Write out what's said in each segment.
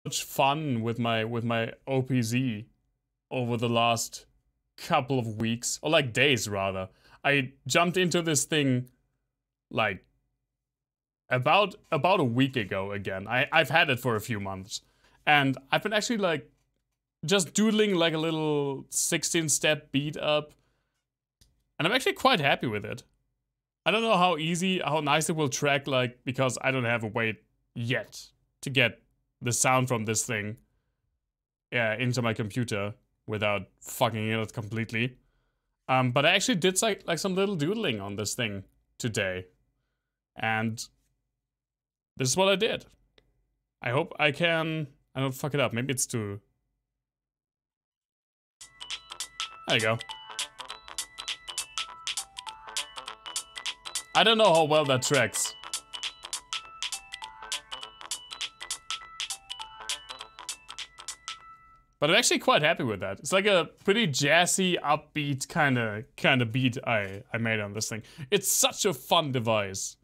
much fun with my OPZ over the last couple of weeks, or like days rather. I jumped into this thing like about a week ago again. I've had it for a few months, and I've been actually like just doodling like a little 16-step beat up, and I'm actually quite happy with it. I don't know how nice it will track, like, because I don't have a way yet to get the sound from this thing into my computer without fucking it completely. But I actually did like some little doodling on this thing today, and this is what I did. I hope I don't fuck it up. Maybe it's too... There you go. I don't know how well that tracks. But I'm actually quite happy with that. It's like a pretty jazzy, upbeat kind of beat I made on this thing. It's such a fun device.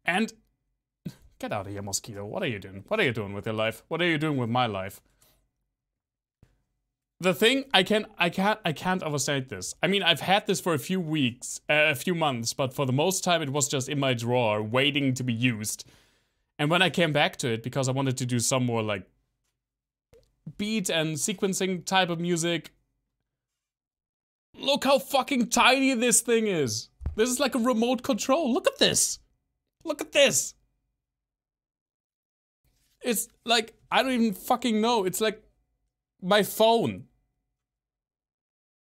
And get out of here, Mosquito. What are you doing? What are you doing with your life? What are you doing with my life? The thing, I can't overstate this. I mean, I've had this for a few weeks, a few months, but for the most time it was just in my drawer, waiting to be used. And when I came back to it, because I wanted to do some more like beat and sequencing type of music, look how fucking tiny this thing is. This is like a remote control. Look at this. Look at this. It's like, I don't even fucking know. It's like my phone.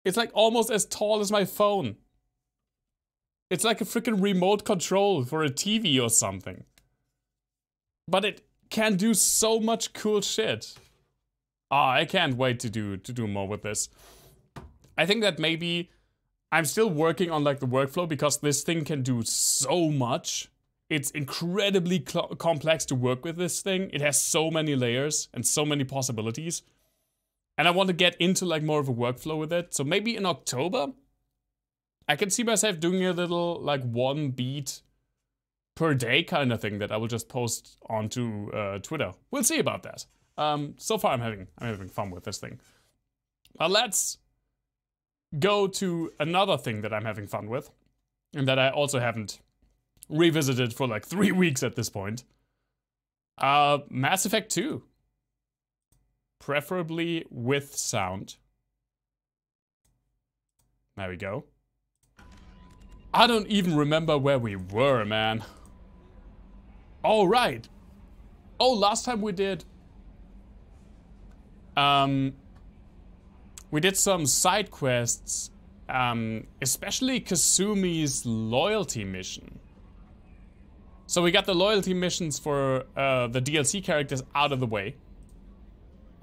It's like almost as tall as my phone. It's like a freaking remote control for a TV or something. But it can do so much cool shit. Ah, I can't wait to do more with this. I think that maybe I'm still working on like the workflow, because this thing can do so much. It's incredibly complex to work with this thing. It has so many layers and so many possibilities. And I want to get into like more of a workflow with it. So maybe in October, I can see myself doing a little like one beat per day kind of thing that I will just post onto Twitter. We'll see about that. So far I'm having fun with this thing. But let's go to another thing that I'm having fun with, and that I also haven't revisited for like 3 weeks at this point. Mass Effect 2. Preferably with sound. There we go. I don't even remember where we were, man. Oh, right. Oh, last time we did some side quests, especially Kasumi's loyalty mission. So we got the loyalty missions for the DLC characters out of the way.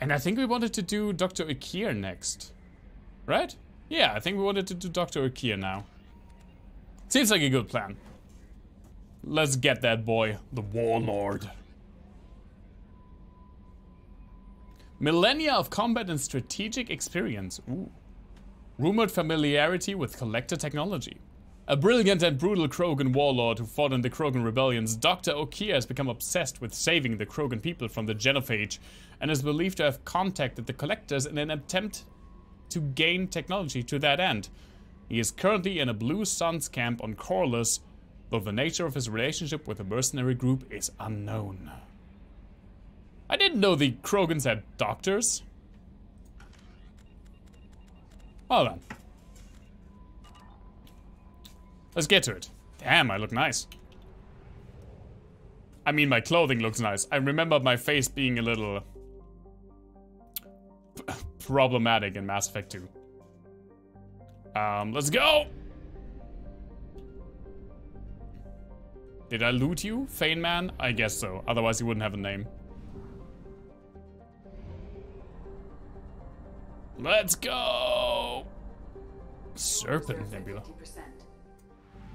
And I think we wanted to do Dr. Akir next. Right? Yeah, I think we wanted to do Dr. Akir now. Seems like a good plan. Let's get that boy, the Warlord. Millennia of combat and strategic experience. Ooh. Rumored familiarity with collector technology. A brilliant and brutal Krogan warlord who fought in the Krogan rebellions, Dr. Okia has become obsessed with saving the Krogan people from the genophage, and is believed to have contacted the collectors in an attempt to gain technology to that end. He is currently in a Blue Suns camp on Corliss, though the nature of his relationship with the mercenary group is unknown. I didn't know the Krogans had doctors. Hold on. Let's get to it. Damn, I look nice. I mean, my clothing looks nice. I remember my face being a little problematic in Mass Effect 2. Let's go! Did I loot you, Feynman? I guess so. Otherwise, you wouldn't have a name. Let's go! Serpent Nebula.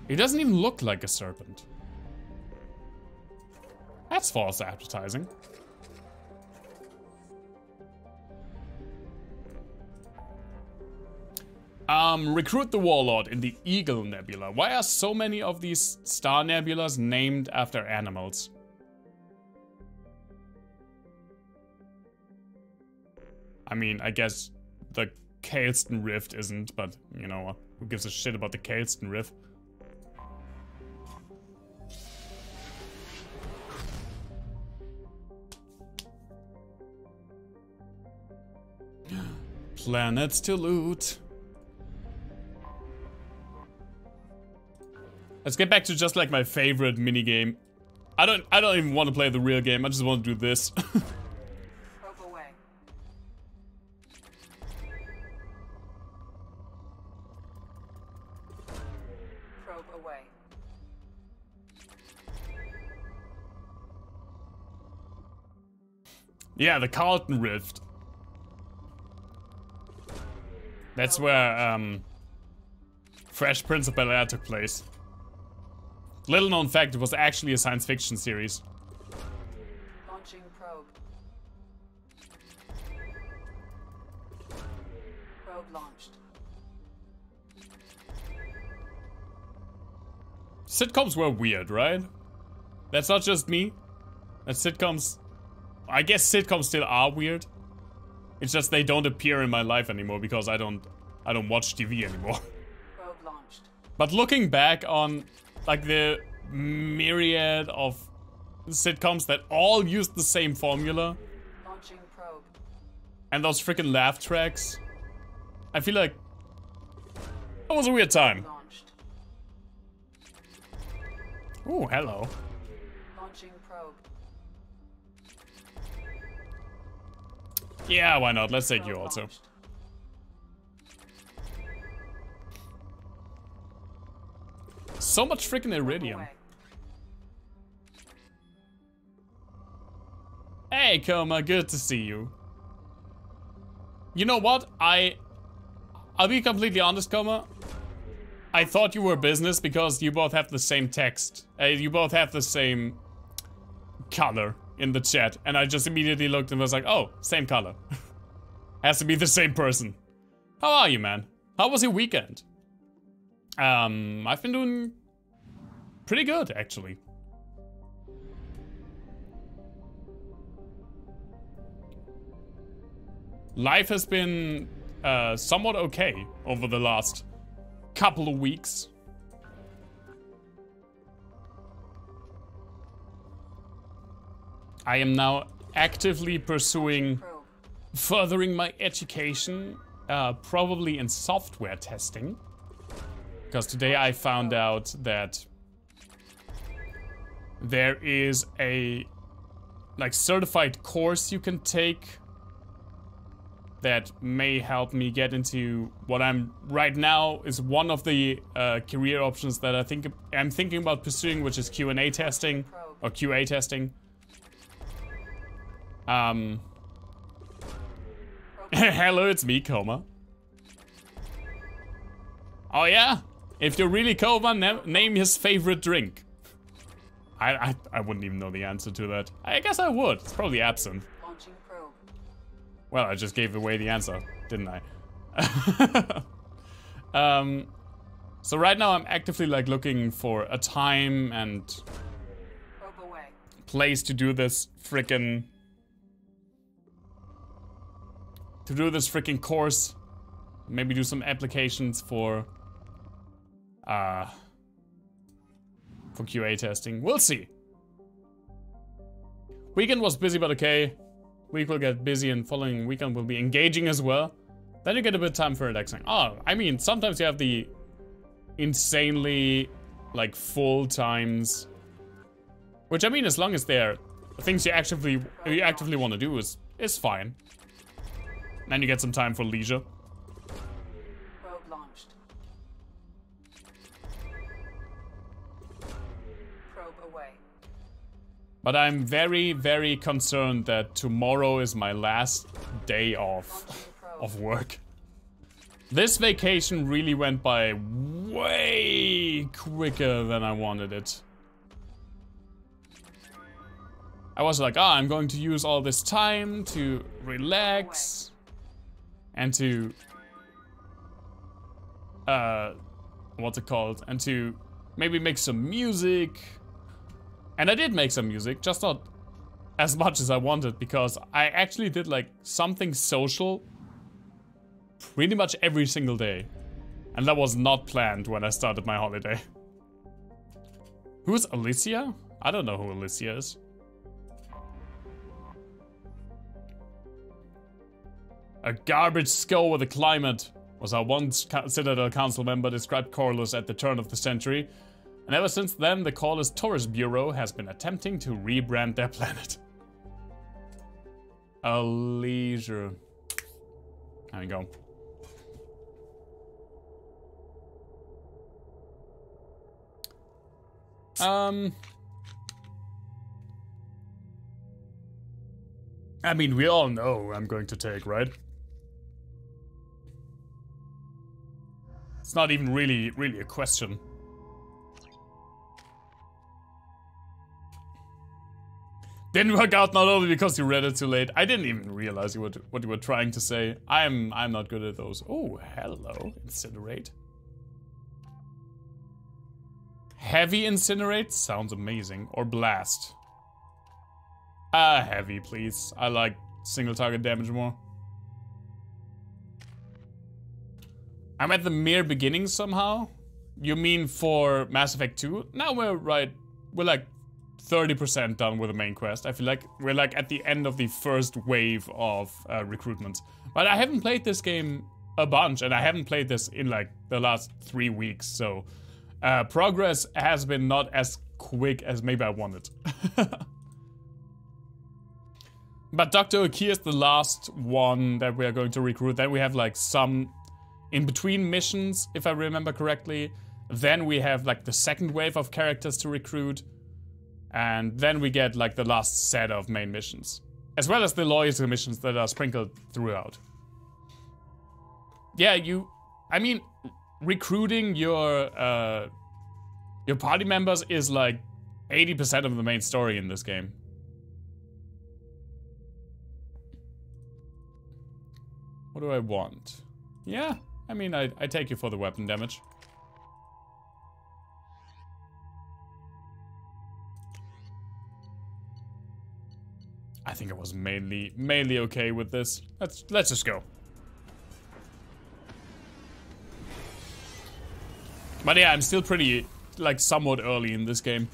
It doesn't even look like a serpent. That's false advertising. Recruit the Warlord in the Eagle Nebula. Why are so many of these star nebulas named after animals? I mean, I guess the Kaelston Rift isn't, but you know, who gives a shit about the Kaelston Rift? Planets to loot. Let's get back to just like my favorite minigame. I don't even want to play the real game. I just want to do this. Probe away. Probe away. Yeah, the Carlton Rift. That's where Fresh Prince of Bel-Air took place. Little known fact, it was actually a science fiction series. Launching probe. Probe launched. Sitcoms were weird, right? That's not just me. That sitcoms... I guess sitcoms still are weird. It's just they don't appear in my life anymore because I don't watch TV anymore. Probe launched. But looking back on like the myriad of sitcoms that all used the same formula Launching probe. and those freaking laugh tracks, I feel like that was a weird time. Launched. Oh, hello. Launching probe. Yeah, why not? Let's take Probe you also. launched. So much freaking Probe iridium. away. Hey, Coma, good to see you. You know what? I'll be completely honest, Coma. I thought you were business because you both have the same text. You both have the same color in the chat. And I just immediately looked and was like, oh, same color. Has to be the same person. How are you, man? How was your weekend? I've been doing pretty good, actually. Life has been somewhat okay over the last couple of weeks. I am now actively pursuing Probe. furthering my education, probably in software testing. Because today I found out that there is a like certified course you can take that may help me get into what I'm right now is one of the career options that I'm thinking about pursuing, which is Q&A testing or QA testing. Hello, it's me, Coma. Oh yeah? If you're really Coma, name his favorite drink. I wouldn't even know the answer to that. I guess I would. It's probably absinthe. Launching probe. Well, I just gave away the answer, didn't I? So right now I'm actively like looking for a time and Probe away. place to do this frickin' course. Maybe do some applications for QA testing. We'll see. Weekend was busy but okay. Week will get busy and following weekend will be engaging as well. Then you get a bit of time for relaxing. Oh, I mean, sometimes you have the insanely like full times, which I mean, as long as they're things you actively want to do is fine. Then you get some time for leisure. Probe launched. Probe away. But I'm very, very concerned that tomorrow is my last day of work. This vacation really went by way quicker than I wanted it. I was like, I'm going to use all this time to relax and to, what's it called? And to maybe make some music. And I did make some music, just not as much as I wanted, because I actually did like something social pretty much every single day. And that was not planned when I started my holiday. Who's Alicia? I don't know who Alicia is. A garbage skull with a climate was how one Citadel Council member described Corliss at the turn of the century. And ever since then, the Corliss Tourist Bureau has been attempting to rebrand their planet. A leisure. There we go. I mean, we all know who I'm going to take, right? It's not even really a question. Didn't work out not only because you read it too late. I didn't even realize what you were trying to say. I'm not good at those. Oh, hello, incinerate. Heavy incinerate sounds amazing. Or blast. Heavy, please. I like single target damage more. I'm at the mere beginning somehow. You mean for Mass Effect 2? Now we're like 30% done with the main quest. I feel like we're like at the end of the first wave of recruitment. But I haven't played this game a bunch, and I haven't played this in like the last 3 weeks, so progress has been not as quick as maybe I wanted. But Dr. Oki is the last one that we are going to recruit. Then we have like some in between missions, if I remember correctly. Then we have like the second wave of characters to recruit. And then we get like the last set of main missions. As well as the loyalty missions that are sprinkled throughout. Yeah, I mean, recruiting your party members is like 80% of the main story in this game. What do I want? Yeah, I mean, I take you for the weapon damage. I think I was mainly okay with this. Let's just go. But yeah, I'm still pretty, like, somewhat early in this game.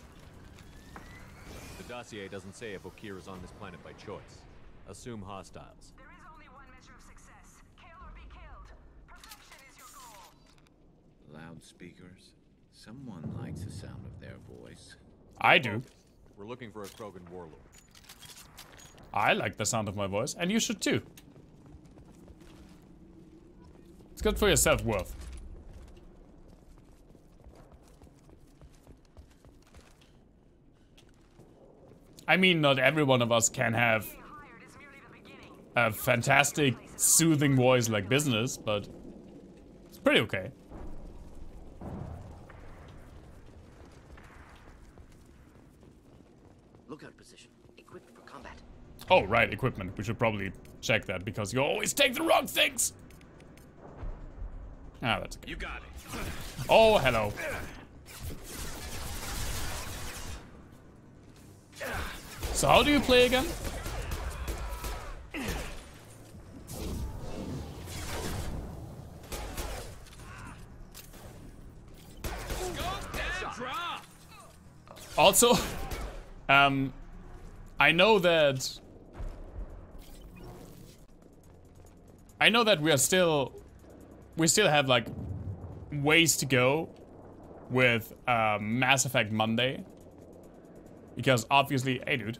The dossier doesn't say if Okir is on this planet by choice. Assume hostiles. There is only one measure of success. Kill or be killed. Perfection is your goal. Loudspeakers. Someone likes the sound of their voice. I do. We're looking for a Krogan warlord. I like the sound of my voice, and you should too. It's good for your self-worth. I mean, not every one of us can have a fantastic, soothing voice like Business, but it's pretty okay. Lookout position. Equipped for combat. Oh, right, equipment. We should probably check that because you always take the wrong things. Ah, that's okay. You got it. Oh, hello. So how do you play again? Also, I know that we still have like ways to go with Mass Effect Monday, because obviously, hey dude,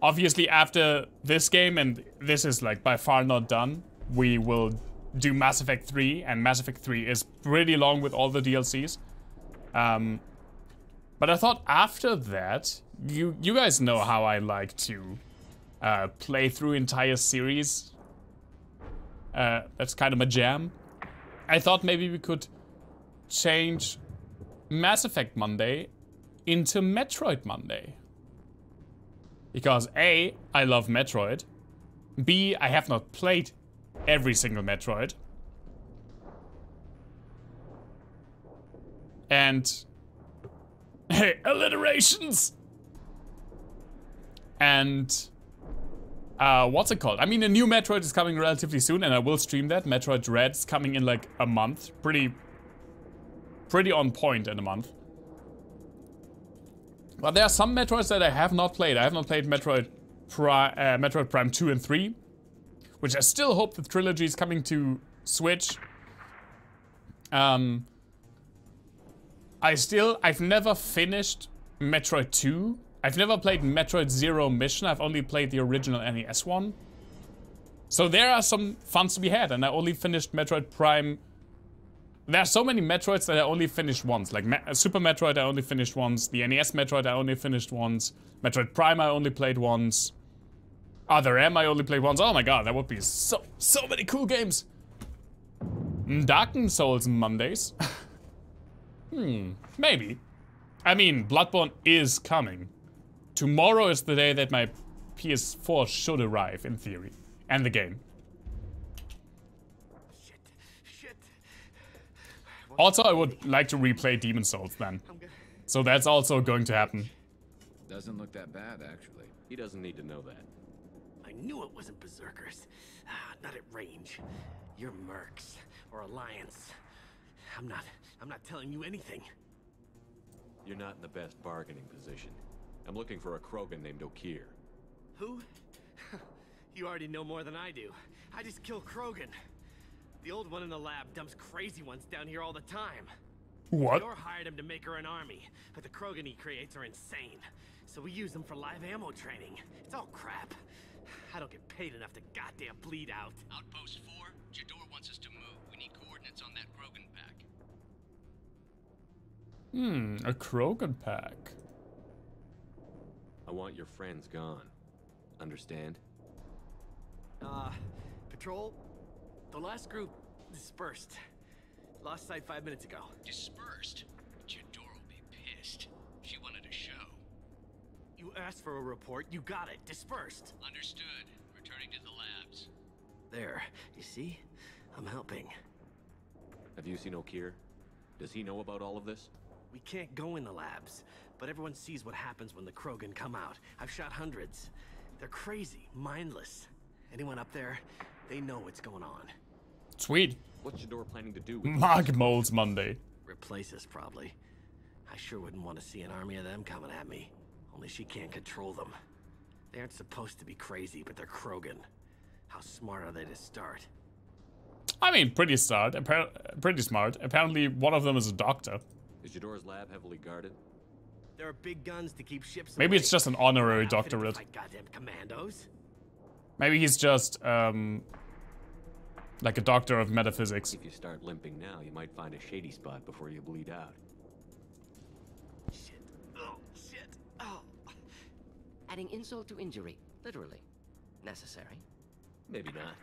obviously after this game, and this is like by far not done, we will do Mass Effect 3, and Mass Effect 3 is pretty long with all the DLCs. But I thought after that, you guys know how I like to play through entire series. That's kind of my jam. I thought maybe we could change Mass Effect Monday into Metroid Monday. Because A, I love Metroid. B, I have not played every single Metroid. And hey, alliterations! And what's it called? I mean, a new Metroid is coming relatively soon, and I will stream that. Metroid Dread's coming in like a month. Pretty on point in a month. But there are some Metroids that I have not played. I have not played Metroid Prime 2 and 3, which I still hope the trilogy is coming to Switch. I've never finished Metroid 2. I've never played Metroid Zero Mission. I've only played the original NES one. So there are some funs to be had, and I only finished Metroid Prime. There are so many Metroids that I only finished once. Like Super Metroid I only finished once. The NES Metroid I only finished once. Metroid Prime I only played once. Other M I only played once. Oh my god, that would be so many cool games. Dark Souls Mondays. Maybe. I mean, Bloodborne is coming. Tomorrow is the day that my PS4 should arrive, in theory. And the game. Shit. Also, I would like to replay Demon Souls then. So that's also going to happen. Doesn't look that bad, actually. He doesn't need to know that. I knew it wasn't Berserkers. Not at range. You're Mercs or Alliance. I'm not telling you anything. You're not in the best bargaining position. I'm looking for a Krogan named Okir. Who? You already know more than I do. I just kill Krogan. The old one in the lab dumps crazy ones down here all the time. What? Yor hired him to make her an army, but the Krogan he creates are insane. So we use them for live ammo training. It's all crap. I don't get paid enough to goddamn bleed out. Outpost 4, Jador wants us to move. We need coordinates on that Krogan pack. A Krogan pack. I want your friends gone. Understand? Patrol, the last group dispersed. Lost sight 5 minutes ago. Dispersed? Jador will be pissed. She wanted a show. You asked for a report, you got it. Dispersed. Understood. Returning to the labs. There, you see? I'm helping. Have you seen Okir? Does he know about all of this? We can't go in the labs, but everyone sees what happens when the Krogan come out. I've shot hundreds. They're crazy, mindless. Anyone up there, they know what's going on. Sweet. What's Jador planning to do with Mark Moles Monday. Replace us, probably. I sure wouldn't want to see an army of them coming at me. Only she can't control them. They aren't supposed to be crazy, but they're Krogan. How smart are they to start? I mean, pretty smart. Apparently, one of them is a doctor. Is Jador's lab heavily guarded? There are big guns to keep ships Maybe away. it's just an honorary Not outfitted to doctorate. fight goddamn commandos. Maybe he's just, like a doctor of metaphysics. If you start limping now, you might find a shady spot before you bleed out. Shit. Oh, shit. Oh. Adding insult to injury, literally. Necessary. Maybe not.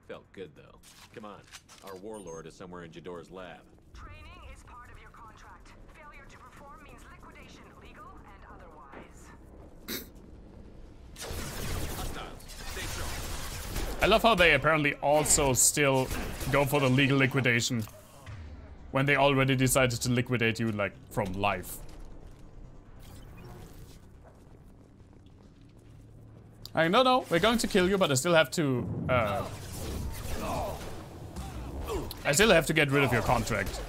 Felt good, though. Come on. Our warlord is somewhere in Jador's lab. Training is part of your contract. Failure to perform means liquidation, legal and otherwise. Hostiles, stay sharp. I love how they apparently also still go for the legal liquidation when they already decided to liquidate you, like, from life. Like, no, we're going to kill you, but I still have to, I still have to get rid of your contract,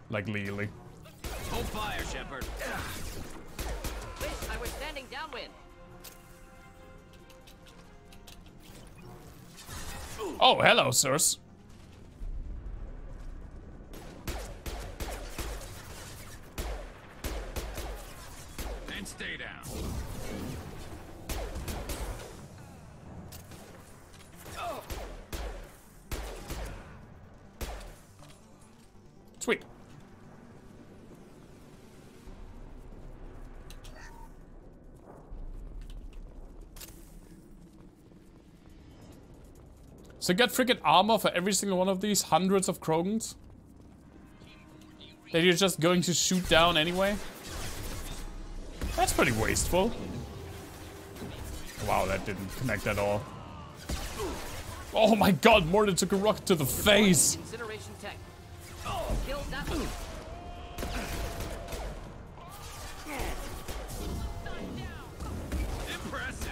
like, legally. Hold fire, Shepard. Wish I were standing downwind. Oh, hello, sirs. And stay down. Sweet. So get freaking armor for every single one of these hundreds of Krogans that you're just going to shoot down anyway? That's pretty wasteful. Wow, that didn't connect at all. Oh my god, Mordor took a rocket to the face! Incineration tech. Killed that one. Impressive.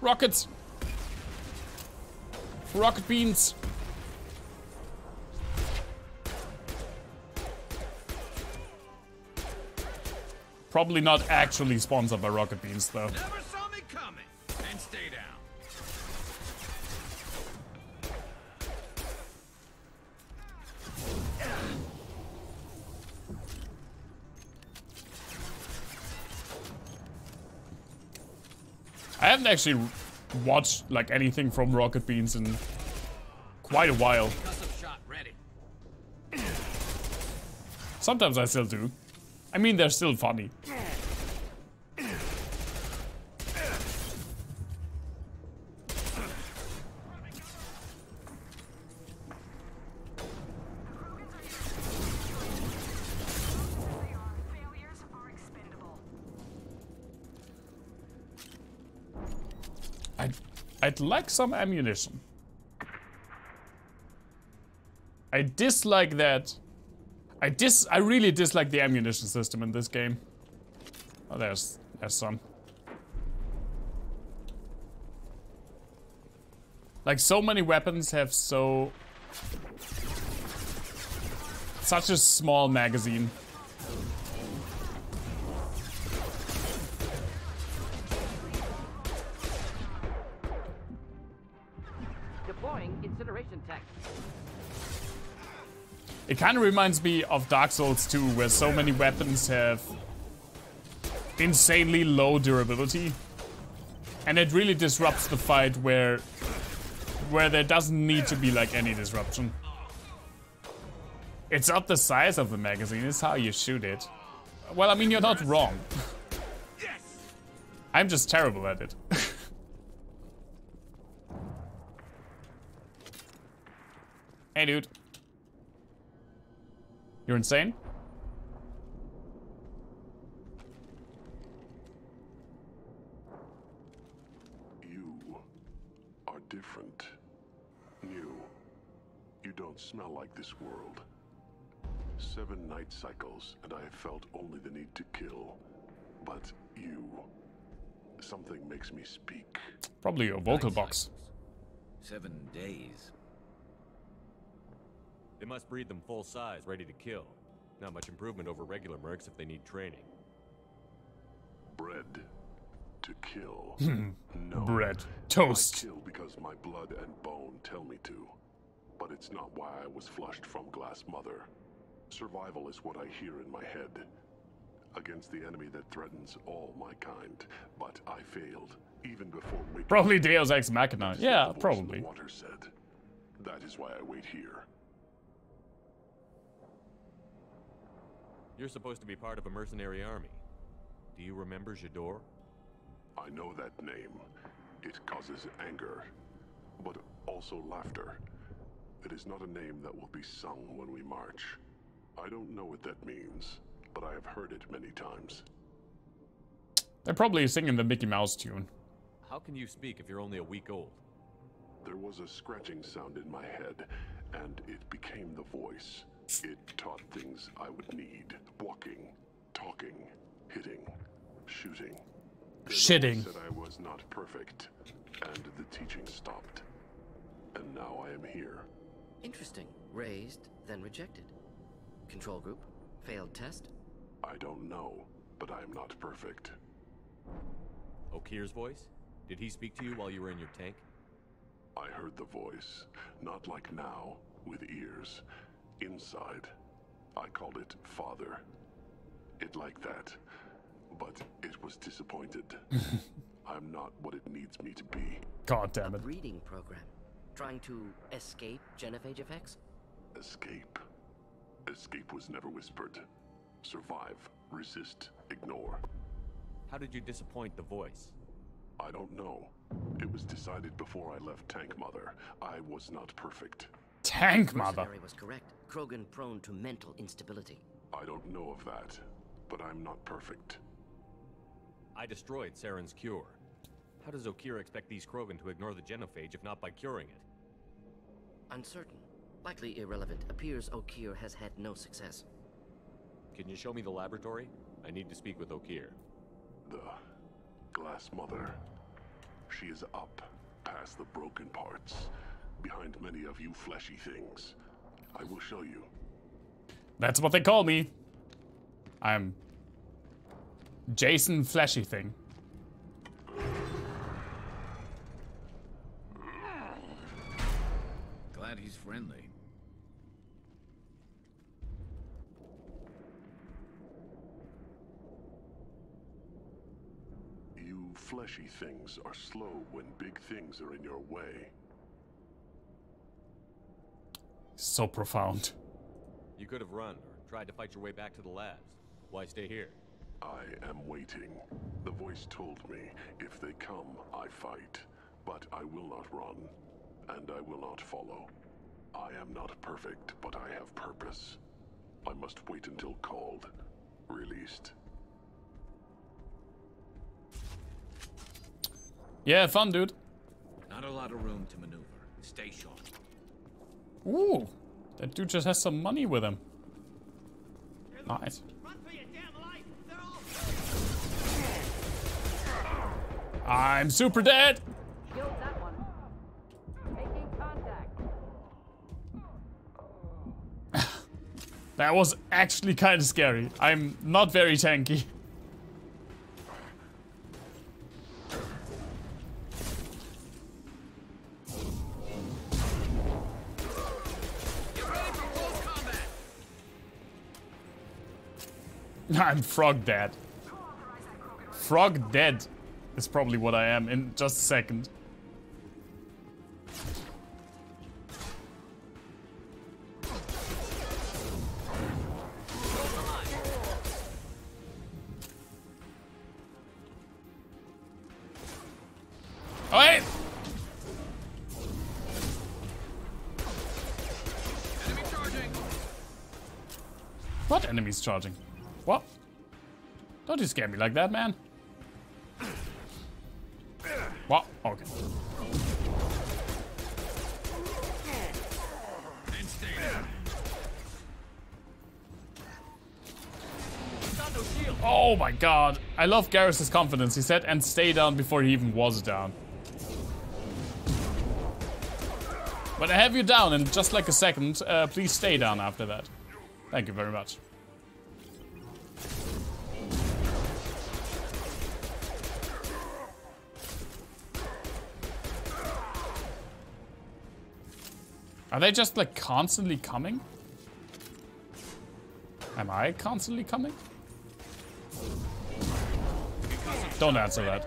Rockets! Rocket beans! Probably not actually sponsored by Rocket Beans, though. Never saw me coming. And stay down. I haven't actually watched like anything from Rocket Beans in quite a while. Custom shot ready. Sometimes I still do. I mean, they're still funny. Failures are expendable. I'd like some ammunition. I dislike that. I really dislike the ammunition system in this game. Oh, there's some. Like, so many weapons have such a small magazine. Deploying incineration tank. It kind of reminds me of Dark Souls 2, where so many weapons have insanely low durability. And it really disrupts the fight where there doesn't need to be like any disruption. It's not the size of the magazine, it's how you shoot it. Well, I mean, you're not wrong. I'm just terrible at it. Hey, dude. You're insane? You are different. New. You don't smell like this world. 7 night cycles, and I have felt only the need to kill. But you... Something makes me speak. Probably your vocal box. 7 days. They must breed them full size, ready to kill. Not much improvement over regular mercs if they need training. Bred to kill. No. Bread. Toast. I kill because my blood and bone tell me to. But it's not why I was flushed from Glass Mother. Survival is what I hear in my head. Against the enemy that threatens all my kind. But I failed, even before waking. Probably Deus Ex Machina. That is Yeah, what the voice in probably. the water said. That is why I wait here. You're supposed to be part of a mercenary army. Do you remember Jador? I know that name. It causes anger, but also laughter. It is not a name that will be sung when we march. I don't know what that means, but I have heard it many times. They're probably singing the Mickey Mouse tune. How can you speak if you're only a week old? There was a scratching sound in my head, and it became the voice. It taught things I would need. Walking, talking, hitting, shooting. Then Shitting. Said I was not perfect, and the teaching stopped. And now I am here. Interesting. Raised, then rejected. Control group. Failed test. I don't know, but I am not perfect. Okir's voice? Did he speak to you while you were in your tank? I heard the voice, not like now, with ears. Inside. I called it Father. It like that. But it was disappointed. I'm not what it needs me to be. God damn it. Breeding program. Trying to escape genophage effects? Escape. Escape was never whispered. Survive, resist, ignore. How did you disappoint the voice? I don't know. It was decided before I left Tank Mother. I was not perfect. Tank Mother. Mercenary was correct. Krogan prone to mental instability. I don't know of that, but I'm not perfect. I destroyed Saren's cure. How does Okir expect these Krogan to ignore the genophage if not by curing it? Uncertain. Likely irrelevant. Appears Okir has had no success. Can you show me the laboratory? I need to speak with Okir. The Glass Mother. She is up, past the broken parts, behind many of you fleshy things. I will show you. That's what they call me. I'm Jason Fleshy Thing. Glad he's friendly. You fleshy things are slow when big things are in your way. So profound. You could have run or tried to fight your way back to the labs. Why stay here? I am waiting. The voice told me, if they come, I fight. But I will not run, and I will not follow. I am not perfect, but I have purpose. I must wait until called, released. Yeah, fun, dude. Not a lot of room to maneuver. Stay sharp. Ooh, that dude just has some money with him. Nice. Run for your damn life! They're all... I'm super dead. Killed that one. Making contact. That was actually kind of scary. I'm not very tanky. I'm frog dead. Frog dead is probably what I am in just a second. Oh, wait! Enemy charging. What enemies charging? What? Don't you scare me like that, man. What? Okay. And stay down. Oh my god. I love Garrus's confidence. He said, and stay down before he even was down. When I have you down in just like a second, please stay down after that. Thank you very much. Are they just like constantly coming? Am I constantly coming? Don't answer that.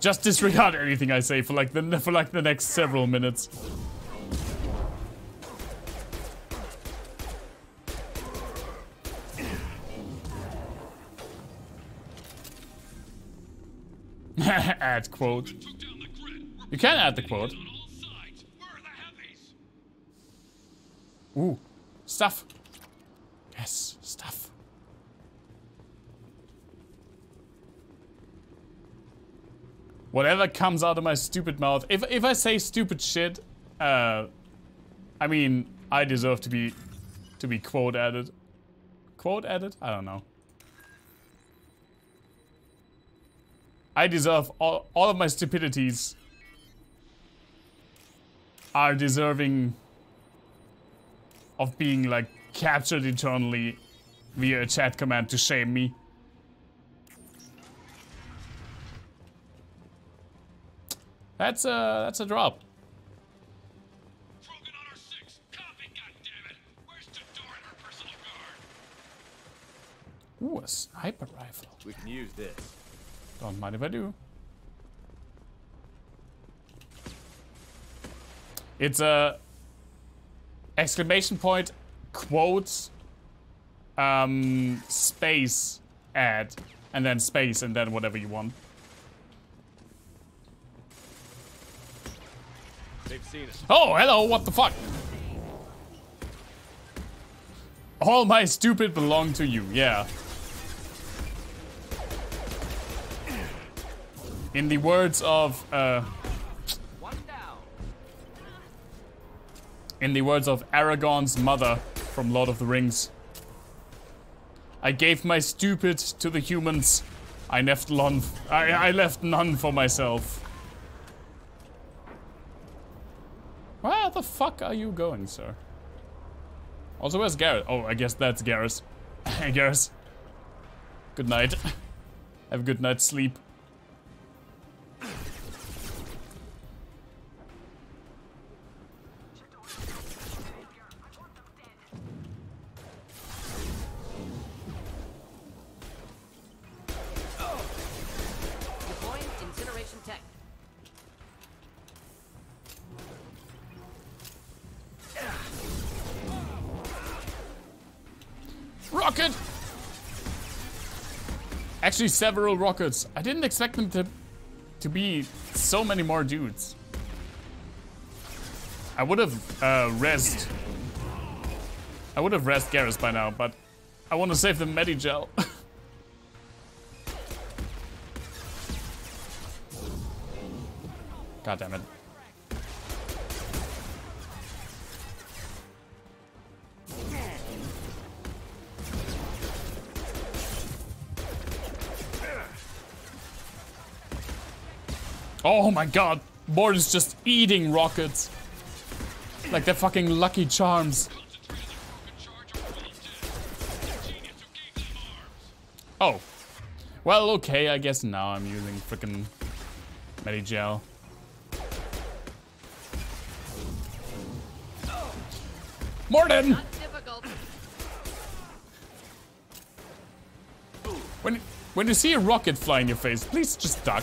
Just disregard anything I say for like the next several minutes. Add quote. You can add the quote. Ooh, stuff. Yes, stuff. Whatever comes out of my stupid mouth. If I say stupid shit, I mean, I deserve to be quote added. Quote added? I don't know. I deserve all of my stupidities are deserving of being like captured eternally via a chat command to shame me. That's a drop. Krogan on our 6. Copy, goddammit. Where's Tador and her personal guard? Ooh, a sniper rifle. We can use this. Don't mind if I do. It's a exclamation point, quotes, space, add, and then space, and then whatever you want. They've seen us. Oh, hello, what the fuck? All my stupid belong to you, yeah. In the words of, One down. in the words of Aragorn's mother from Lord of the Rings. I gave my stupid to the humans, I left none for myself. Where the fuck are you going, sir? Also, where's Garrett? Oh, I guess that's Garrett. Hey, Garrett. Good night. Have a good night's sleep. Deploying incineration tech. Rocket! Actually, several rockets. I didn't expect them to be so many more dudes. I would have rezzed. I would have rezzed Garrus by now, but I want to save the Medigel. God damn it. Oh my god, Mort is just eating rockets. Like they're fucking Lucky Charms. Oh. Well, okay, I guess now I'm using frickin' Medigel. Morton! Not difficult. When you see a rocket fly in your face, please just duck.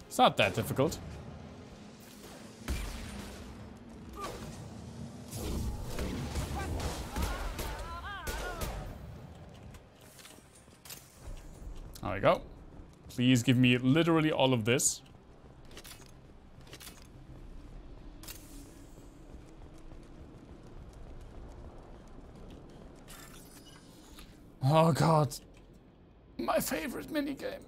It's not that difficult. There we go. Please give me literally all of this. Oh god. My favorite minigame.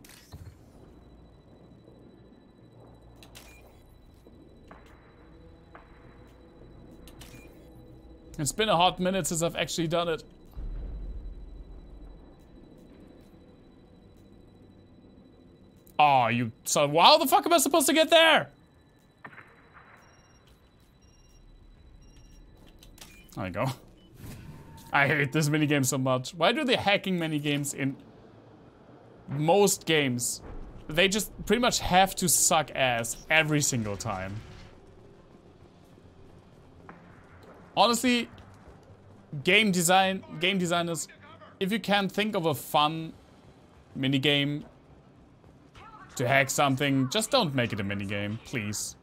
It's been a hot minute since I've actually done it. Oh, you son. How the fuck am I supposed to get there? There we go. I hate this minigame so much. Why do they hacking minigames in most games? They just pretty much have to suck ass every single time. Honestly, game designers, if you can't think of a fun minigame to hack something, just don't make it a minigame, please.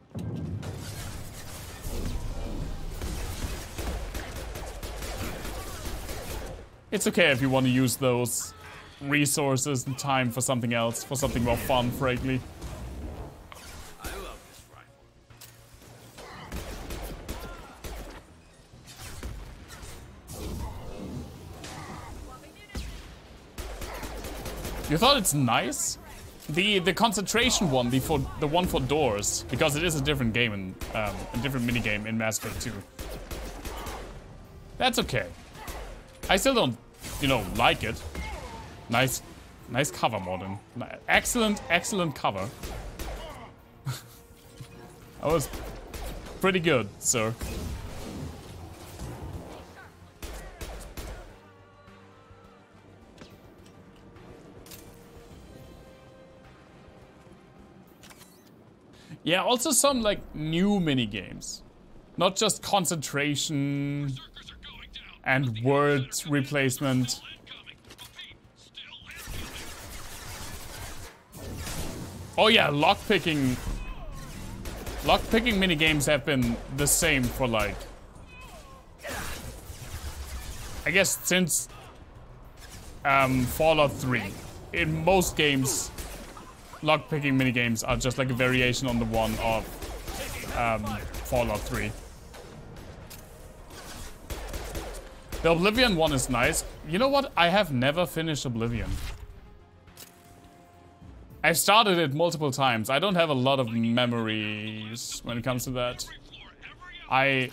It's okay if you want to use those resources and time for something else, for something more fun, frankly. You thought it's nice? The concentration one, the one for doors, because it is a different game and a different minigame in Mass Effect 2. That's okay. I still don't, you know, like it. Nice cover, Modern. Excellent cover. That was pretty good, sir. Yeah, also some like new mini games, not just concentration and word replacement. Oh yeah, lockpicking mini games have been the same for like, I guess since Fallout 3. In most games, lockpicking minigames are just like a variation on the one of Fallout 3. The Oblivion one is nice. You know what? I have never finished Oblivion. I've started it multiple times. I don't have a lot of memories when it comes to that. I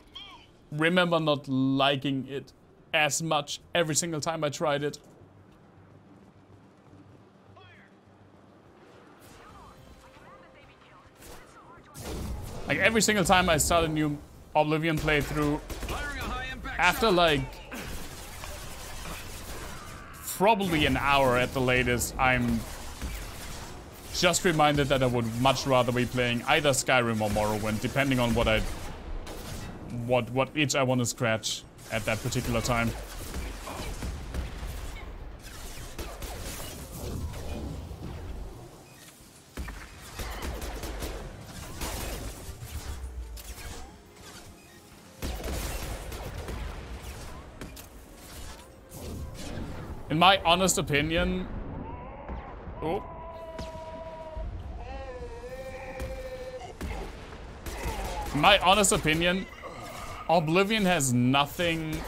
remember not liking it as much every single time I tried it. Like every single time I start a new Oblivion playthrough, after like probably an hour at the latest, I'm just reminded that I would much rather be playing either Skyrim or Morrowind, depending on what itch I want to scratch at that particular time. In my honest opinion, in my honest opinion, Oblivion has nothing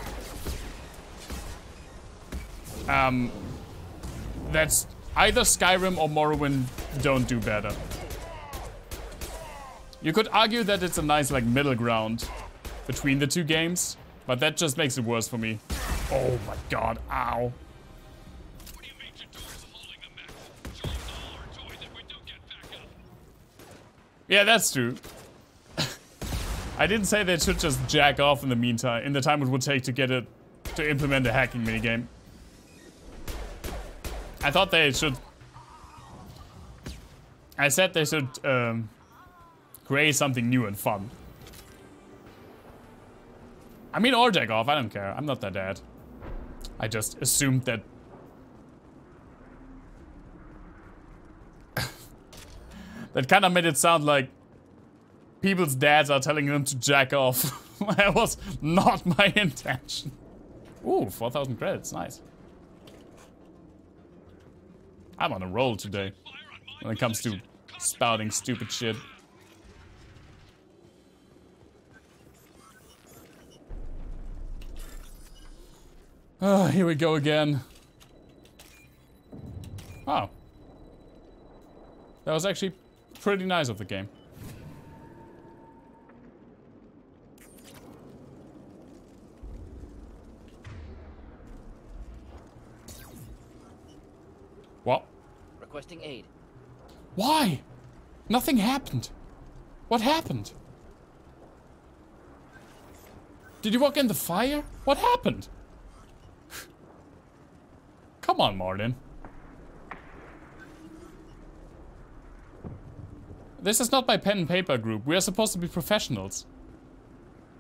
that's either Skyrim or Morrowind don't do better. You could argue that it's a nice like middle ground between the two games, but that just makes it worse for me. Oh my god, ow. Yeah, that's true. I didn't say they should just jack off in the meantime, in the time it would take to get it to implement a hacking minigame. I thought they should. I said they should create something new and fun. I mean, or jack off, I don't care. I'm not that bad. I just assumed that. That kind of made it sound like people's dads are telling them to jack off. That was not my intention. Ooh, 4,000 credits, nice. I'm on a roll today when it comes to spouting stupid shit. Oh, here we go again. Oh. That was actually pretty nice of the game. What? Requesting aid. Why? Nothing happened. What happened? Did you walk in the fire? What happened? Come on, Martin. This is not my pen and paper group. We are supposed to be professionals.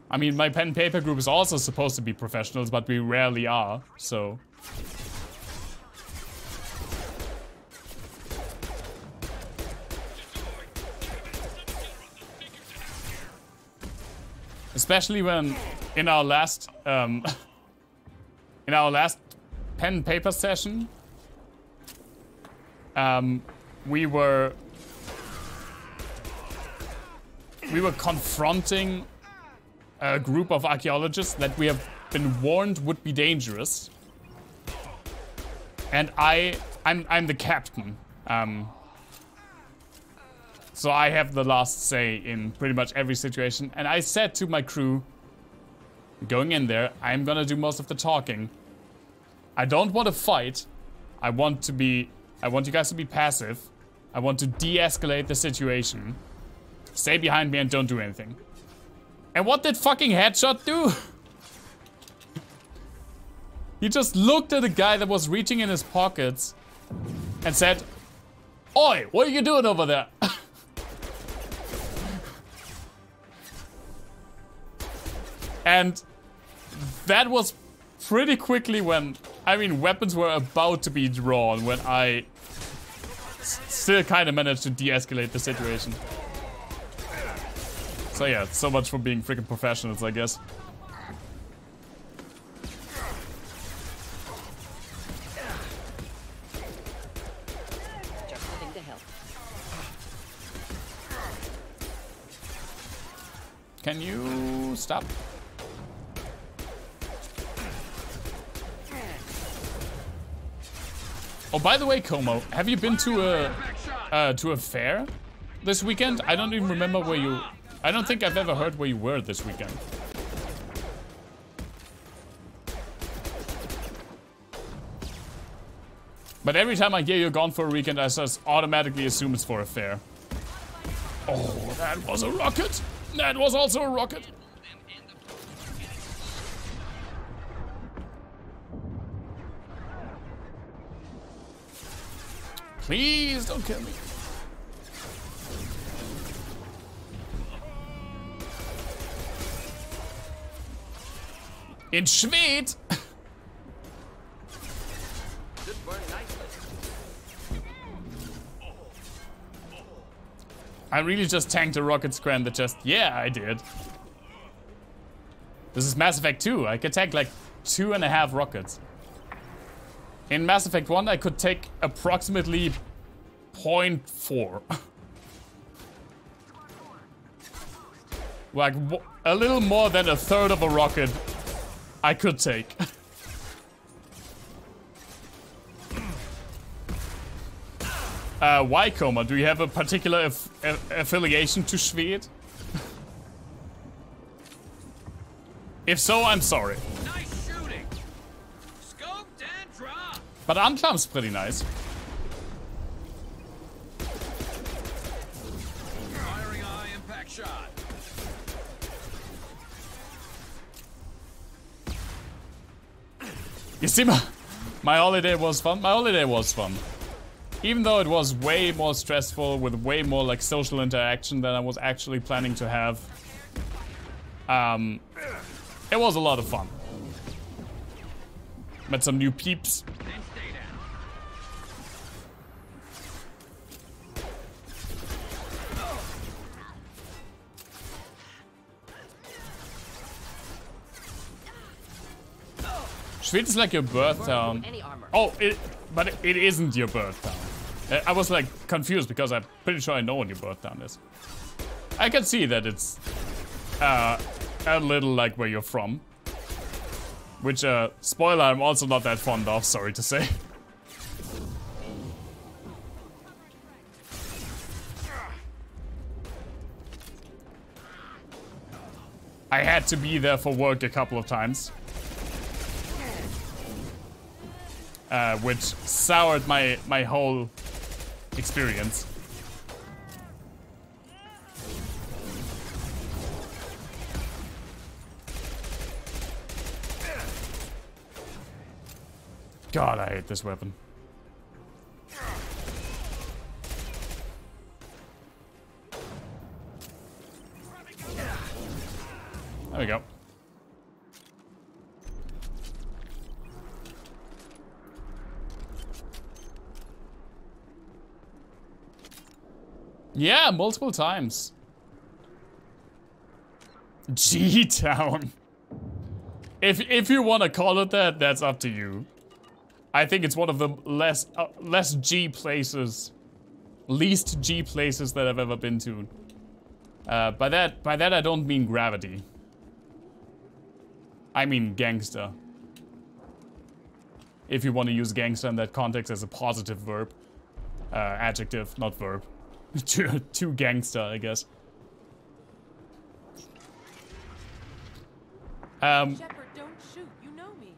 I mean, my pen and paper group is also supposed to be professionals, but we rarely are, so. Especially when in our last pen and paper session, we were confronting a group of archaeologists that we have been warned would be dangerous, and I'm the captain. So I have the last say in pretty much every situation. And I said to my crew, going in there, I'm gonna do most of the talking. I don't want to fight. I want you guys to be passive. I want to de-escalate the situation. Stay behind me and don't do anything. And what did fucking Headshot do? He just looked at a guy that was reaching in his pockets and said, "Oi, what are you doing over there?" And that was pretty quickly when, I mean, weapons were about to be drawn when I still kind of managed to de-escalate the situation. So yeah, so much for being freaking professionals, I guess. Just heading to help. Can you stop? Oh, by the way, Como, have you been to a fair this weekend? I don't even remember where you... I don't think I've ever heard where you were this weekend. But every time I hear you're gone for a weekend, I just automatically assume it's for a fair. Oh, that was a rocket! That was also a rocket! Please don't kill me. In Schwed! I really just tanked a rocket square in the chest. Yeah, I did. This is Mass Effect 2. I could tank like 2.5 rockets. In Mass Effect 1, I could take approximately 0.4. Like, a little more than a third of a rocket I could take. Why, Coma? Do you have a particular affiliation to Schwed? If so, I'm sorry. Nice shooting. Scoped and dropped. But Anklam's pretty nice. Firing a high impact shot. You see, my holiday was fun. My holiday was fun. Even though it was way more stressful with way more like social interaction than I was actually planning to have. It was a lot of fun. Met some new peeps. Then stay down. Schwed is like your birth town. Any armor. Oh, but it isn't your birth town. I was like confused because I'm pretty sure I know what your birth town is. I can see that it's a little like where you're from. Which, spoiler, I'm also not that fond of, sorry to say. I had to be there for work a couple of times. Which soured my whole experience. God, I hate this weapon. There we go. Yeah, multiple times. G-Town. If you want to call it that, that's up to you. I think it's one of the less G places, least G places that I've ever been to. By that I don't mean gravity. I mean gangster. If you want to use gangster in that context as a positive verb. Adjective, not verb. Too gangster, I guess. Shepard, don't shoot. You know me.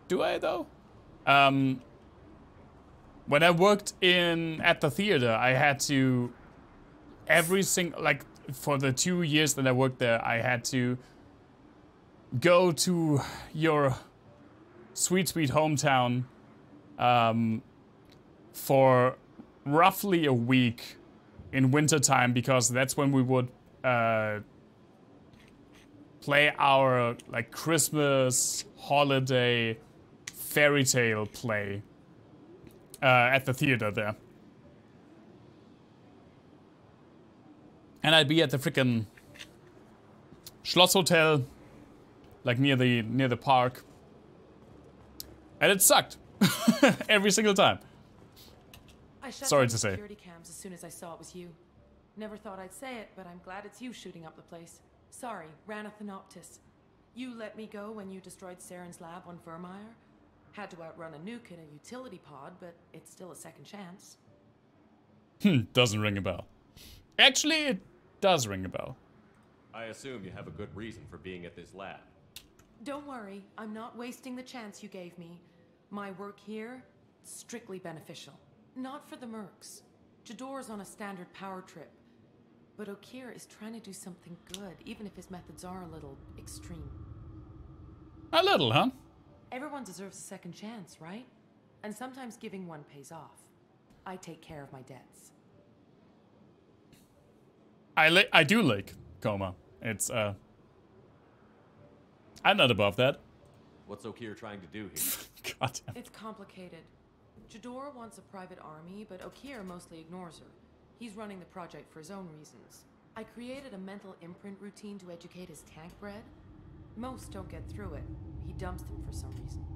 Do I though? When I worked at the theater, I had to for the 2 years that I worked there, I had to go to your sweet hometown for roughly a week in wintertime, because that's when we would play our like Christmas holiday fairy tale play at the theater there. And I'd be at the frickin' Schloss Hotel, like near the park. And it sucked. Every single time. I shut Sorry down to say. security cams as soon as I saw it was you. Never thought I'd say it, but I'm glad it's you shooting up the place. Sorry, Ranathanoptis. You let me go when you destroyed Saren's lab on Vermeer? Had to outrun a nuke in a utility pod, but it's still a second chance. Doesn't ring a bell. Actually, it does ring a bell. I assume you have a good reason for being at this lab. Don't worry, I'm not wasting the chance you gave me. My work here, strictly beneficial. Not for the mercs. Jador's on a standard power trip. But Okir is trying to do something good, even if his methods are a little extreme. A little, huh? Everyone deserves a second chance, right? And sometimes giving one pays off. I take care of my debts. I do like Coma. It's, I'm not above that. What's Okir trying to do here? God damn. It's complicated. Jador wants a private army, but Okir mostly ignores her. He's running the project for his own reasons. I created a mental imprint routine to educate his tank bred. Most don't get through it. He dumps them for some reason.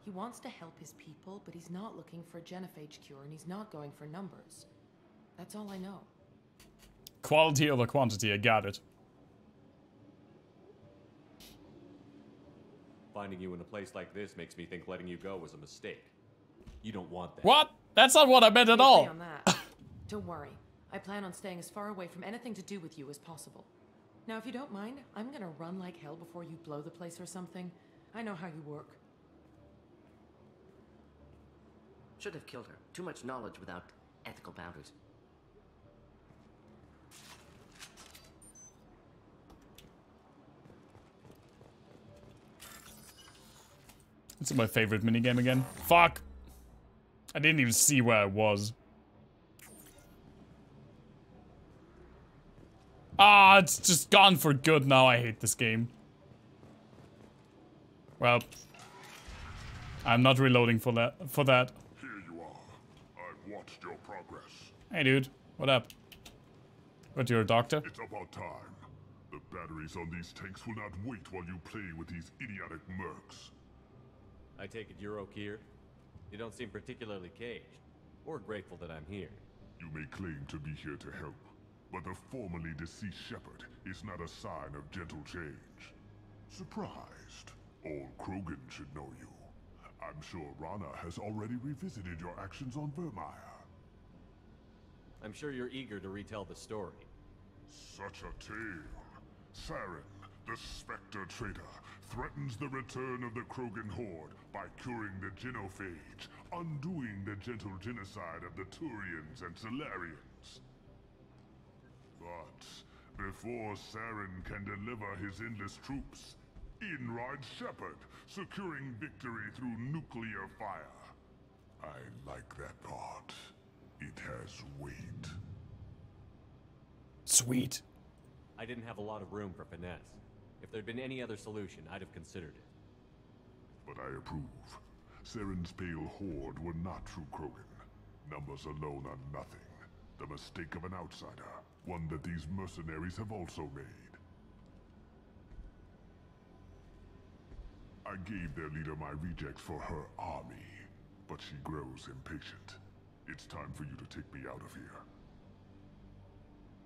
He wants to help his people, but he's not looking for a genophage cure, and he's not going for numbers. That's all I know. Quality over quantity, I got it. Finding you in a place like this makes me think letting you go was a mistake. You don't want that. What? That's not what I meant at We'll all. play on that. Don't worry. I plan on staying as far away from anything to do with you as possible. Now, if you don't mind, I'm gonna run like hell before you blow the place or something. I know how you work. Should have killed her. Too much knowledge without ethical boundaries. This is my favorite minigame again. Fuck! I didn't even see where I was. Ah, it's just gone for good now. I hate this game. Well, I'm not reloading for that. Here you are. I've watched your progress. Hey, dude. What up? What, you're a doctor? It's about time. The batteries on these tanks will not wait while you play with these idiotic mercs. I take it you're Okir? You don't seem particularly caged, or grateful that I'm here. You may claim to be here to help, but the formerly deceased shepherd is not a sign of gentle change. Surprised? All Krogan should know you. I'm sure Rana has already revisited your actions on Vermeer. I'm sure you're eager to retell the story. Such a tale. Saren, the Spectre traitor, threatens the return of the Krogan horde by curing the genophage, undoing the gentle genocide of the Turians and Solarians. But before Saren can deliver his endless troops, in rides Shepard, securing victory through nuclear fire. I like that part. It has weight. Sweet. I didn't have a lot of room for finesse. If there'd been any other solution, I'd have considered it. But I approve. Saren's pale horde were not true Krogan. Numbers alone are nothing. The mistake of an outsider. One that these mercenaries have also made. I gave their leader my rejects for her army, but she grows impatient. It's time for you to take me out of here.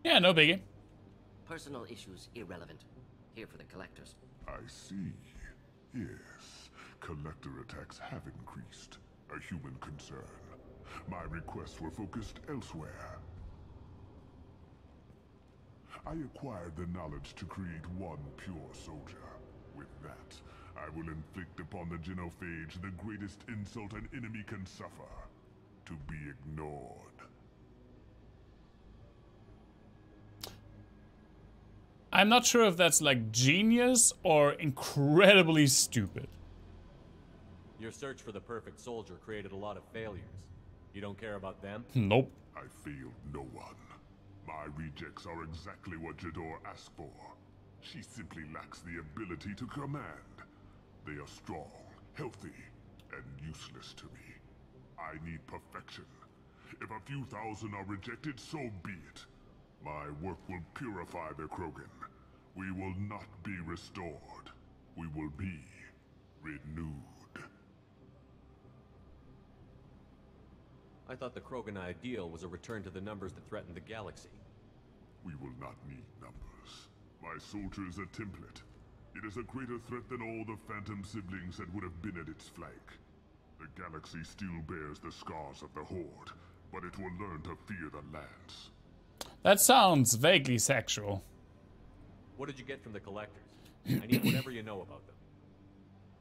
Yeah, no biggie. Personal issues irrelevant. Here for the collectors. I see. Yes, collector attacks have increased. A human concern. My requests were focused elsewhere. I acquired the knowledge to create one pure soldier. With that, I will inflict upon the genophage the greatest insult an enemy can suffer. To be ignored. I'm not sure if that's like genius or incredibly stupid. Your search for the perfect soldier created a lot of failures. You don't care about them? Nope. I failed no one. My rejects are exactly what Jador asked for. She simply lacks the ability to command. They are strong, healthy, and useless to me. I need perfection. If a few thousand are rejected, so be it. My work will purify the Krogan. We will not be restored. We will be renewed. I thought the Krogan ideal was a return to the numbers that threatened the galaxy. We will not need numbers. My soldier is a template. It is a greater threat than all the Phantom siblings that would have been at its flank. The galaxy still bears the scars of the Horde, but it will learn to fear the lands. That sounds vaguely sexual. What did you get from the collectors? I need whatever you know about them.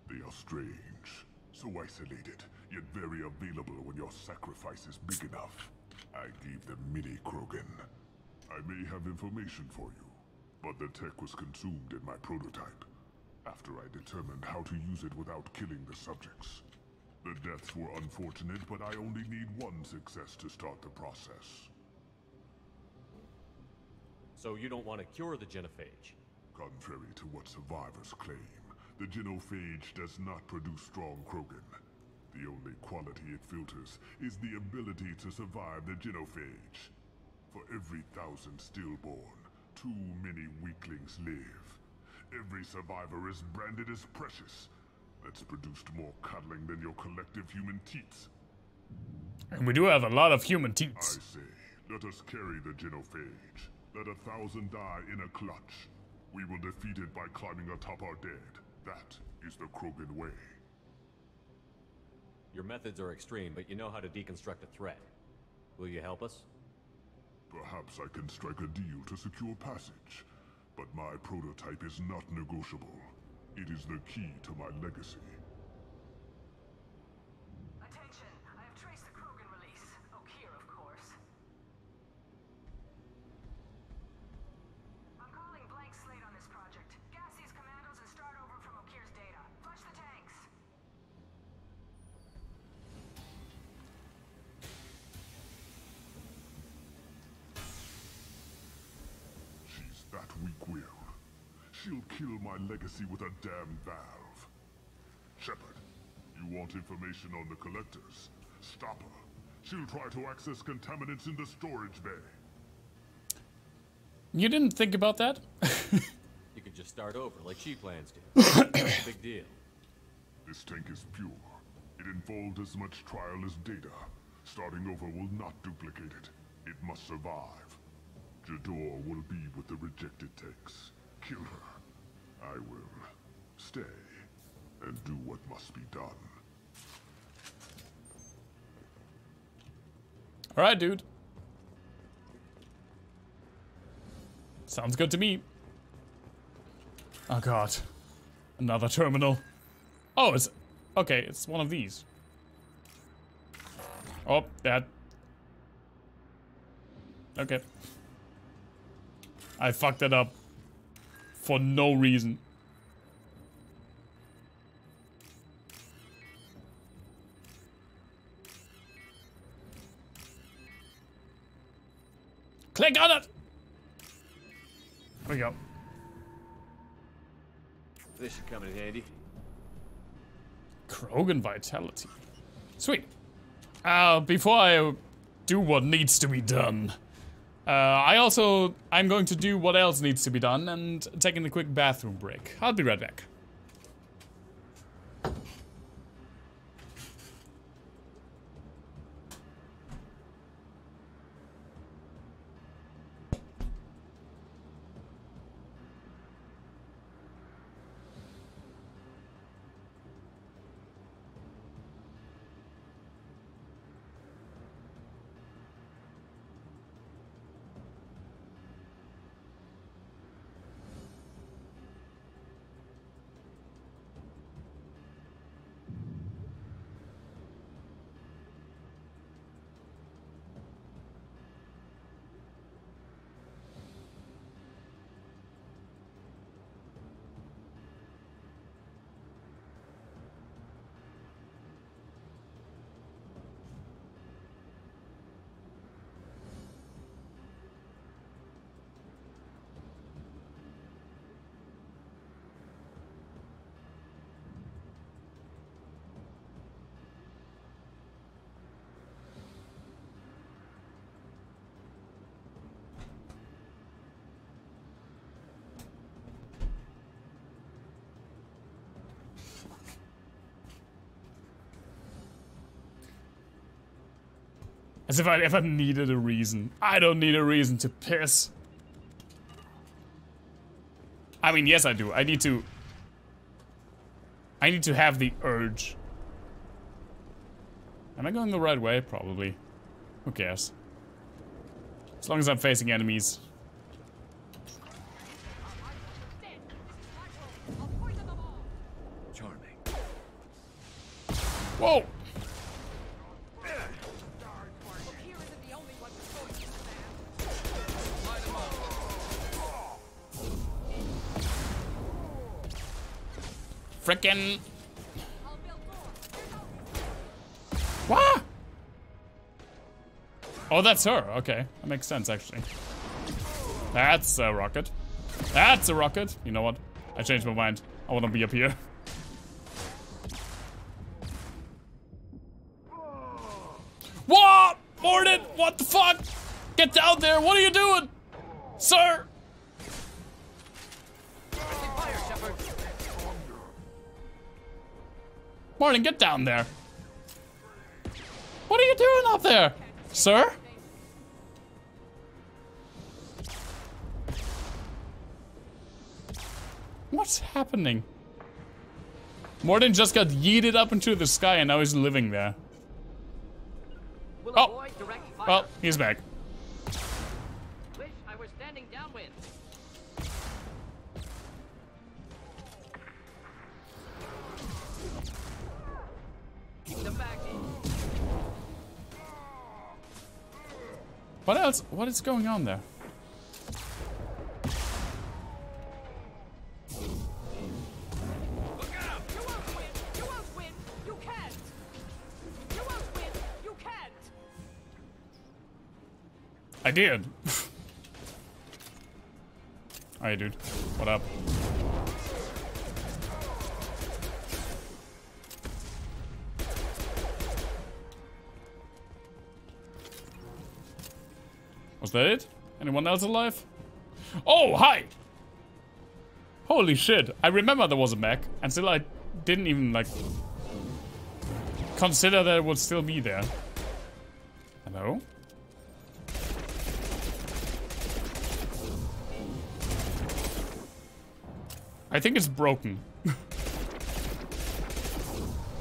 They are strange, so isolated, yet very available when your sacrifice is big enough. I gave them mini Krogan. I may have information for you, but the tech was consumed in my prototype, after I determined how to use it without killing the subjects. The deaths were unfortunate, but I only need one success to start the process. So you don't want to cure the genophage? Contrary to what survivors claim, the genophage does not produce strong Krogan. The only quality it filters is the ability to survive the genophage. For every 1,000 stillborn, too many weaklings live. Every survivor is branded as precious. That's produced more cuddling than your collective human teats. And we do have a lot of human I teats. say, let us carry the genophage. Let 1,000 die in a clutch. We will defeat it by climbing atop our dead. That is the Krogan way. Your methods are extreme, but you know how to deconstruct a threat. Will you help us? Perhaps I can strike a deal to secure passage, but my prototype is not negotiable. It is the key to my legacy. Attention, I have traced the Krogan release. Okeer, of course. I'm calling blank slate on this project. Gas these commandos and start over from Okeer's data. Flush the tanks. She's that weak-willed. She'll kill my legacy with a damn valve. Shepard, you want information on the collectors? Stop her. She'll try to access contaminants in the storage bay. You didn't think about that? You could just start over, like she plans to. Big deal. This tank is pure. It involved as much trial as data. Starting over will not duplicate it. It must survive. Jador will be with the rejected tanks. Kill her. I will stay and do what must be done. Alright, dude. Sounds good to me. Oh god. Another terminal. Oh, it's... Okay, it's one of these. Oh, that... Okay. I fucked it up. For no reason. Click on it! There we go. This should come in handy. Krogan vitality. Sweet. Before I do what needs to be done, I'm going to do what else needs to be done and taking a quick bathroom break. I'll be right back. As if I ever needed a reason. I don't need a reason to piss. I mean, yes I do. I need to I need to have the urge. Am I going the right way? Probably. Who cares? As long as I'm facing enemies. Charming. Whoa! Frickin'. What? Oh, that's her. Okay, that makes sense actually. That's a rocket. That's a rocket. You know what? I changed my mind. I want to be up here. What? Morden! What the fuck? Get down there! What are you doing, sir? Morden, get down there. What are you doing up there, sir? What's happening? Morden just got yeeted up into the sky and now he's living there. Oh, well, he's back. Wish I were standing downwind. Keep them back. What else? What is going on there? Look out! You won't win! You won't win! You can't! You won't win! You can't! I did. Alright, dude. What up? Was that it? Anyone else alive? Oh, hi! Holy shit. I remember there was a mech, and still I didn't even, like, consider that it would still be there. Hello? I think it's broken.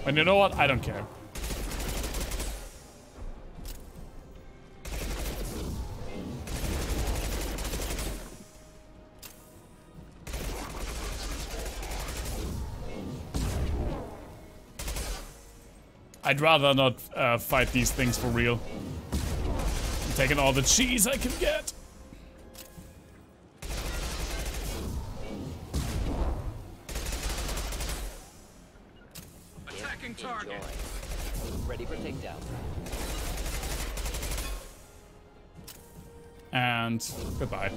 And you know what? I don't care. I'd rather not fight these things for real. I'm taking all the cheese I can get. Attacking target. Ready for takedown. And goodbye.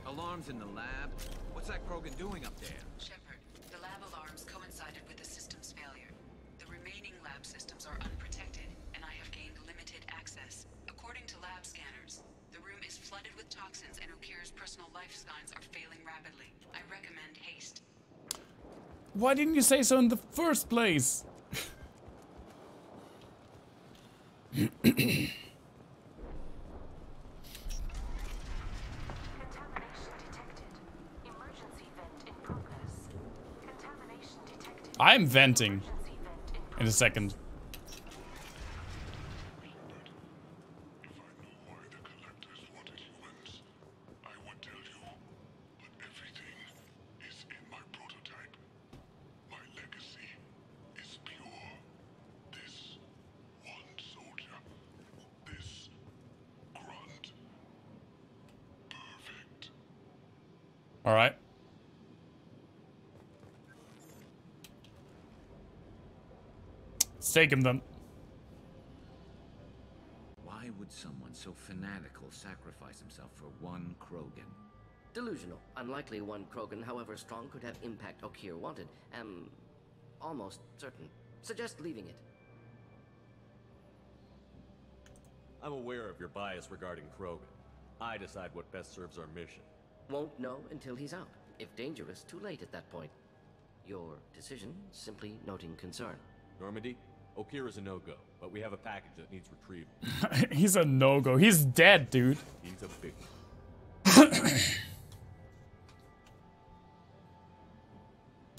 Alarms in the lab? What's that Krogan doing up there? Shepard, the lab alarms coincided with the system's failure. The remaining lab systems are unprotected, and I have gained limited access. According to lab scanners, the room is flooded with toxins and Okira's personal life signs are failing rapidly. I recommend haste. Why didn't you say so in the first place? I'm venting in a second. All right. Let's take him then. Why would someone so fanatical sacrifice himself for one Krogan? Delusional. Unlikely one Krogan, however strong, could have impact Okir wanted. Almost certain. Suggest leaving it. I'm aware of your bias regarding Krogan. I decide what best serves our mission. Won't know until he's out. If dangerous, too late at that point. Your decision, simply noting concern. Normandy, Okira's a no-go, but we have a package that needs retrieval. He's a no-go. He's dead, dude. He's a big one.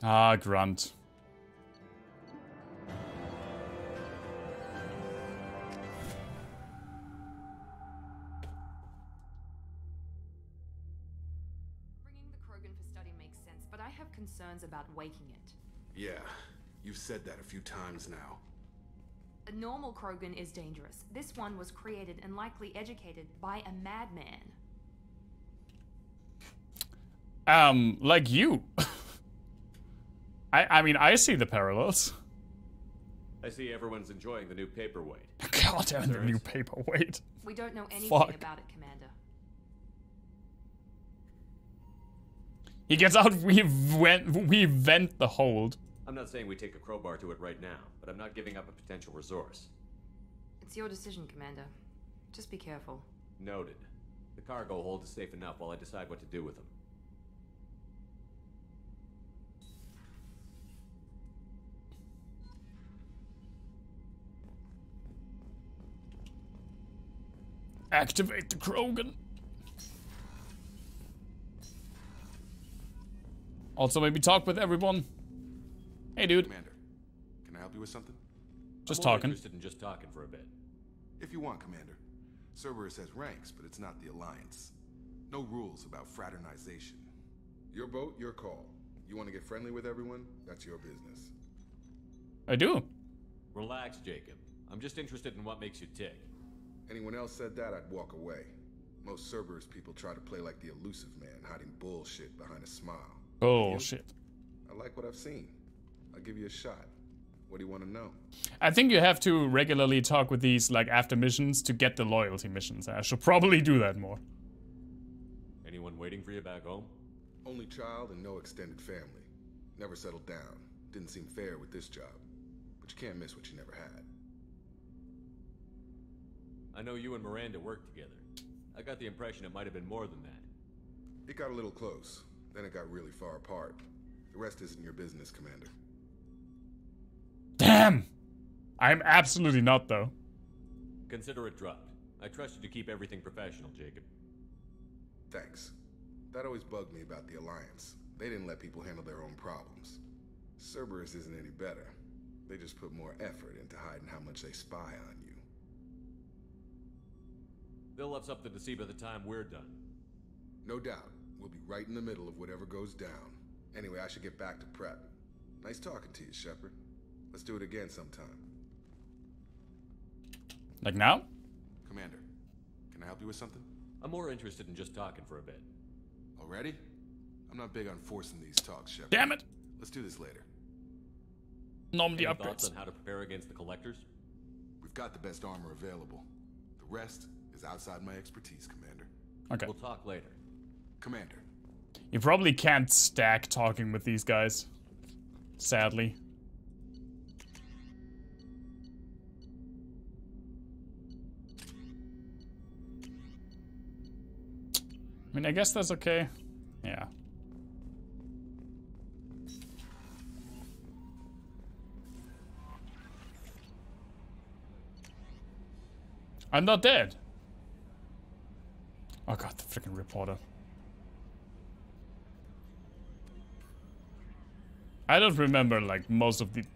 Ah, grunt. Bringing the Krogan for study makes sense, but I have concerns about waking it. Yeah, you've said that a few times now. A normal Krogan is dangerous. This one was created and likely educated by a madman. Like you. I mean, I see the parallels. I see everyone's enjoying the new paperweight. God damn, the new paperweight. We don't know anything Fuck. about it, Commander. He gets out, we vent the hold. I'm not saying we take a crowbar to it right now, but I'm not giving up a potential resource. It's your decision, Commander. Just be careful. Noted. The cargo hold is safe enough while I decide what to do with them. Activate the Krogan. Also, maybe talk with everyone. Hey, dude. Commander, can I help you with something? Just I'm more talking. interested in just talking for a bit. If you want, Commander. Cerberus has ranks, but it's not the Alliance. No rules about fraternization. Your boat, your call. You want to get friendly with everyone? That's your business. I do. Relax, Jacob. I'm just interested in what makes you tick. Anyone else said that, I'd walk away. Most Cerberus people try to play like the elusive man, hiding bullshit behind a smile. Bullshit. I like what I've seen. I'll give you a shot. What do you want to know? I think you have to regularly talk with these, like, after missions to get the loyalty missions. I should probably do that more. Anyone waiting for you back home? Only child and no extended family. Never settled down. Didn't seem fair with this job. But you can't miss what you never had. I know you and Miranda worked together. I got the impression it might have been more than that. It got a little close. Then it got really far apart. The rest isn't your business, Commander. Damn! I'm absolutely not, though. Consider it dropped. I trust you to keep everything professional, Jacob. Thanks. That always bugged me about the Alliance. They didn't let people handle their own problems. Cerberus isn't any better. They just put more effort into hiding how much they spy on you. They'll have something to see by the time we're done. No doubt. We'll be right in the middle of whatever goes down. Anyway, I should get back to prep. Nice talking to you, Shepard. Let's do it again sometime. Like now? Commander, can I help you with something? I'm more interested in just talking for a bit. Already? I'm not big on forcing these talks, Shepard. Damn it! Let's do this later. Normally Any upgrades. thoughts on how to prepare against the Collectors? We've got the best armor available. The rest is outside my expertise, Commander. Okay. We'll talk later. Commander. You probably can't stack talking with these guys. Sadly. I mean, I guess that's okay. Yeah. I'm not dead. Oh god, the freaking reporter. I don't remember like most of these.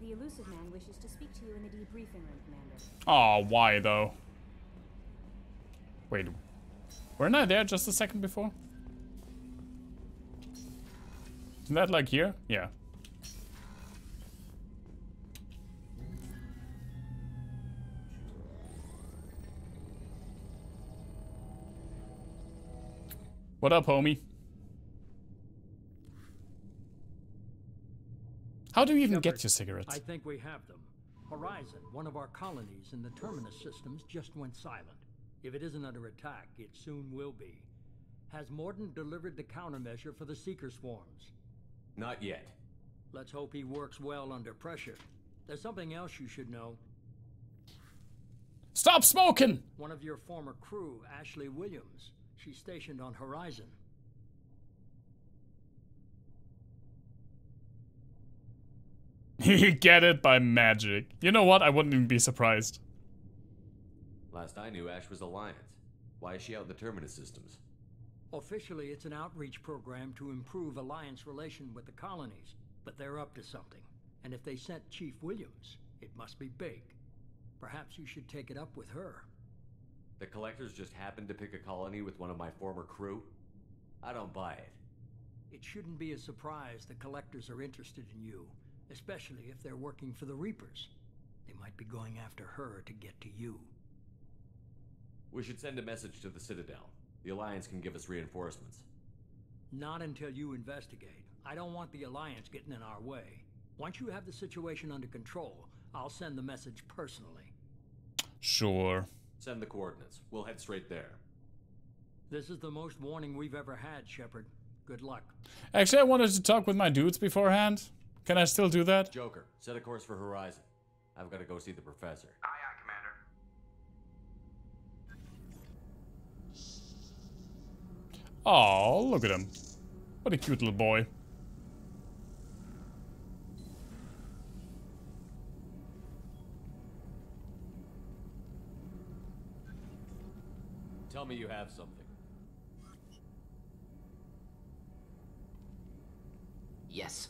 The elusive man wishes to speak to you in the debriefing room, Commander. Oh, why though? Wait, weren't I there just a second before? Isn't that like here? Yeah. What up, homie? How do you even get your cigarettes? I think we have them. Horizon, one of our colonies in the Terminus systems, just went silent. If it isn't under attack, it soon will be. Has Mordin delivered the countermeasure for the Seeker swarms? Not yet. Let's hope he works well under pressure. There's something else you should know. Stop smoking! One of your former crew, Ashley Williams. She's stationed on Horizon. You get it by magic. You know what? I wouldn't even be surprised. Last I knew, Ash was Alliance. Why is she out in the Terminus systems? Officially, it's an outreach program to improve Alliance relation with the colonies, but they're up to something. And if they sent Chief Williams, it must be big. Perhaps you should take it up with her. The Collectors just happened to pick a colony with one of my former crew? I don't buy it. It shouldn't be a surprise the Collectors are interested in you, especially if they're working for the Reapers. They might be going after her to get to you. We should send a message to the Citadel. The Alliance can give us reinforcements. Not until you investigate. I don't want the Alliance getting in our way. Once you have the situation under control, I'll send the message personally. Sure. Send the coordinates. We'll head straight there. This is the most warning we've ever had, Shepard. Good luck. Actually, I wanted to talk with my dudes beforehand. Can I still do that? Joker, set a course for Horizon. I've got to go see the professor. Aye, aye, Commander. Oh, look at him. What a cute little boy. Tell me you have something. Yes.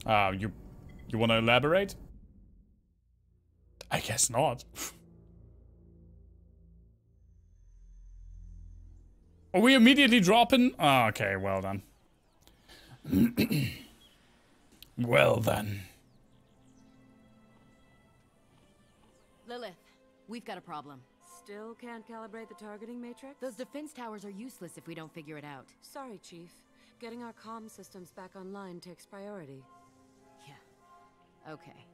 You want to elaborate? I guess not. Are we immediately dropping? Oh, okay, well done. Well then. Lilith, we've got a problem. Still can't calibrate the targeting matrix? Those defense towers are useless if we don't figure it out. Sorry, Chief. Getting our comm systems back online takes priority. Okay.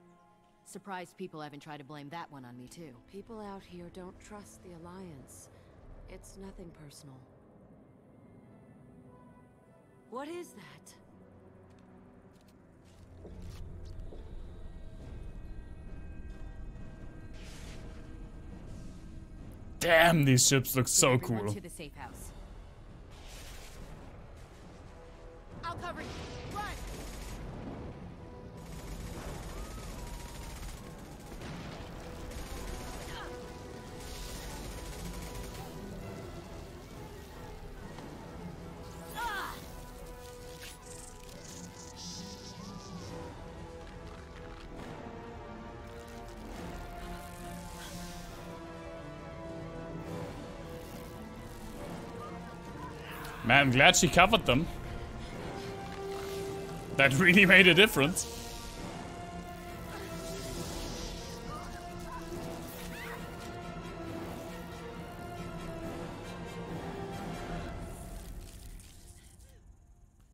Surprised people haven't tried to blame that one on me, too. People out here don't trust the Alliance. It's nothing personal. What is that? Damn, these ships look so Everyone cool. to the safe house. I'll cover you. Run! Man, I'm glad she covered them. That really made a difference.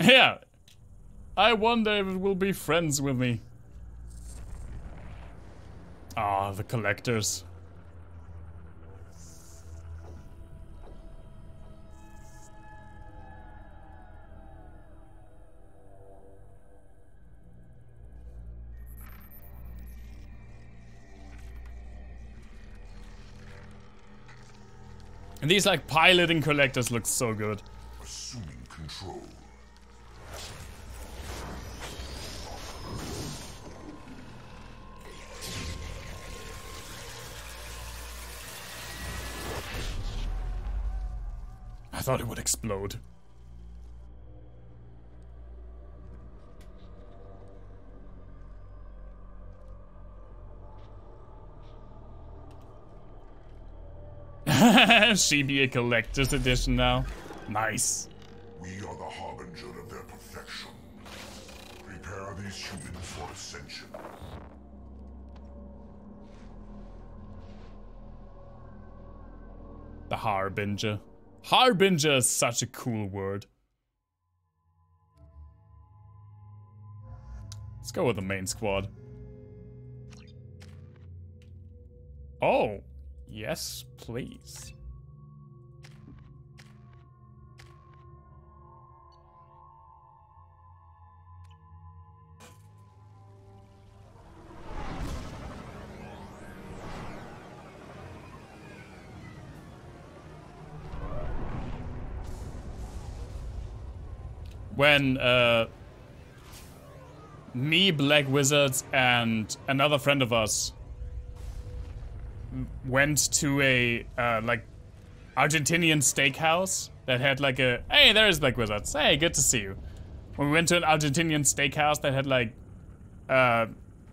Yeah. I wonder if it will be friends with me. Ah, the collectors. And these like piloting collectors look so good. Assuming control. I thought it would explode. She be a collector's edition now. Nice. We are the harbinger of their perfection. Prepare these humans for ascension. The harbinger. Harbinger is such a cool word. Let's go with the main squad. Oh, yes, please. When me, Black Wizards, and another friend of us went to a like Argentinian steakhouse that had like a, hey, there's Black Wizards. Hey, good to see you. When we went to an Argentinian steakhouse that had like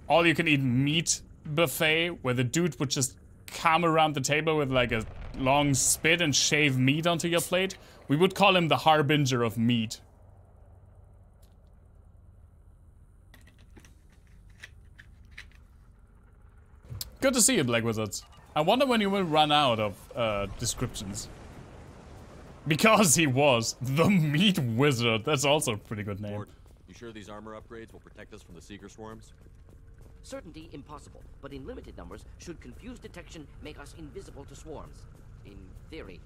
all you can eat meat buffet, where the dude would just come around the table with like a long spit and shave meat onto your plate. We would call him the harbinger of meat. Good to see you, Black Wizards. I wonder when you will run out of descriptions. Because he was the Meat Wizard. That's also a pretty good name. Lord, you sure these armor upgrades will protect us from the Seeker swarms? Certainty impossible, but in limited numbers, should confused detection make us invisible to swarms. In theory.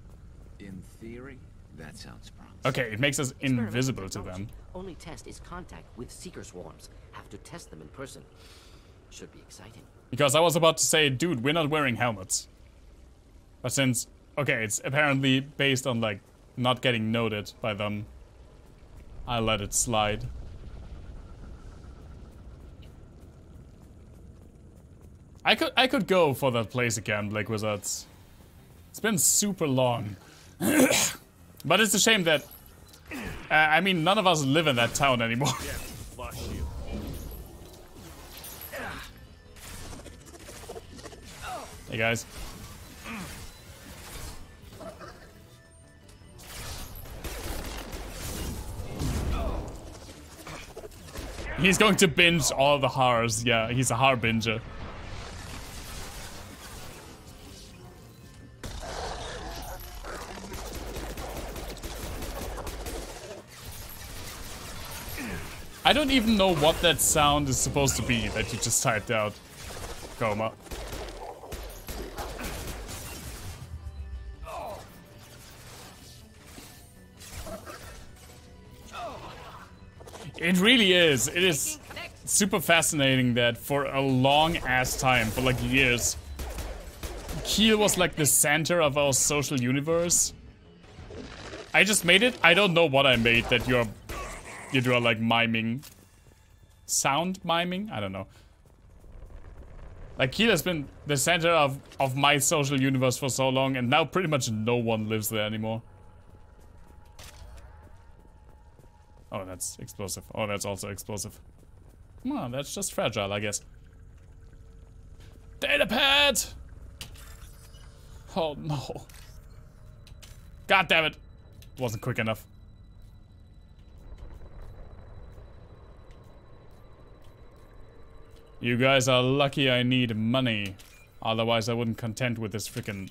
In theory? That sounds promising. Okay, it makes us invisible to them. Only test is contact with Seeker swarms. Have to test them in person. Should be exciting. Because I was about to say, dude, we're not wearing helmets. But since, okay, it's apparently based on like not getting noted by them, I let it slide. I could go for that place again, Black Wizards. It's been super long. But it's a shame that, I mean, none of us live in that town anymore. Hey guys. He's going to binge all the horrors. Yeah, he's a harbinger. I don't even know what that sound is supposed to be that you just typed out, Goma. It really is. It is super fascinating that for a long ass time, for like years, Kiel was like the center of our social universe. I just made it. I don't know what I made that you're like miming. Sound miming? I don't know. Like Kiel has been the center of my social universe for so long, and now pretty much no one lives there anymore. Oh, that's explosive. Oh, that's also explosive. Well, that's just fragile, I guess. Datapad! Oh, no. God damn it. Wasn't quick enough. You guys are lucky I need money. Otherwise, I wouldn't content with this freaking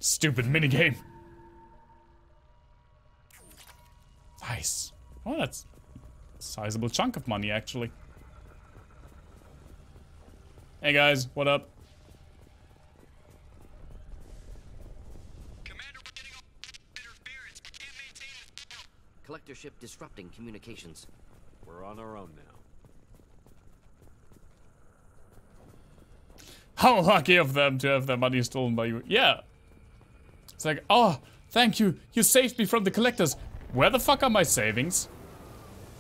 stupid minigame. Nice. Oh, that's a sizable chunk of money, actually. Hey guys, what up? Commander, we're getting all interference. We can't maintain it. Collector ship disrupting communications. We're on our own now. How lucky of them to have their money stolen by you. Yeah. It's like, oh, thank you. You saved me from the collectors. Where the fuck are my savings?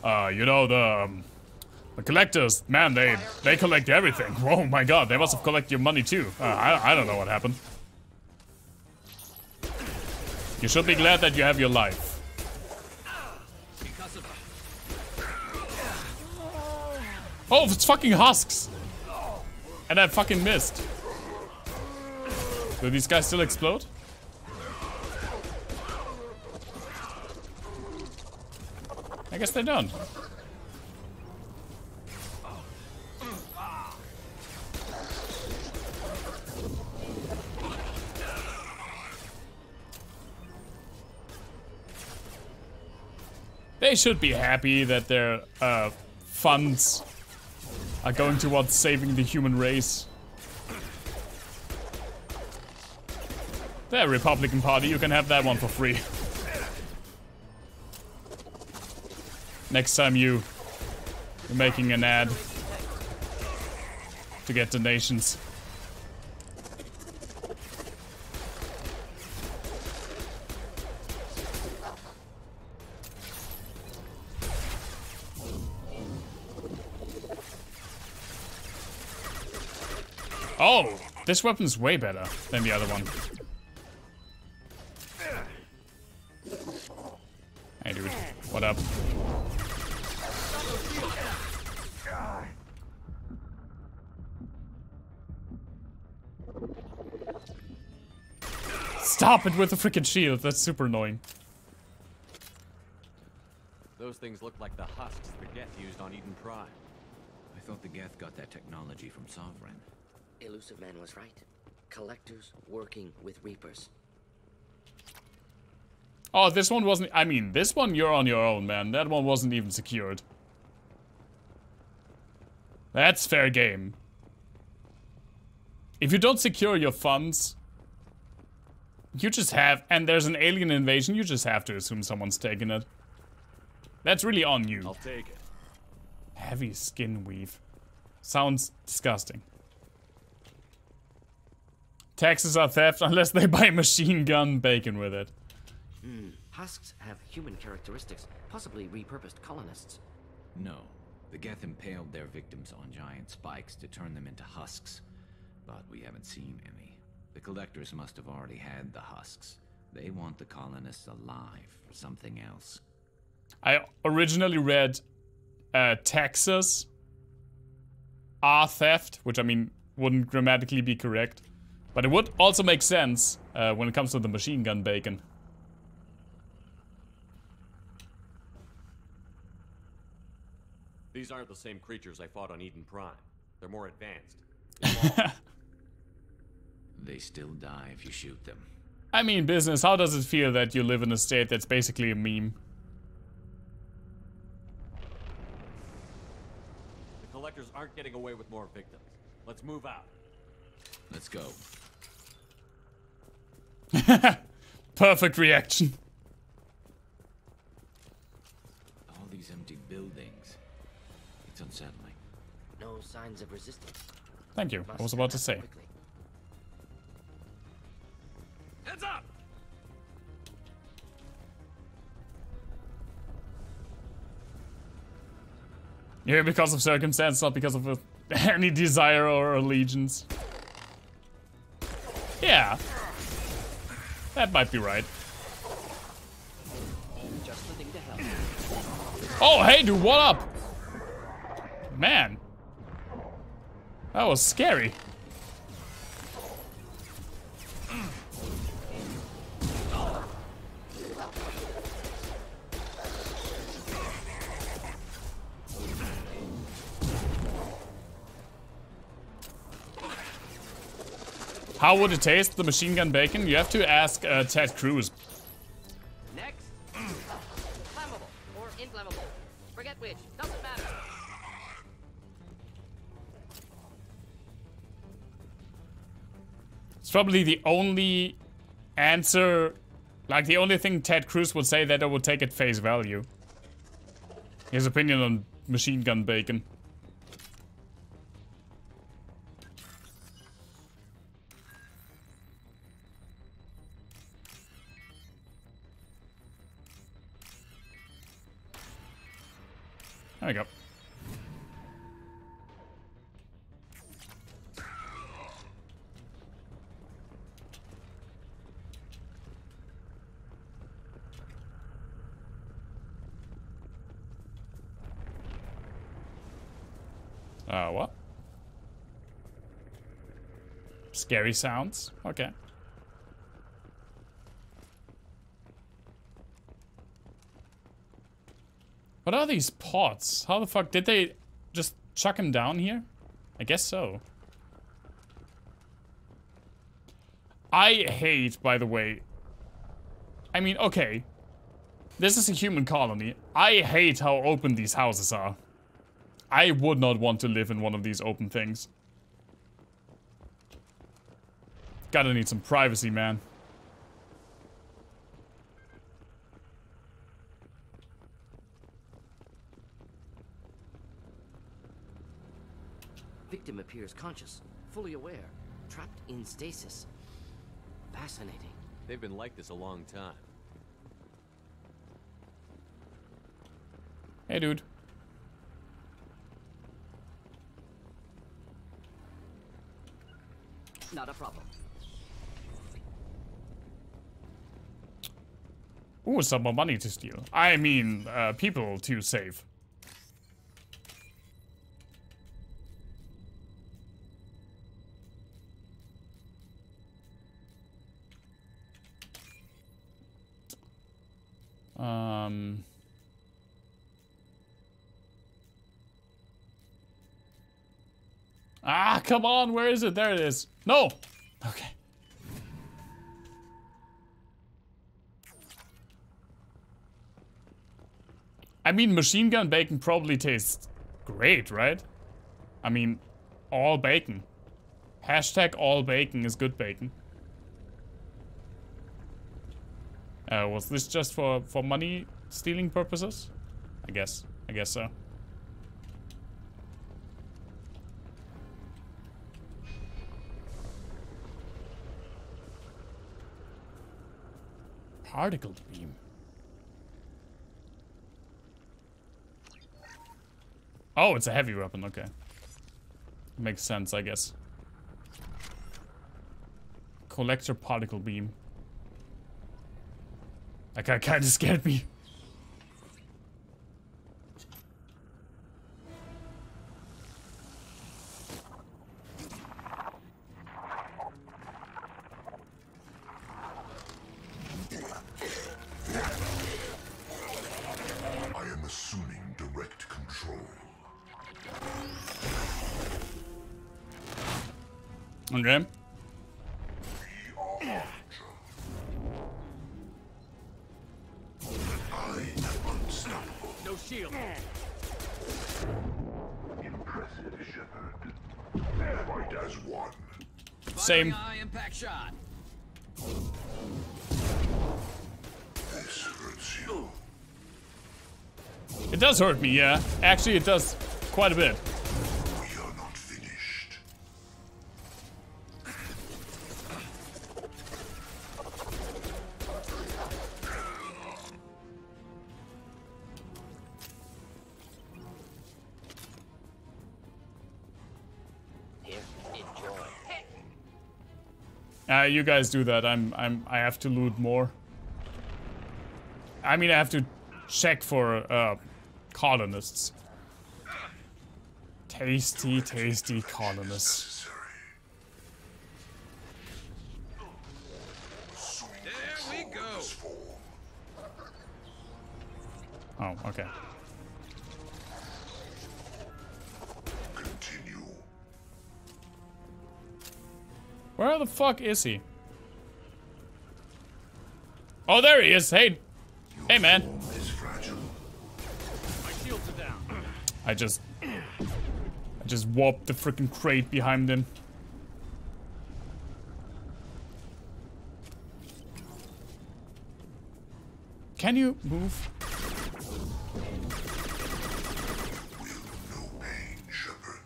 You know, the collectors, man, they collect everything. Oh my god, they must have collected your money too. I don't know what happened. You should be glad that you have your life. Oh, it's fucking husks! And I fucking missed. Do these guys still explode? I guess they're done. They should be happy that their funds are going towards saving the human race. The Republican Party, you can have that one for free. Next time you're making an ad to get donations. Oh, this weapon's way better than the other one. Hey dude, what up? Stop it with the freaking shield, that's super annoying. Those things look like the husks the Geth used on Eden Prime. I thought the Geth got that technology from Sovereign. Elusive Man was right. Collectors working with Reapers. Oh, this one wasn't... I mean, this one you're on your own, man. That one wasn't even secured. That's fair game. If you don't secure your funds, you just have... And there's an alien invasion, you just have to assume someone's taking it. That's really on you. I'll take it. Heavy skin weave. Sounds disgusting. Taxes are theft unless they buy machine gun bacon with it. Husks have human characteristics, possibly repurposed colonists. No. The Geth impaled their victims on giant spikes to turn them into husks. But we haven't seen any. The collectors must have already had the husks. They want the colonists alive for something else. I originally read taxes are theft, which I mean wouldn't grammatically be correct. But it would also make sense when it comes to the machine gun bacon. These aren't the same creatures I fought on Eden Prime. They're more advanced. They still die if you shoot them. I mean, business, how does it feel that you live in a state that's basically a meme? The collectors aren't getting away with more victims. Let's move out. Let's go. Perfect reaction. All these empty buildings. It's unsettling. No signs of resistance. Thank you. I was about to say. Quickly. Heads up! You're here because of circumstance, not because of any desire or allegiance. Yeah. That might be right. Just the thing to help. Oh, hey, dude, what up? Man. That was scary. How would it taste, the machine gun bacon? You have to ask Ted Cruz. Next. Flammable or inflammable. Forget which. Doesn't matter. It's probably the only answer, like the only thing Ted Cruz would say that I would take at face value. His opinion on machine gun bacon. There we go. What? Scary sounds? Okay. What are these pots? How the fuck did they just chuck him down here? I guess so. I hate, by the way. I mean, okay. This is a human colony. I hate how open these houses are. I would not want to live in one of these open things. Gotta need some privacy, man. Victim appears conscious, fully aware, trapped in stasis. Fascinating. They've been like this a long time. Hey, dude. Not a problem. Ooh, some more money to steal. I mean, people to save. Ah, come on, where is it? There it is. No! Okay. I mean, machine gun bacon probably tastes great, right? I mean, all bacon. Hashtag all bacon is good bacon. Was this just for money stealing purposes? I guess so. Particle beam. Oh, it's a heavy weapon, okay. Makes sense, I guess. Collector particle beam. That guy kinda scared me. I am assuming direct control. Okay. No shield. Impressive, Shepard. Fight as one. Same. Eye impact shot. This hurts you. It does hurt me, yeah. Actually, it does quite a bit. We are not finished. Here, enjoy. You guys do that. I have to loot more. I mean, I have to check for colonists. Tasty, tasty colonists. There we go. Oh, okay. Continue. Where the fuck is he? Oh, there he is. Hey, hey, man. My shields are down. I just warped the freaking crate behind him. Can you move? No pain, Shepard.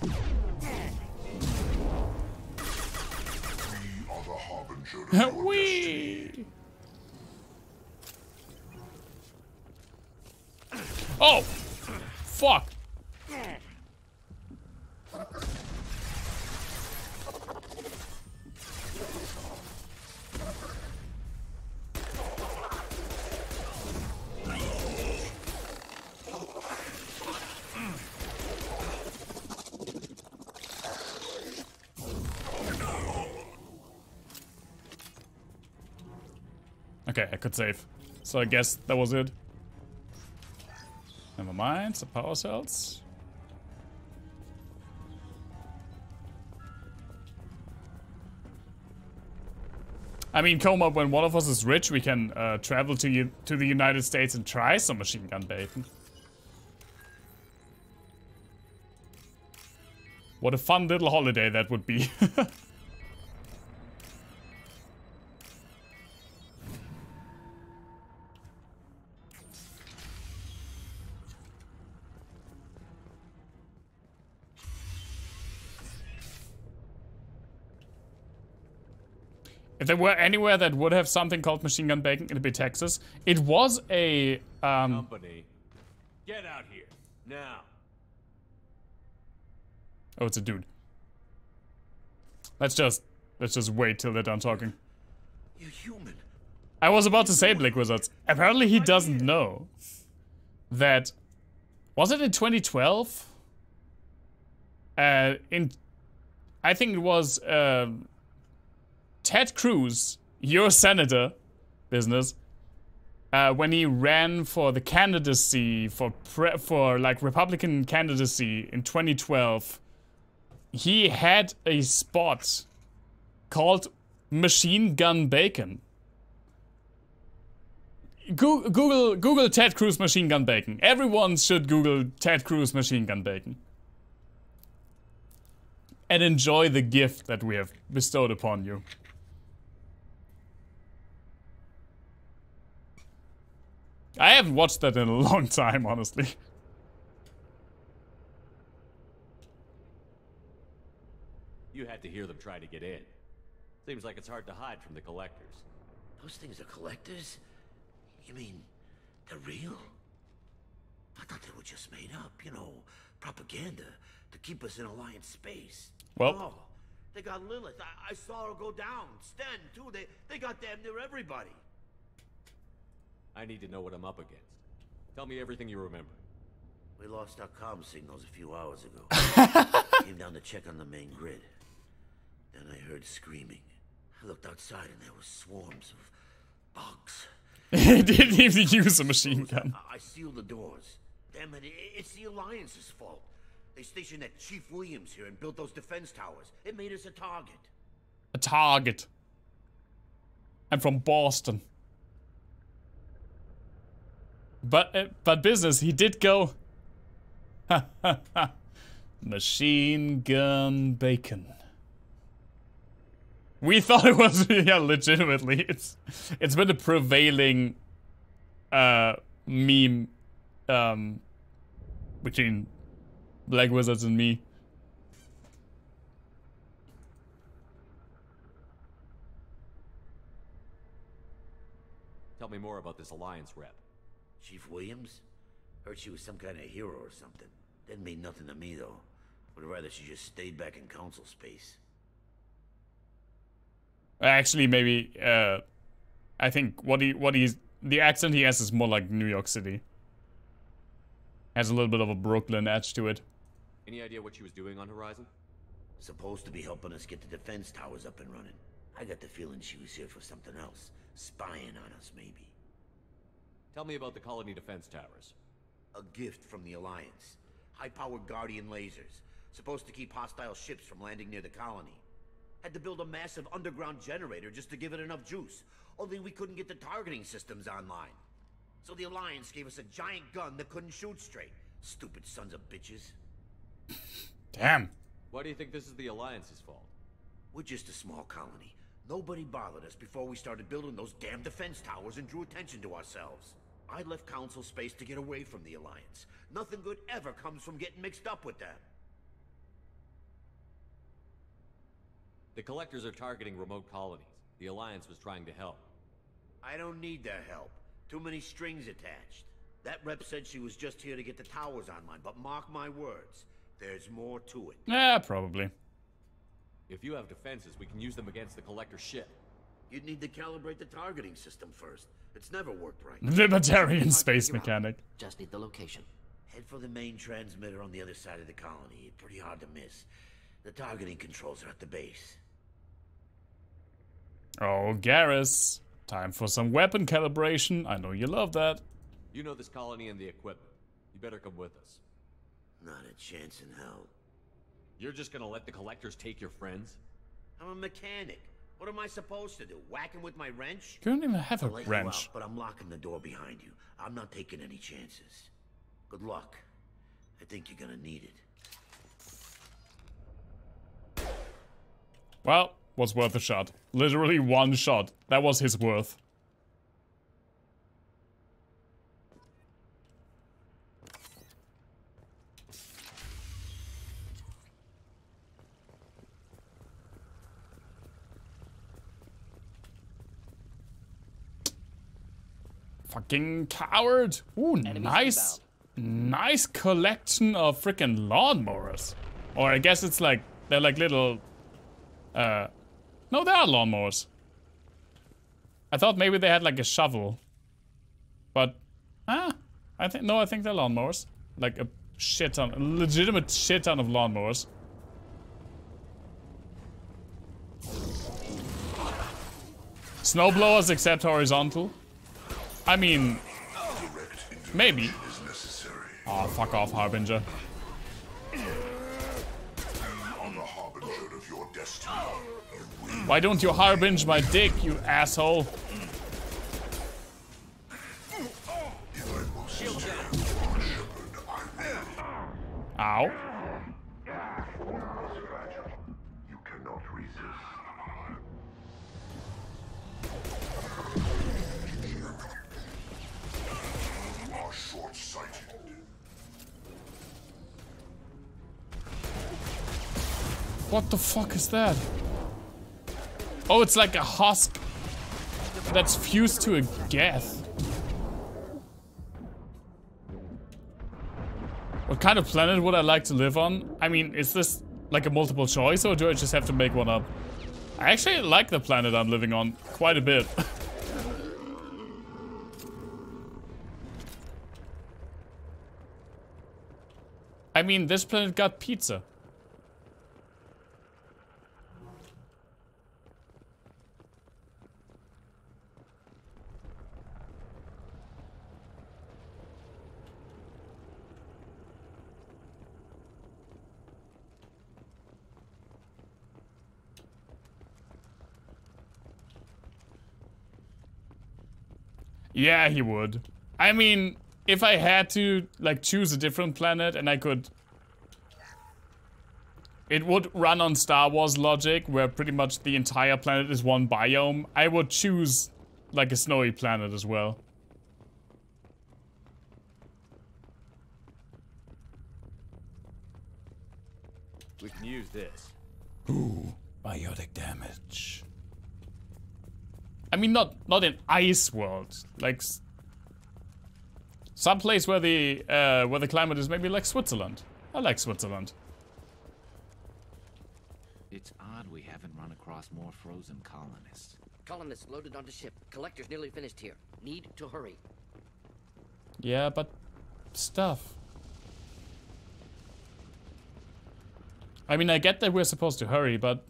We are the harbinger of your Wee. Oh, fuck. Okay, I could save. So I guess that was it. Never mind, some power cells. I mean, Coma, when one of us is rich, we can travel to the United States and try some machine gun bacon. What a fun little holiday that would be. If there were anywhere that would have something called machine gun bacon, it'd be Texas. It was a Company. Get out here now. Oh, it's a dude. Let's just wait till they're done talking. You human. I was about to say Black Wizards. Apparently he doesn't know that, was it in 2012? I think it was Ted Cruz, your senator business, when he ran for the candidacy for like Republican candidacy in 2012, he had a spot called Machine Gun Bacon. Google Ted Cruz Machine Gun Bacon. Everyone should Google Ted Cruz Machine Gun Bacon. And enjoy the gift that we have bestowed upon you. I haven't watched that in a long time, honestly. You had to hear them try to get in. Seems like it's hard to hide from the collectors. Those things are collectors? You mean, they're real? I thought they were just made up, you know, propaganda to keep us in Alliance space. Well, oh, they got Lilith. I saw her go down. Sten, too. They got damn near everybody. I need to know what I'm up against. Tell me everything you remember. We lost our comm signals a few hours ago. Came down to check on the main grid. Then I heard screaming. I looked outside and there were swarms of bugs. He didn't even use a machine gun. I sealed the doors. Damn it, it's the Alliance's fault. They stationed that Chief Williams here and built those defense towers. It made us a target. A target. I'm from Boston. But business, he did go. Machine Gun Bacon. We thought it was, yeah, legitimately. It's been a prevailing meme between Black Wizards and me. Tell me more about this Alliance rep. Chief Williams? Heard she was some kind of hero or something. Didn't mean nothing to me, though. Would rather she just stayed back in council space. Actually, maybe, I think the accent he has is more like New York City. Has a little bit of a Brooklyn edge to it. Any idea what she was doing on Horizon? Supposed to be helping us get the defense towers up and running. I got the feeling she was here for something else. Spying on us, maybe. Tell me about the colony defense towers. A gift from the Alliance. High-powered Guardian lasers. Supposed to keep hostile ships from landing near the colony. Had to build a massive underground generator just to give it enough juice. Only we couldn't get the targeting systems online. So the Alliance gave us a giant gun that couldn't shoot straight. Stupid sons of bitches. Damn. Why do you think this is the Alliance's fault? We're just a small colony. Nobody bothered us before we started building those damn defense towers and drew attention to ourselves. I left council space to get away from the Alliance. Nothing good ever comes from getting mixed up with them. The collectors are targeting remote colonies. The Alliance was trying to help. I don't need their help. Too many strings attached. That rep said she was just here to get the towers online, but mark my words, there's more to it. Yeah, probably. If you have defenses, we can use them against the collector ship. You'd need to calibrate the targeting system first. It's never worked right. Libertarian space mechanic. Just need the location. Head for the main transmitter on the other side of the colony. Pretty hard to miss. The targeting controls are at the base. Oh, Garrus. Time for some weapon calibration. I know you love that. You know this colony and the equipment. You better come with us. Not a chance in hell. You're just gonna let the collectors take your friends? I'm a mechanic. What am I supposed to do? Whack him with my wrench? You don't even have a I'll let you wrench. out, but I'm locking the door behind you. I'm not taking any chances. Good luck. I think you're gonna need it. Well, was worth a shot. Literally one shot. That was his worth. Fucking coward. Ooh, nice. Nice collection of freaking lawnmowers. Or I guess it's like, they're like little No, there are lawnmowers. I thought maybe they had like a shovel. But, I think they're lawnmowers. Like a shit ton, a legitimate shit ton of lawnmowers. Snowblowers except horizontal. I mean, maybe. Oh, fuck off, Harbinger. Why don't you harbinge my dick, you asshole? Ow. You cannot resist. You are short-sighted. What the fuck is that? Oh, it's like a husk that's fused to a geth. What kind of planet would I like to live on? I mean, is this like a multiple choice or do I just have to make one up? I actually like the planet I'm living on quite a bit. I mean, this planet got pizza. Yeah, he would. I mean, if I had to, like, choose a different planet and I could... It would run on Star Wars logic, where pretty much the entire planet is one biome. I would choose, like, a snowy planet as well. We can use this. Ooh, biotic damage. I mean, not in Ice World, like some place where the climate is maybe like Switzerland. I like Switzerland. It's odd we haven't run across more frozen colonists. Colonists loaded onto ship. Collector's nearly finished here. Need to hurry. Yeah, but stuff. I mean, I get that we're supposed to hurry, but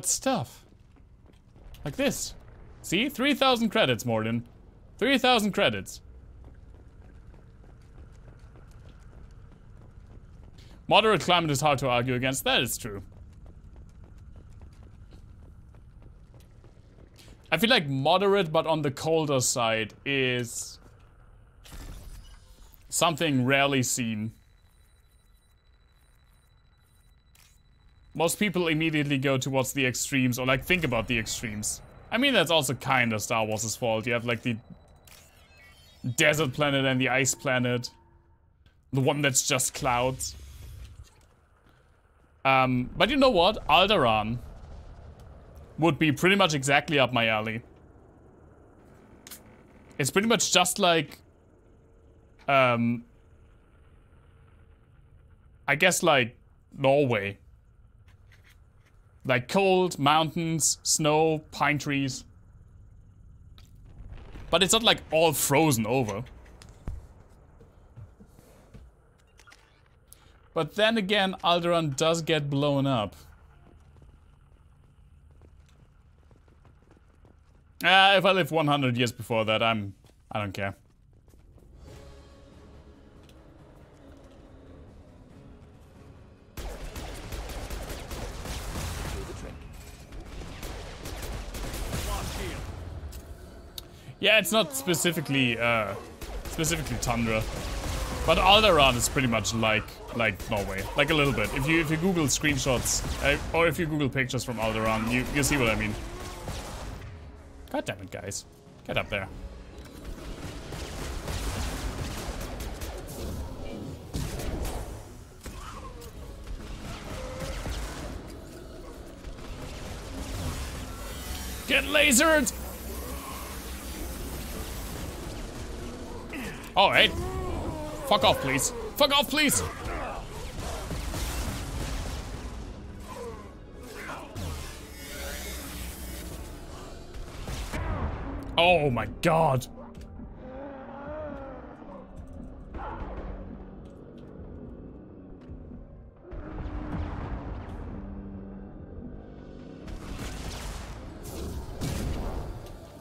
stuff. Like this. See? 3,000 credits, Morden. 3,000 credits. Moderate climate is hard to argue against. That is true. I feel like moderate, but on the colder side, is something rarely seen. Most people immediately go towards the extremes, or like think about the extremes. I mean, that's also kind of Star Wars' fault. You have like the desert planet and the ice planet. The one that's just clouds. But you know what? Alderaan would be pretty much exactly up my alley. It's pretty much just like, I guess like Norway. Like cold, mountains, snow, pine trees. But it's not like all frozen over. But then again, Alderaan does get blown up. If I live 100 years before that, I don't care. Yeah, it's not specifically Tundra, but Alderaan is pretty much like Norway, like a little bit. If you Google screenshots or if you Google pictures from Alderaan, you see what I mean. God damn it, guys, get up there. Get lasered! Oh, hey. Fuck off, please. Fuck off, please! Oh my god.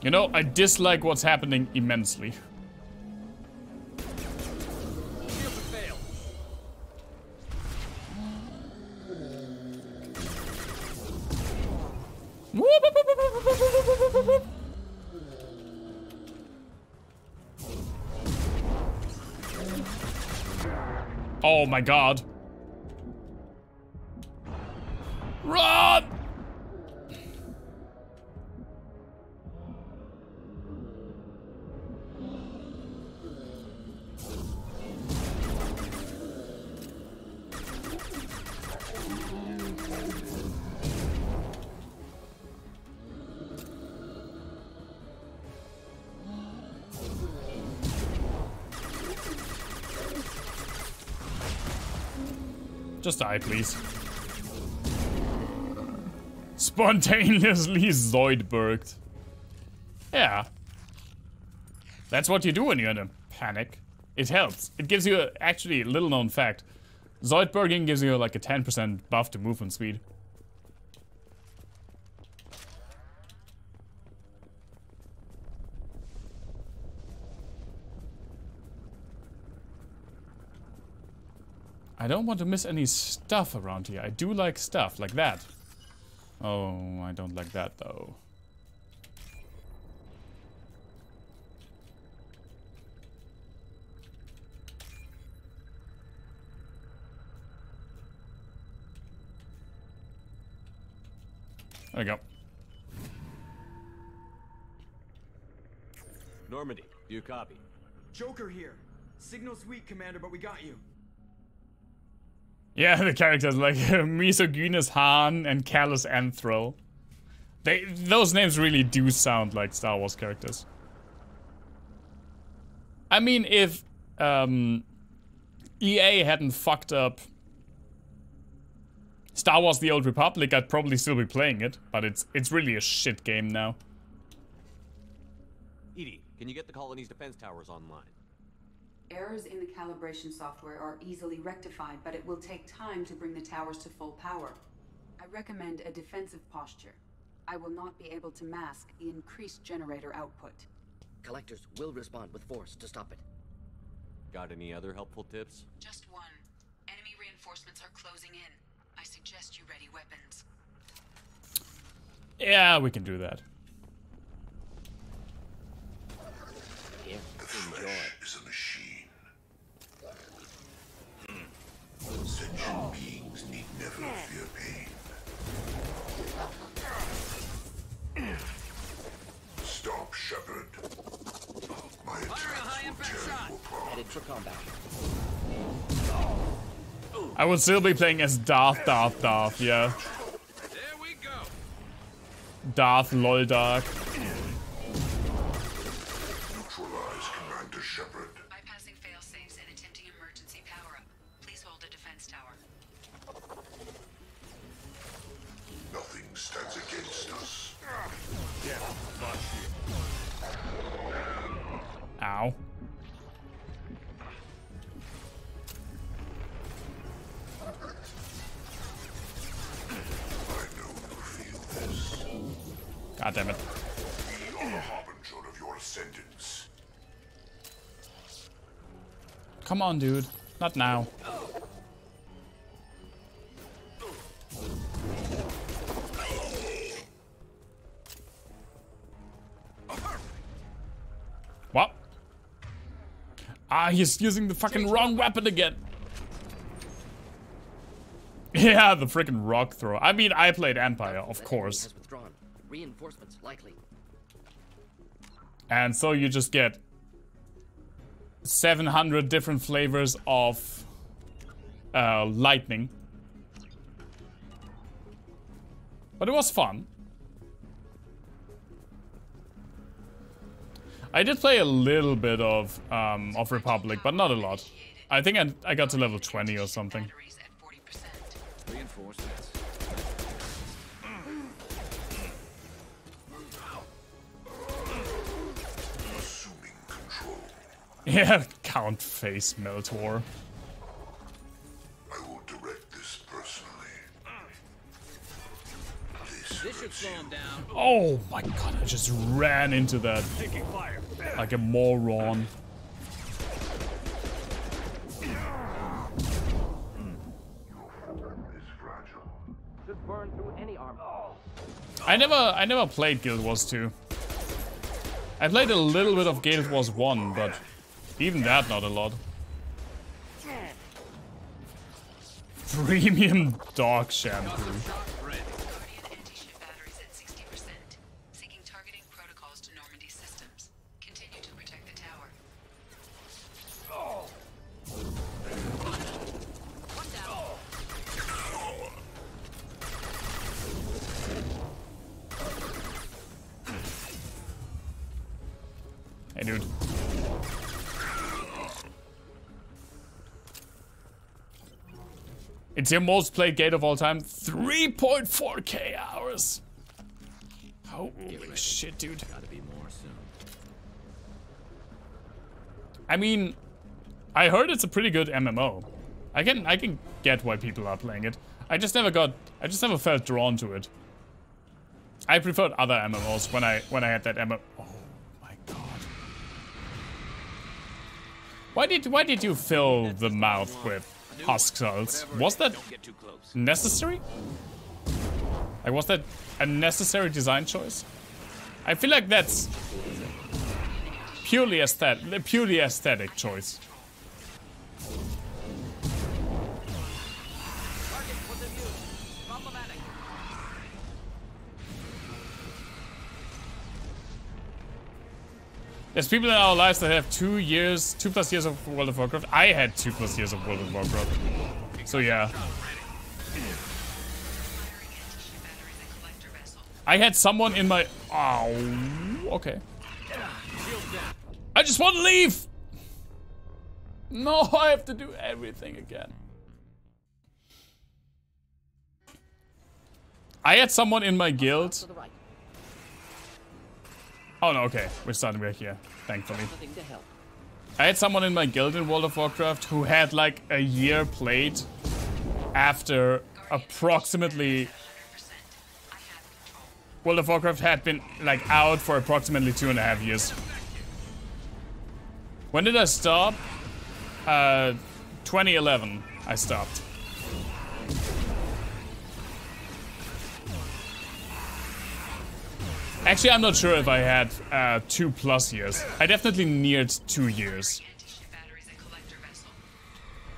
You know, I dislike what's happening immensely. Oh my god. Run! Just die, please. Spontaneously Zoidberged. Yeah. That's what you do when you're in a panic. It helps. It gives you, actually, a little known fact. Zoidberging gives you like a 10% buff to movement speed. I don't want to miss any stuff around here. I do like stuff like that. Oh, I don't like that though. There we go. Normandy, do you copy? Joker here. Signal's weak, Commander, but we got you. Yeah, the characters like Misogynous Han and Callous Anthro. Those names really do sound like Star Wars characters. I mean, if EA hadn't fucked up Star Wars: The Old Republic, I'd probably still be playing it, but it's really a shit game now. Edie, can you get the colony's defense towers online? Errors in the calibration software are easily rectified, but it will take time to bring the towers to full power. I recommend a defensive posture. I will not be able to mask the increased generator output. Collectors will respond with force to stop it. Got any other helpful tips? Just one. Enemy reinforcements are closing in. I suggest you ready weapons. Yeah, we can do that. Yeah, the flesh is a machine. Sentient beings need never fear pain. Stop, Shepard. My attacks will tear you apart. Headed for combat. I would still be playing as Darth, yeah. There we go. Darth Loldark. Neutralize Commander Shepard. Bypassing fail-safes and attempting emergency power-up. Please hold the defense tower. Nothing stands against us. Yeah, Ow. God damn it. We are the harbinger of your ascendance. Come on, dude. Not now. What? Ah, he's using the fucking wrong weapon again. Yeah, the freaking rock throw. I mean, I played Empire, of course. Reinforcements likely. And so you just get 700 different flavors of lightning. But it was fun. I did play a little bit of Republic, but not a lot. I think I got to level 20 or something. Reinforcements. Yeah, Count Face Meltor. I will direct this personally. This should slow him down. Oh my god, I just ran into that. Taking fire. Like a moron. Should burn through any armor. I never played Guild Wars 2. I played a little bit of Guild Wars 1, but even that not a lot. Premium dog shampoo. Seeking targeting protocols to Normandy systems. Continue to protect the tower. Hey, dude. It's your most played game of all time. 3.4k hours. Holy shit, dude. Gotta be more soon. I mean, I heard it's a pretty good MMO. I can get why people are playing it. I just never felt drawn to it. I preferred other MMOs when I had that MMO. Oh my god. Why did you fill the mouth with husk skulls? Was that necessary? Like, was that a necessary design choice? I feel like that's purely aesthetic choice. There's people in our lives that have 2 plus years of World of Warcraft. I had 2 plus years of World of Warcraft. So yeah. I had someone in my... Oh, okay. I just want to leave! No, I have to do everything again. I had someone in my guild... Oh no, okay. We're starting back here, thankfully. I had someone in my guild in World of Warcraft who had like a year played after approximately... World of Warcraft had been like out for approximately 2.5 years. When did I stop? 2011 I stopped. Actually, I'm not sure if I had 2+ years. I definitely neared 2 years.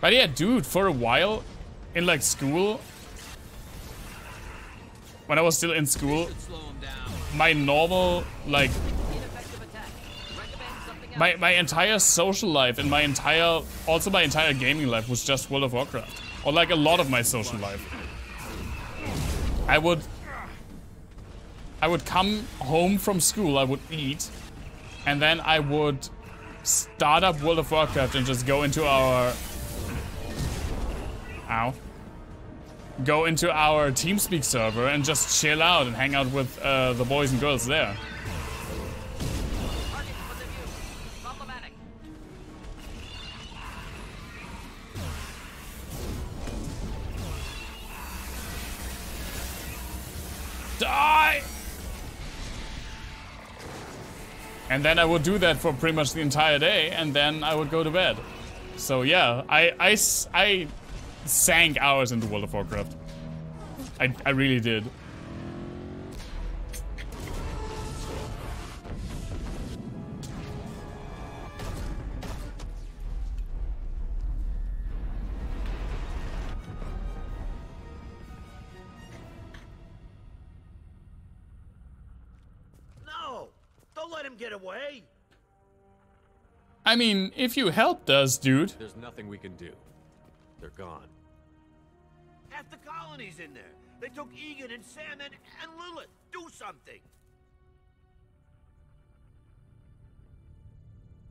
But yeah, dude, for a while, in like school, when I was still in school, my normal, like, my entire social life and my entire gaming life was just World of Warcraft. Or like a lot of my social life. I would come home from school, I would eat, and then I would start up World of Warcraft and just go into our... Go into our TeamSpeak server and just chill out and hang out with the boys and girls there. Die! And then I would do that for pretty much the entire day, and then I would go to bed. So yeah, I sank hours into World of Warcraft. I really did. No! Don't let him get away! I mean, if you helped us, dude. There's nothing we can do. They're gone. Half the colony's in there. They took Egan and Sam and Lilith. Do something!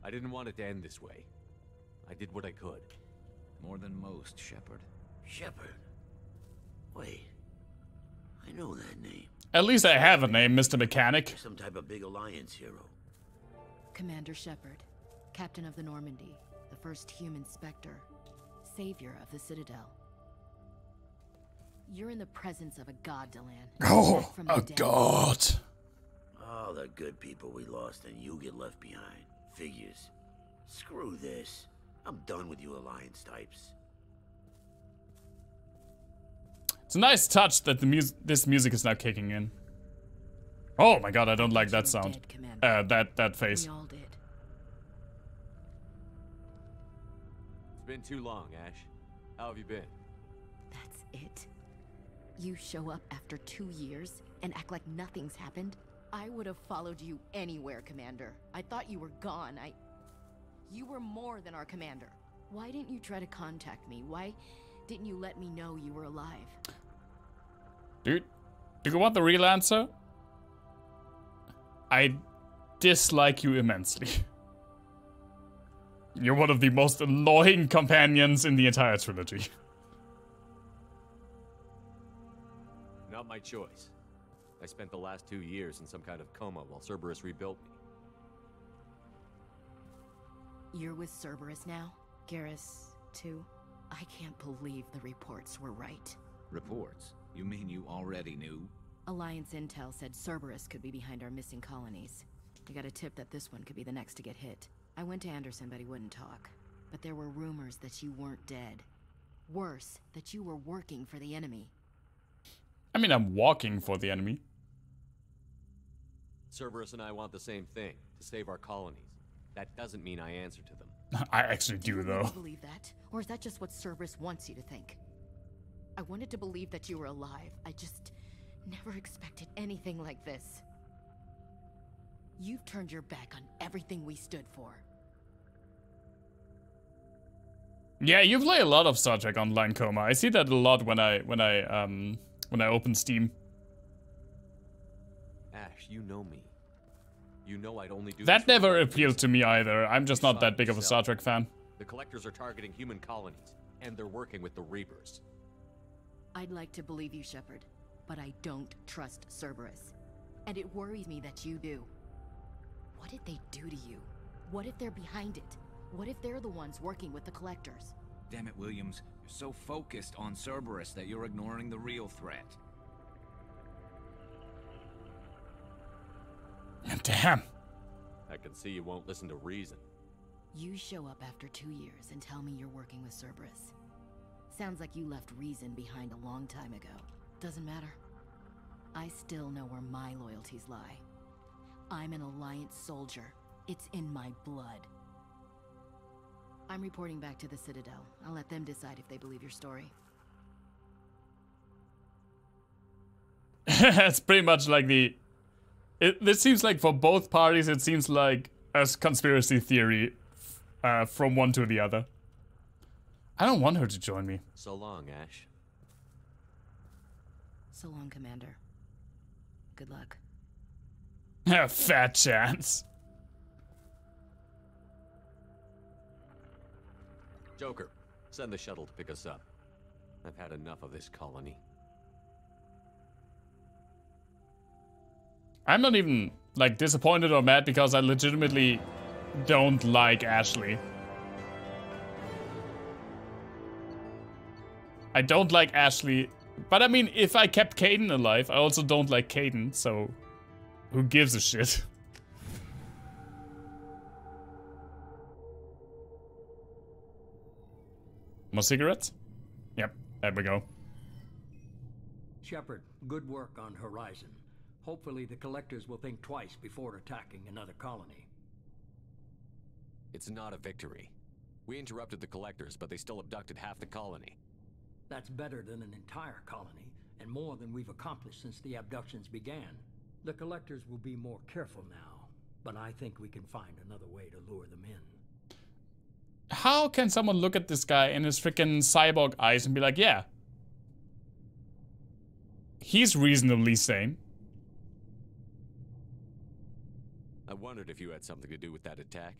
I didn't want it to end this way. I did what I could. More than most, Shepard. Shepard? Wait. I know that name. At least I have a name, Mr. Mechanic. Some type of big Alliance hero. Commander Shepard, Captain of the Normandy, the first human Spectre, savior of the Citadel. You're in the presence of a god, Delan. Oh, a god. All the good people we lost and you get left behind. Figures. Screw this. I'm done with you Alliance types. It's a nice touch that this music is now kicking in. Oh my god, I don't like that sound. That face. We all did. It's been too long, Ash. How have you been? That's it? You show up after 2 years and act like nothing's happened? I would have followed you anywhere, Commander. I thought you were gone. You were more than our commander. Why didn't you try to contact me? Why didn't you let me know you were alive? Dude, do you want the real answer? I dislike you immensely. You're one of the most annoying companions in the entire trilogy. Not my choice. I spent the last 2 years in some kind of coma while Cerberus rebuilt me. You're with Cerberus now? Garrus, too? I can't believe the reports were right. Reports? You mean you already knew? Alliance intel said Cerberus could be behind our missing colonies. I got a tip that this one could be the next to get hit. I went to Anderson, but he wouldn't talk. But there were rumors that you weren't dead. Worse, that you were working for the enemy. I mean, I'm walking for the enemy. Cerberus and I want the same thing, to save our colonies. That doesn't mean I answer to them. I actually do, though. Do you believe that? Or is that just what Cerberus wants you to think? I wanted to believe that you were alive. I just never expected anything like this. You've turned your back on everything we stood for. Yeah, you play a lot of Star Trek Online, Coma. I see that a lot when I open Steam. Ash, you know me. You know I'd only do that this never appealed to me either. I'm just not that big of a Star Trek fan. The Collectors are targeting human colonies, and they're working with the Reapers. I'd like to believe you, Shepard, but I don't trust Cerberus. And it worries me that you do. What did they do to you? What if they're behind it? What if they're the ones working with the Collectors? Damn it, Williams. You're so focused on Cerberus that you're ignoring the real threat. Damn. I can see you won't listen to reason. You show up after 2 years and tell me you're working with Cerberus. Sounds like you left reason behind a long time ago. Doesn't matter. I still know where my loyalties lie. I'm an Alliance soldier. It's in my blood. I'm reporting back to the Citadel. I'll let them decide if they believe your story. It's pretty much like this seems like for both parties, it seems like a conspiracy theory from one to the other. I don't want her to join me. So long, Ash. So long, Commander. Good luck. Fat chance. Joker, send the shuttle to pick us up. I've had enough of this colony. I'm not even, like, disappointed or mad because I legitimately don't like Ashley. I don't like Ashley, but I mean, if I kept Caden alive, I also don't like Caden, so who gives a shit? More cigarettes? Yep, there we go. Shepard, good work on Horizon. Hopefully the Collectors will think twice before attacking another colony. It's not a victory. We interrupted the Collectors, but they still abducted half the colony. That's better than an entire colony, and more than we've accomplished since the abductions began. The Collectors will be more careful now, but I think we can find another way to lure them in. How can someone look at this guy in his freaking cyborg eyes and be like, yeah, he's reasonably sane? I wondered if you had something to do with that attack.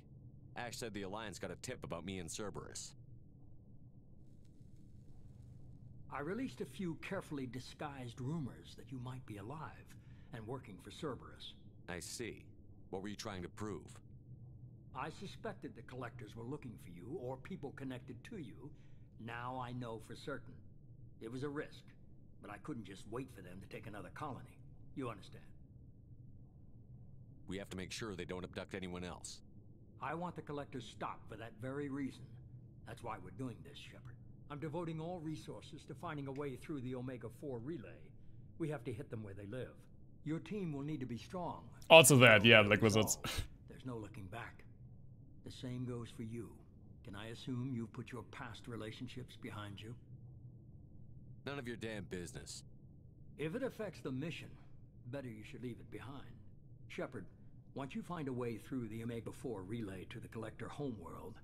Ash said the Alliance got a tip about me and Cerberus. I released a few carefully disguised rumors that you might be alive and working for Cerberus. I see. What were you trying to prove? I suspected the collectors were looking for you, or people connected to you. Now I know for certain. It was a risk, but I couldn't just wait for them to take another colony. You understand? We have to make sure they don't abduct anyone else. I want the collectors stopped for that very reason. That's why we're doing this, Shepard. I'm devoting all resources to finding a way through the Omega-4 relay. We have to hit them where they live. Your team will need to be strong. Also that, yeah, like wizards. There's no looking back. The same goes for you. Can I assume you've put your past relationships behind you? None of your damn business. If it affects the mission, better you should leave it behind. Shepard, once you find a way through the Omega-4 relay to the Collector homeworld,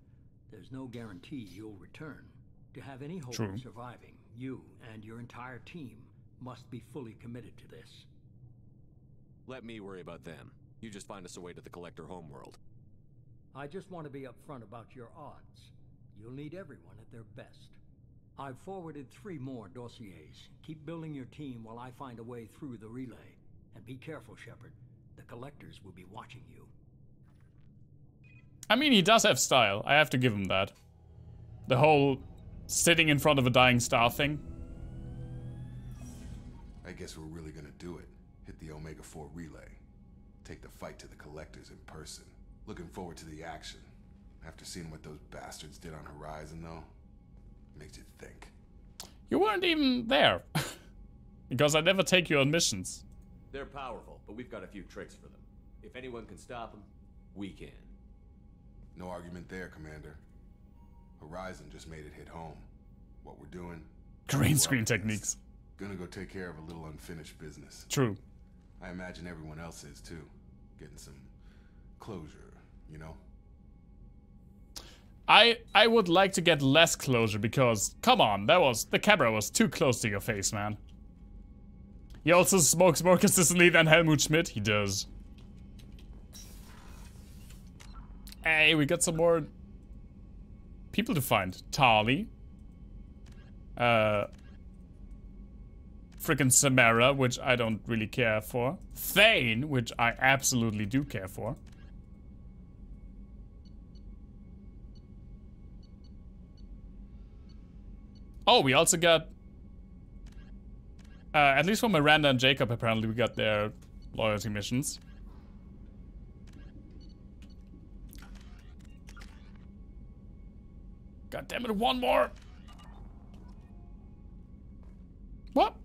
there's no guarantee you'll return. To have any hope of surviving, you and your entire team must be fully committed to this. Let me worry about them. You just find us a way to the Collector homeworld. I just want to be upfront about your odds. You'll need everyone at their best. I've forwarded 3 more dossiers. Keep building your team while I find a way through the relay. And be careful, Shepard. The Collectors will be watching you. I mean, he does have style. I have to give him that. The whole sitting in front of a dying star thing. I guess we're really gonna do it. Hit the Omega-4 relay. Take the fight to the Collectors in person. Looking forward to the action. After seeing what those bastards did on Horizon, though, makes you think. You weren't even there. Because I never take you on missions. They're powerful, but we've got a few tricks for them. If anyone can stop them, we can. No argument there, Commander. Horizon just made it hit home. What we're doing... Green screen techniques. Gonna go take care of a little unfinished business. True. I imagine everyone else is, too. Getting some closure, you know? I would like to get less closure because, come on, the camera was too close to your face, man. He also smokes more consistently than Helmut Schmidt. He does. Hey, we got some more people to find. Tali. Frickin' Samara, which I don't really care for. Thane, which I absolutely do care for. Oh, we also got... at least for Miranda and Jacob, apparently we got their loyalty missions. God damn it, one more! What?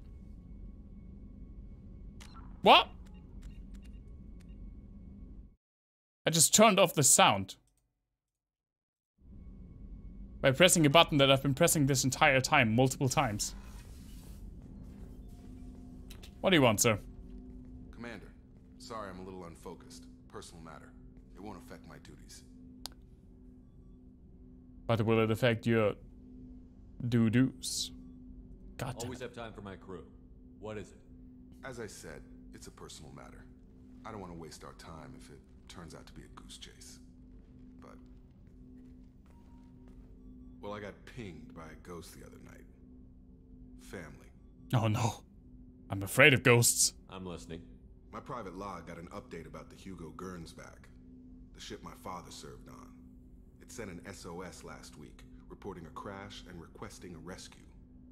What? I just turned off the sound. By pressing a button that I've been pressing this entire time, multiple times. What do you want, sir? Commander, sorry I'm a little unfocused. Personal matter. It won't affect my duties. But will it affect your doo-doos? God damn. Always have time for my crew. What is it? As I said, it's a personal matter. I don't want to waste our time if it turns out to be a goose chase. But... well, I got pinged by a ghost the other night. Family. Oh no. I'm afraid of ghosts. I'm listening. My private log got an update about the Hugo Gernsback, the ship my father served on. It sent an SOS last week, reporting a crash and requesting a rescue.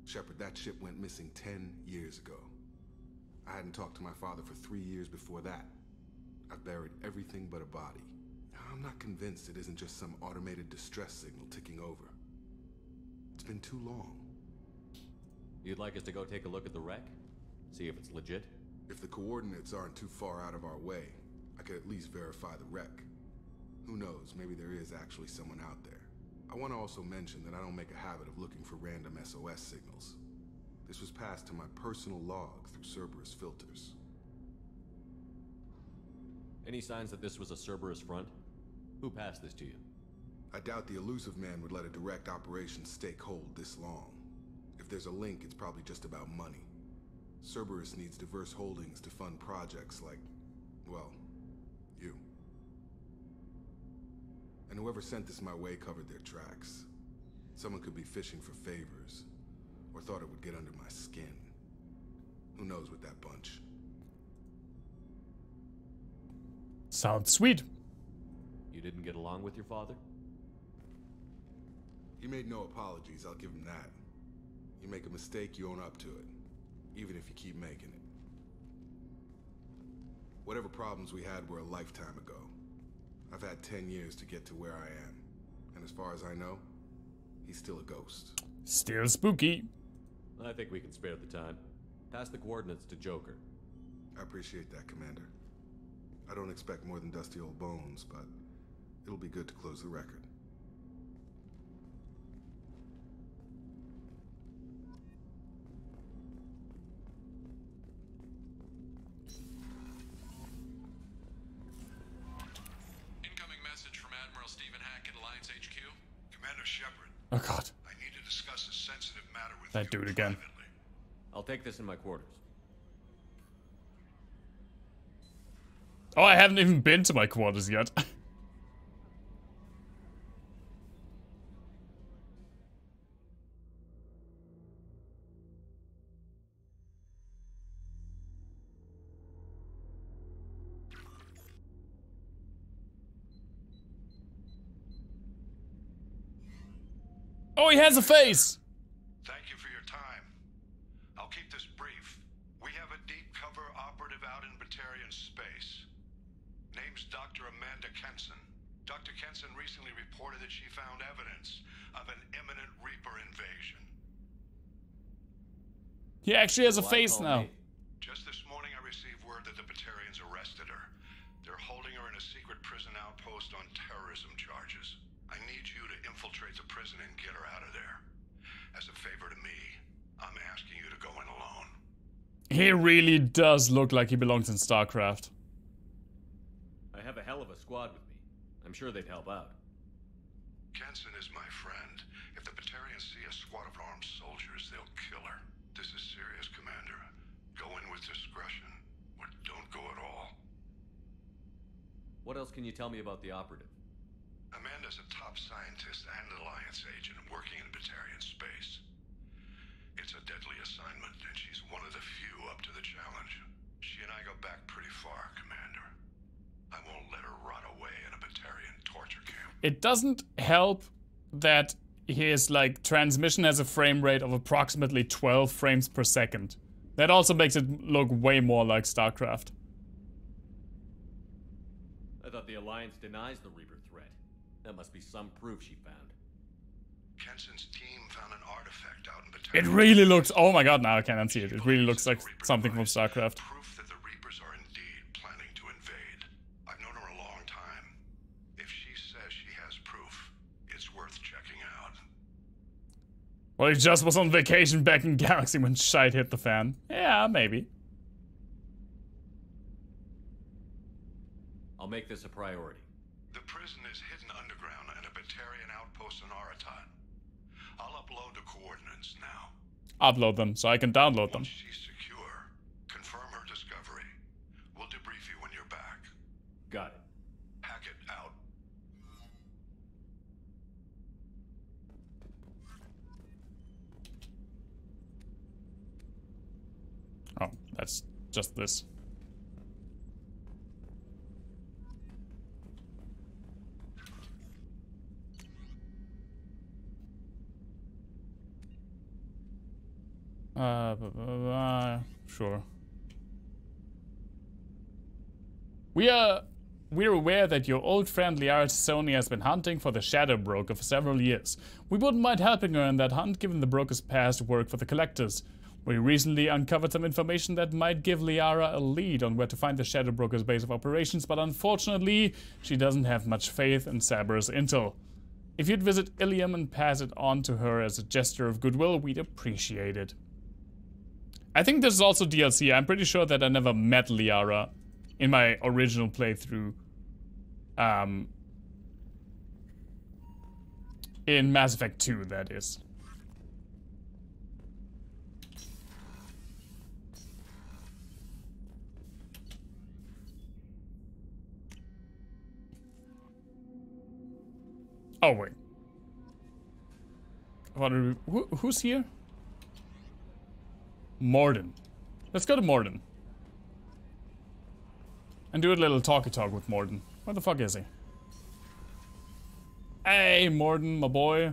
Shepard, that ship went missing 10 years ago. I hadn't talked to my father for 3 years before that. I've buried everything but a body. I'm not convinced it isn't just some automated distress signal ticking over. It's been too long. You'd like us to go take a look at the wreck? See if it's legit? If the coordinates aren't too far out of our way, I could at least verify the wreck. Who knows, maybe there is actually someone out there. I want to also mention that I don't make a habit of looking for random SOS signals. This was passed to my personal log through Cerberus filters. Any signs that this was a Cerberus front? Who passed this to you? I doubt the elusive man would let a direct operations take hold this long. If there's a link, it's probably just about money. Cerberus needs diverse holdings to fund projects like, well, you. And whoever sent this my way covered their tracks. Someone could be fishing for favors, or thought it would get under my skin. Who knows with that bunch? Sounds sweet. You didn't get along with your father? He made no apologies, I'll give him that. You make a mistake, you own up to it. Even if you keep making it. Whatever problems we had were a lifetime ago. I've had 10 years to get to where I am. And as far as I know, he's still a ghost. Still spooky. I think we can spare the time. Pass the coordinates to Joker. I appreciate that, Commander. I don't expect more than dusty old bones, but it'll be good to close the record. Incoming message from Admiral Stephen Hackett, Alliance HQ. Commander Shepard. Oh god. I need to discuss a sensitive matter with That dude again. I'll take this in my quarters. Oh, I haven't even been to my quarters yet. Oh, he has a face! Thank you for your time. I'll keep this brief. We have a deep cover operative out in Batarian space. Name's Dr. Amanda Kenson. Dr. Kenson recently reported that she found evidence of an imminent Reaper invasion. He actually has a face now. Just this morning I received word that the Batarians arrested her. They're holding her in a secret prison outpost on terrorism charges. I need you to infiltrate the prison and get her out of there. As a favor to me, I'm asking you to go in alone. He really does look like he belongs in StarCraft. I have a hell of a squad with me. I'm sure they'd help out. Kenson is my friend. If the Batarians see a squad of armed soldiers, they'll kill her. This is serious, Commander. Go in with discretion, or don't go at all. What else can you tell me about the operative? Amanda's a top scientist and Alliance agent working in Batarian space. It's a deadly assignment, and she's one of the few up to the challenge. She and I go back pretty far, Commander. I won't let her rot away in a Batarian torture camp. It doesn't help that his like transmission has a frame rate of approximately 12 frames per second. That also makes it look way more like StarCraft. I thought the Alliance denies the Reaper threat. That must be some proof she found. Kenson's team found an artifact out in Batarian. It really looks, oh my god, now I can't unsee it. It really looks like something from StarCraft. Proof that the Reapers are indeed planning to invade. I've known her a long time. If she says she has proof, it's worth checking out. Well, he just was on vacation back in Galaxy when shite hit the fan. Yeah, maybe. I'll make this a priority. The prison is hidden underground in a Batarian outpost in Aratat. I'll upload the coordinates now. Upload them so I can download them. Once she's secure, confirm her discovery. We'll debrief you when you're back. Got it. Hackett out. Oh, that's just this. Sure. We're aware that your old friend Liara Sony has been hunting for the Shadow Broker for several years. We wouldn't mind helping her in that hunt given the broker's past work for the Collectors. We recently uncovered some information that might give Liara a lead on where to find the Shadow Broker's base of operations, but unfortunately, she doesn't have much faith in Cerberus intel. If you'd visit Ilium and pass it on to her as a gesture of goodwill, we'd appreciate it. I think this is also DLC. I'm pretty sure that I never met Liara in my original playthrough. In Mass Effect 2, that is. Oh, wait. Who's here? Morden. Let's go to Morden. And do a little talky talk with Morden. Where the fuck is he? Hey, Morden, my boy.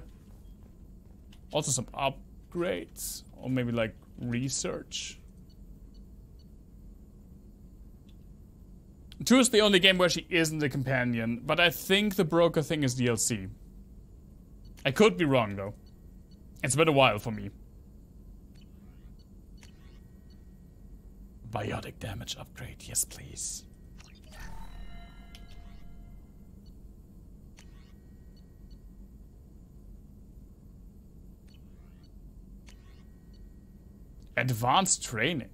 Also some upgrades. Or maybe like research. 2 is the only game where she isn't a companion, but I think the broker thing is DLC. I could be wrong though. It's been a while for me. Biotic damage upgrade, yes please. Advanced training.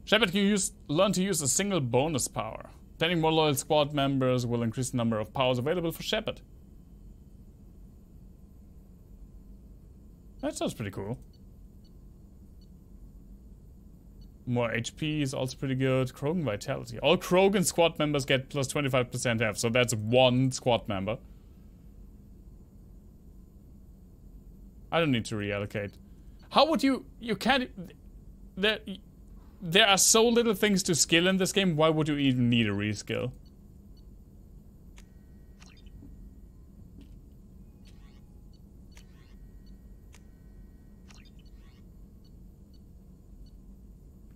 Shepard can learn to use a single bonus power. Obtaining more loyal squad members will increase the number of powers available for Shepard. That sounds pretty cool. More HP is also pretty good. Krogan Vitality. All Krogan squad members get plus 25% health, so that's 1 squad member. I don't need to reallocate. How would you can't... There are so little things to skill in this game, why would you even need a reskill?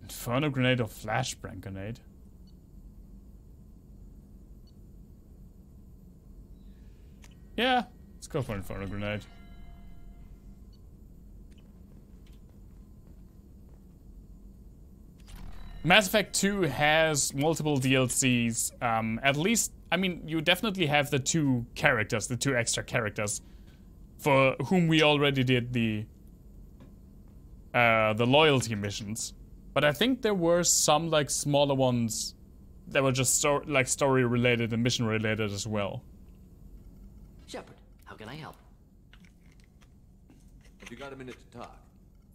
Inferno Grenade or Flashbang Grenade? Yeah, let's go for Inferno Grenade. Mass Effect 2 has multiple DLCs. At least, I mean, you definitely have the 2 characters, the 2 extra characters, for whom we already did the loyalty missions. But I think there were some like smaller ones that were just story related and mission related as well. Shepard, how can I help? Have you got a minute to talk?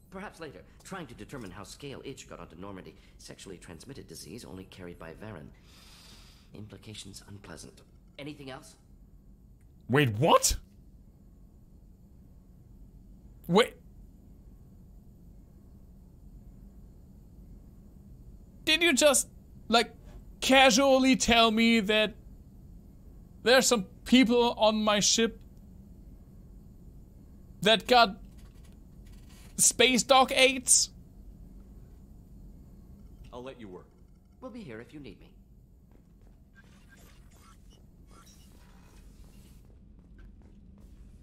Perhaps later. Trying to determine how Scale Itch got onto Normandy. Sexually transmitted disease only carried by Varen. Implications unpleasant. Anything else? Wait, what? Wait. Did you just, like, casually tell me that there's some people on my ship that got Space Dog AIDS? I'll let you work. We'll be here if you need me.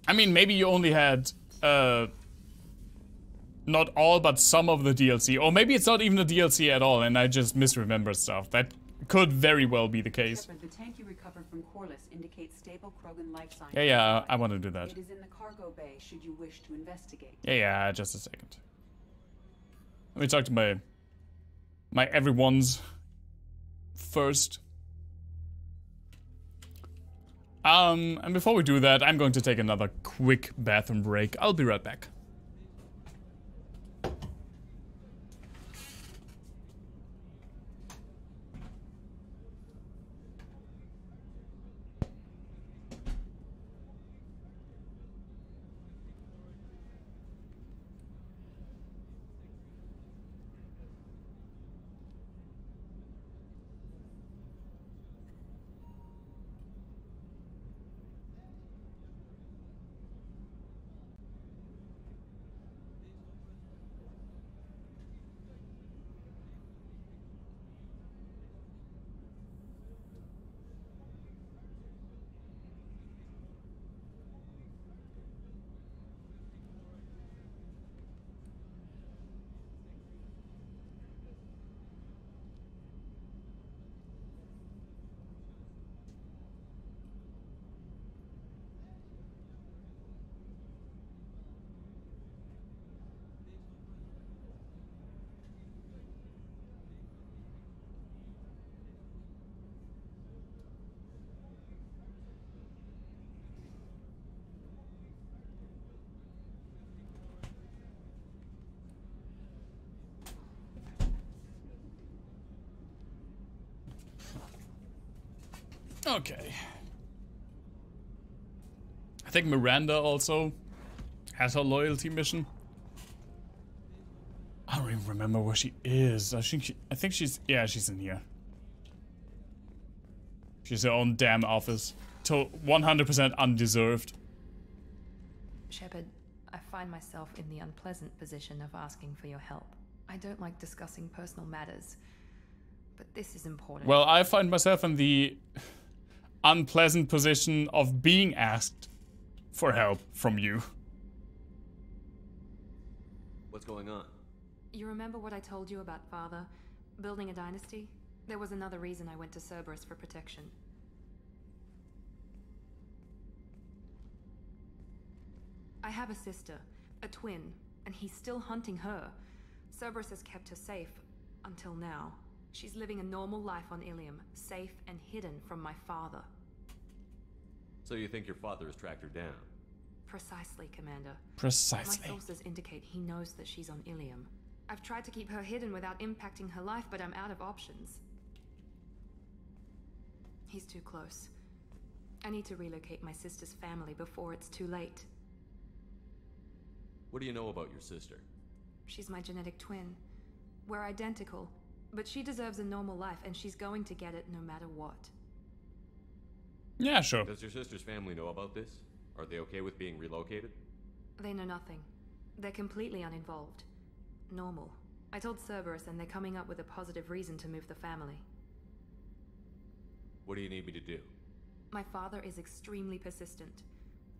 I mean, maybe you only had, not all, but some of the DLC. Or maybe it's not even a DLC at all, and I just misremember stuff. That could very well be the case. Shepard, the tank you recovered from Corliss indicates stable Krogan life signs. Yeah, I want to do that. It is in the cargo bay, should you wish to investigate. Yeah, just a second. Let me talk to my everyone's first. And before we do that, I'm going to take another quick bathroom break. I'll be right back. Okay. I think Miranda also has her loyalty mission. I don't even remember where she is. I think she's, yeah, she's in here. She's her own damn office. 100% undeserved. Shepard, I find myself in the unpleasant position of asking for your help. I don't like discussing personal matters, but this is important. Well, I find myself in the unpleasant position of being asked for help from you. What's going on? You remember what I told you about Father? Building a dynasty? There was another reason I went to Cerberus for protection. I have a sister, a twin, and he's still hunting her. Cerberus has kept her safe, until now. She's living a normal life on Ilium, safe and hidden from my father. So you think your father has tracked her down? Precisely, Commander. Precisely. My sources indicate he knows that she's on Ilium. I've tried to keep her hidden without impacting her life, but I'm out of options. He's too close. I need to relocate my sister's family before it's too late. What do you know about your sister? She's my genetic twin. We're identical, but she deserves a normal life, and she's going to get it no matter what. Yeah, sure. Does your sister's family know about this? Are they okay with being relocated? They know nothing. They're completely uninvolved. Normal. I told Cerberus, and they're coming up with a positive reason to move the family. What do you need me to do? My father is extremely persistent.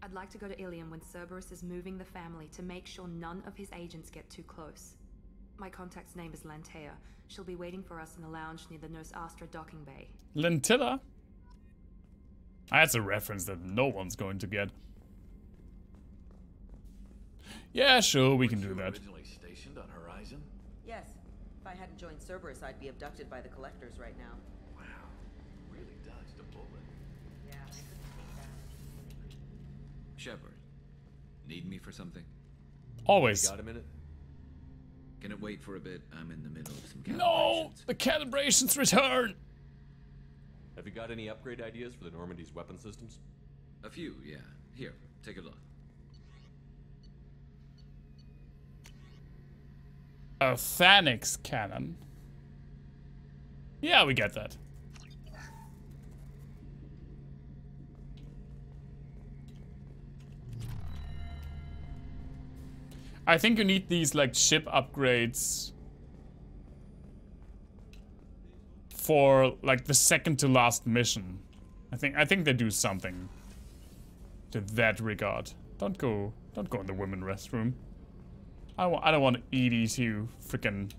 I'd like to go to Ilium when Cerberus is moving the family to make sure none of his agents get too close. My contact's name is Lantea. She'll be waiting for us in the lounge near the Nurse Astra docking bay. Lentilla? That's a reference that no one's going to get. Yeah, sure, we can do that. Originally stationed on Horizon? Yes. If I hadn't joined Cerberus, I'd be abducted by the Collectors right now. Wow. Really dodged a bullet. Yeah, I couldn't take that. Shepard, need me for something? Always. You got a minute? Can it wait for a bit? I'm in the middle of some calibrations. No! The calibrations return! Have you got any upgrade ideas for the Normandy's weapon systems? A few, yeah. Here, take a look. A Thanix cannon. Yeah, we get that. I think you need these like ship upgrades for like the second to last mission. I think they do something to that regard. Don't go in the women restroom. I don't want Edie to freaking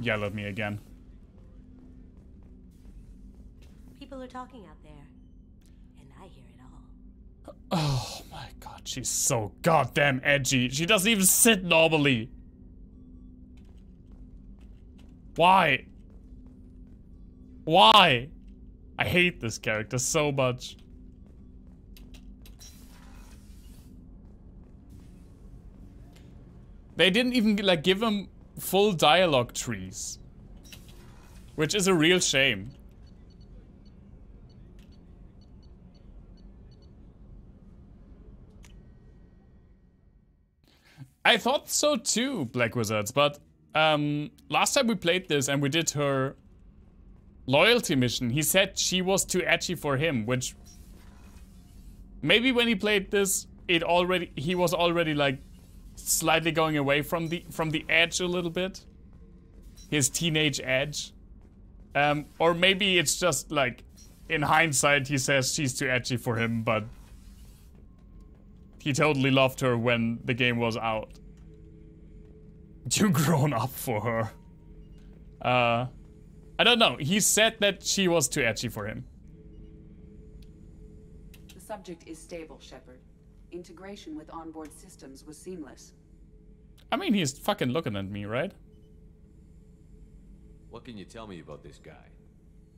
yell at me again. People are talking out there, and I hear it all. Oh my god, she's so goddamn edgy. She doesn't even sit normally. Why? Why? I hate this character so much. They didn't even like give him full dialogue trees, which is a real shame. I thought so too, Black Wizards, but last time we played this and we did her loyalty mission, he said she was too edgy for him, which maybe when he played this, he was already like slightly going away from the edge a little bit. His teenage edge. Or maybe it's just like in hindsight he says she's too edgy for him, but he totally loved her when the game was out. Too grown up for her. I don't know. He said that she was too edgy for him. The subject is stable, Shepard. Integration with onboard systems was seamless. I mean, he's fucking looking at me, right? What can you tell me about this guy?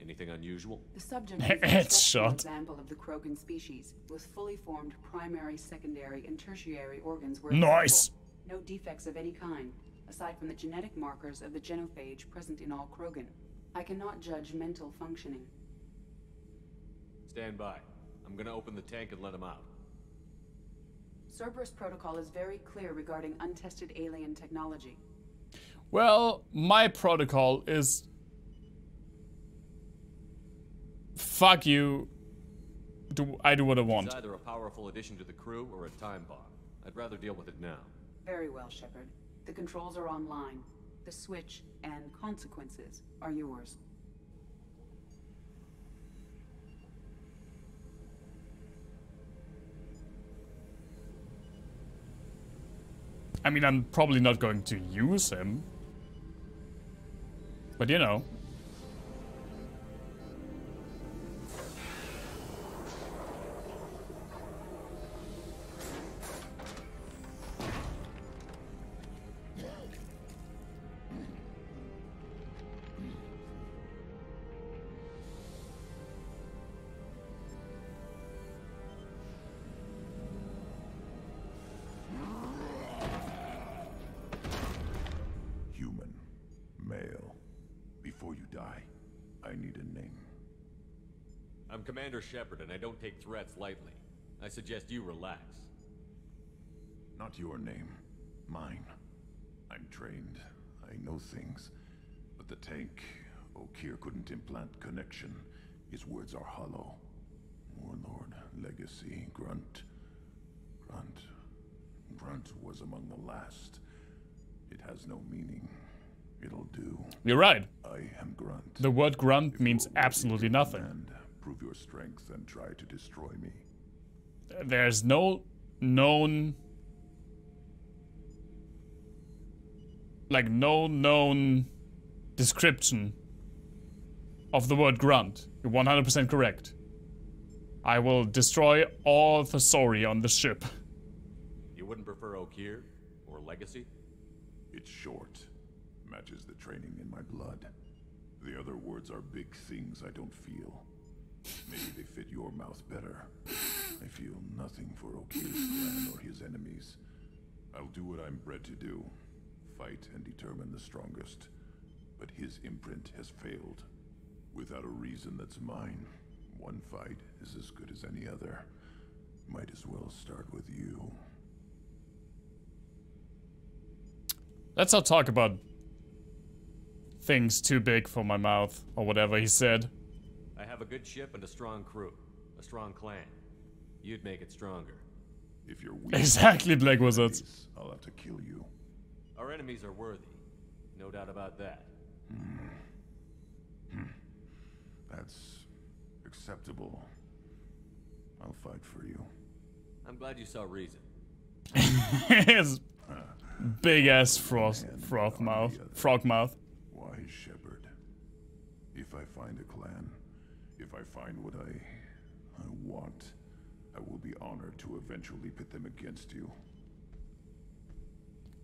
Anything unusual? The subject is an exceptional example of the Krogan species, with fully formed primary, secondary, and tertiary organs where nice. No defects of any kind, aside from the genetic markers of the genophage present in all Krogan. I cannot judge mental functioning. Stand by. I'm gonna open the tank and let him out. Cerberus protocol is very clear regarding untested alien technology. Well, my protocol is... Fuck you. I do what I want. It's either a powerful addition to the crew or a time bomb. I'd rather deal with it now. Very well, Shepard. The controls are online. The switch and consequences are yours. I mean, I'm probably not going to use him. But you know. I'm Commander Shepard, and I don't take threats lightly. I suggest you relax. Not your name. Mine. I'm trained. I know things. But the tank, O'Kear couldn't implant connection. His words are hollow. Warlord, Legacy, Grunt. Grunt was among the last. It has no meaning. It'll do. You're right. I am Grunt. The word grunt means absolutely nothing. Prove your strength and try to destroy me. There's no known... no known description of the word grunt. You're 100% correct. I will destroy all Thesori on the ship. You wouldn't prefer O'Kear or Legacy? It's short. Matches the training in my blood. The other words are big things I don't feel. Maybe they fit your mouth better. I feel nothing for O'Kear's clan or his enemies. I'll do what I'm bred to do. Fight and determine the strongest. But his imprint has failed. Without a reason that's mine. One fight is as good as any other. Might as well start with you. Let's not talk about things too big for my mouth, or whatever he said. I have a good ship and a strong crew. A strong clan. You'd make it stronger. If you're weak, exactly, Black Wizards. I'll have to kill you. Our enemies are worthy. No doubt about that. That's acceptable. I'll fight for you. I'm glad you saw reason. His big ass frog mouth. Why, Shepard? If I find a clan, if I find what I want, I will be honored to eventually pit them against you.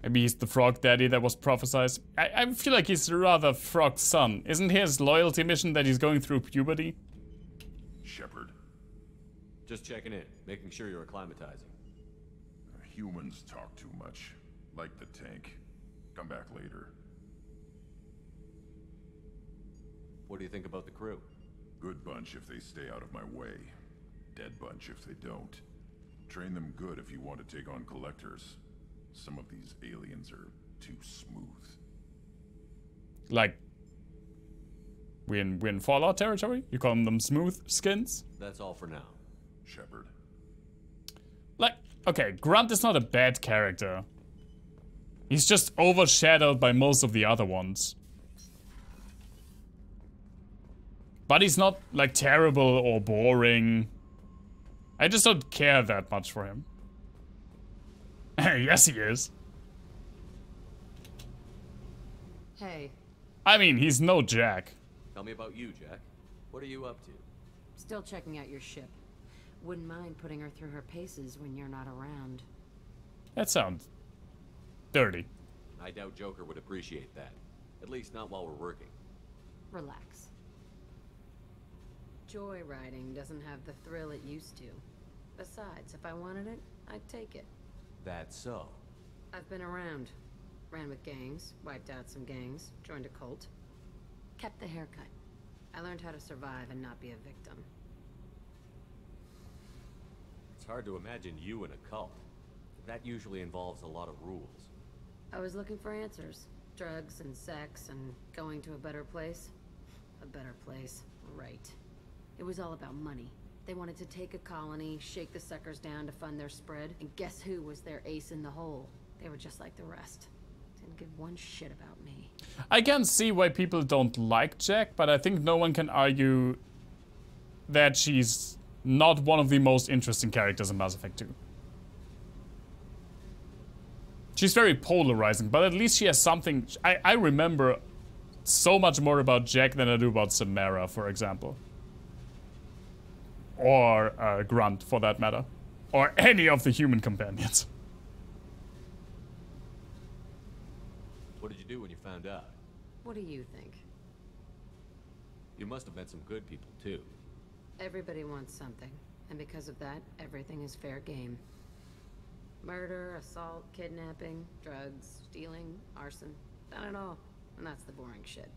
Maybe he's the frog daddy that was prophesied. I feel like he's rather frog son. Isn't his loyalty mission that he's going through puberty? Shepard. Just checking in, making sure you're acclimatizing. Humans talk too much. Like the tank. Come back later. What do you think about the crew? Good bunch if they stay out of my way. Dead bunch if they don't. Train them good if you want to take on collectors. Some of these aliens are too smooth. Like, we're in Fallout territory? You call them smooth skins? That's all for now. Shepard. Like, okay, Grunt is not a bad character. He's just overshadowed by most of the other ones. But he's not, like, terrible or boring. I just don't care that much for him. Yes, he is. Hey. I mean, he's no Jack. Tell me about you, Jack. What are you up to? Still checking out your ship. Wouldn't mind putting her through her paces when you're not around. That sounds dirty. I doubt Joker would appreciate that. At least not while we're working. Relax. Joyriding doesn't have the thrill it used to. Besides, if I wanted it, I'd take it. That's so. I've been around. Ran with gangs, wiped out some gangs, joined a cult. Kept the haircut. I learned how to survive and not be a victim. It's hard to imagine you in a cult. That usually involves a lot of rules. I was looking for answers. Drugs and sex and going to a better place. A better place, right. It was all about money. They wanted to take a colony, shake the suckers down to fund their spread, and guess who was their ace in the hole? They were just like the rest. Didn't give one shit about me. I can see why people don't like Jack, but I think no one can argue that she's not one of the most interesting characters in Mass Effect 2. She's very polarizing, but at least she has something. I remember so much more about Jack than I do about Samara, for example. Or Grunt, for that matter. Or any of the human companions. What did you do when you found out? What do you think? You must have met some good people, too. Everybody wants something, and because of that, everything is fair game. Murder, assault, kidnapping, drugs, stealing, arson. Done it all. And that's the boring shit.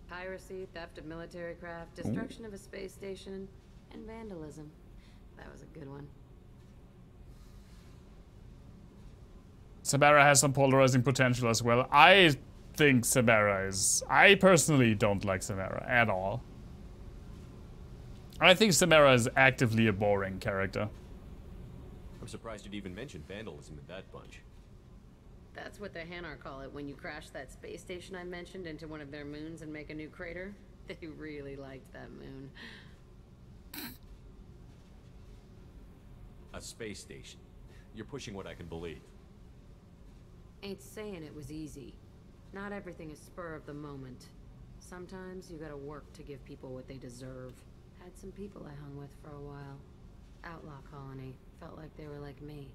Piracy, theft of military craft, destruction of a space station, and vandalism. That was a good one. Samara has some polarizing potential as well. I think Samara is... I personally don't like Samara at all. I think Samara is actively a boring character. I'm surprised you'd even mention vandalism in that bunch. That's what the Hanar call it when you crash that space station I mentioned into one of their moons and make a new crater. They really liked that moon. A space station. You're pushing what I can believe. Ain't saying it was easy. Not everything is spur of the moment. Sometimes you gotta work to give people what they deserve. Had some people I hung with for a while. Outlaw colony. Felt like they were like me.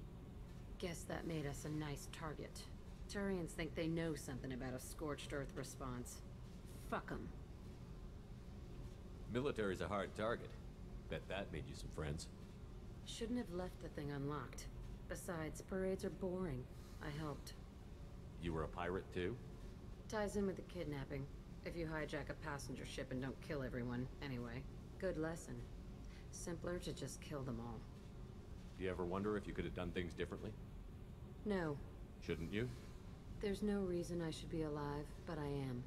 Guess that made us a nice target. Turians think they know something about a scorched earth response. Fuck them. Military's a hard target. Bet that made you some friends. Shouldn't have left the thing unlocked. Besides, parades are boring. I helped. You were a pirate too? Ties in with the kidnapping. If you hijack a passenger ship and don't kill everyone, anyway. Good lesson. Simpler to just kill them all. Do you ever wonder if you could have done things differently? No. Shouldn't you? There's no reason I should be alive, but I am.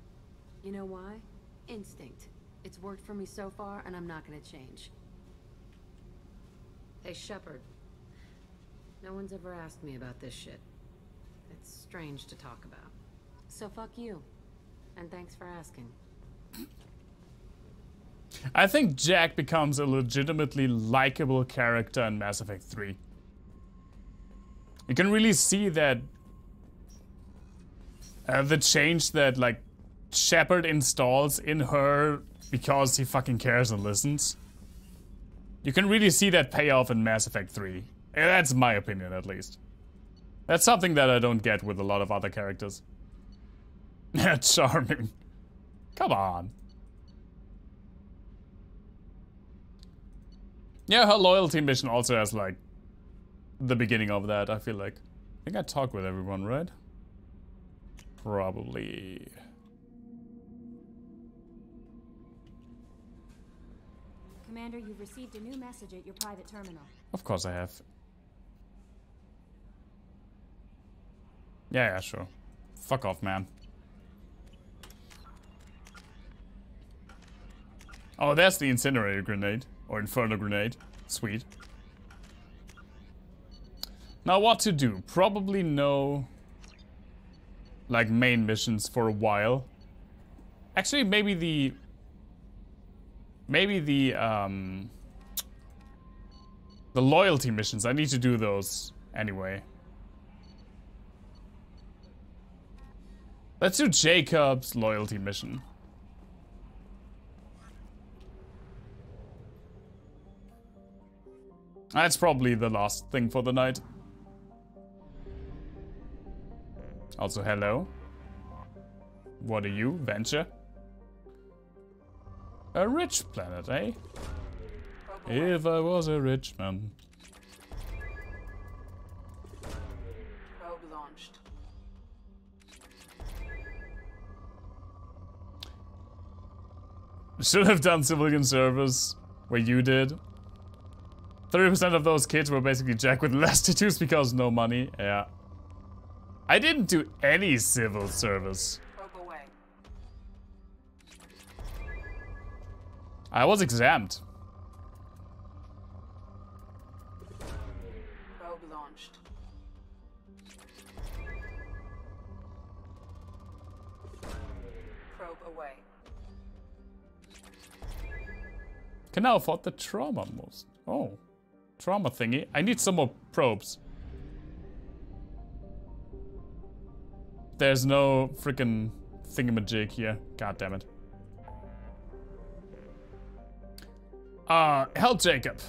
You know why? Instinct. It's worked for me so far, and I'm not gonna change. Hey, Shepard. No one's ever asked me about this shit. It's strange to talk about. So fuck you. And thanks for asking. I think Jack becomes a legitimately likable character in Mass Effect 3. You can really see that the change that, like, Shepard installs in her because he fucking cares and listens. You can really see that payoff in Mass Effect 3. That's my opinion, at least. That's something that I don't get with a lot of other characters. Charming. Come on. Yeah, her loyalty mission also has, like, the beginning of that, I feel like. I think I talked with everyone, right? Probably. Commander, you've received a new message at your private terminal. Of course I have. Yeah, sure. Fuck off, man. Oh, that's the incinerator grenade. Or inferno grenade. Sweet. Now what to do? Probably no... like, main missions for a while. Actually, maybe the... the loyalty missions. I need to do those anyway. Let's do Jacob's loyalty mission. That's probably the last thing for the night. Also, hello. What are you, Venture? A rich planet, eh? If I was a rich man. Probe launched. Should have done civilian service where you did. 30% of those kids were basically Jack with less tattoos because no money. Yeah. I didn't do any civil service. Probe away. I was exempt. Can now afford the trauma most. Oh. Trauma thingy. I need some more probes. There's no freaking thingamajig here. God damn it. Help Jacob.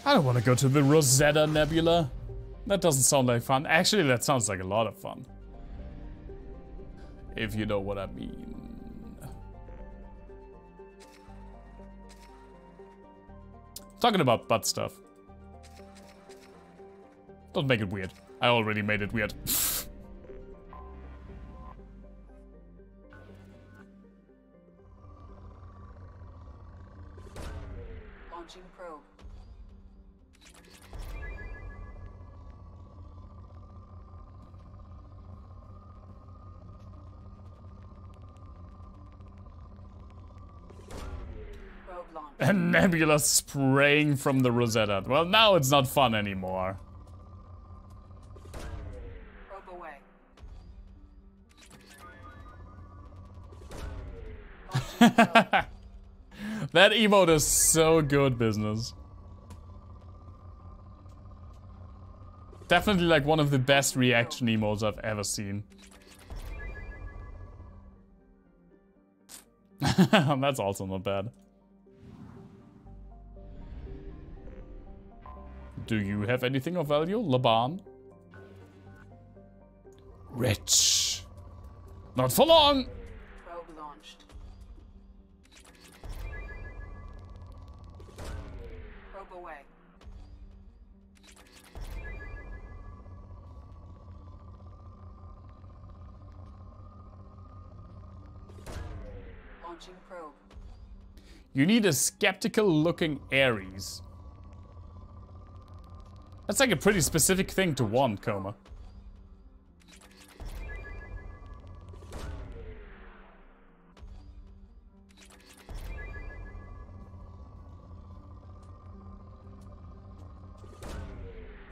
I don't want to go to the Rosetta Nebula. That doesn't sound like fun. Actually, that sounds like a lot of fun. If you know what I mean. Talking about butt stuff. Don't make it weird. I already made it weird. Launching probe. Probe launch. And Nebula spraying from the Rosetta. Well, now it's not fun anymore. Probe away. That emote is so good business. Definitely like one of the best reaction emotes I've ever seen. That's also not bad. Do you have anything of value, Laban? Rich. Not for long. Probe launched. Probe away. Launching probe. You need a skeptical looking Ares. That's like a pretty specific thing to want, Coma.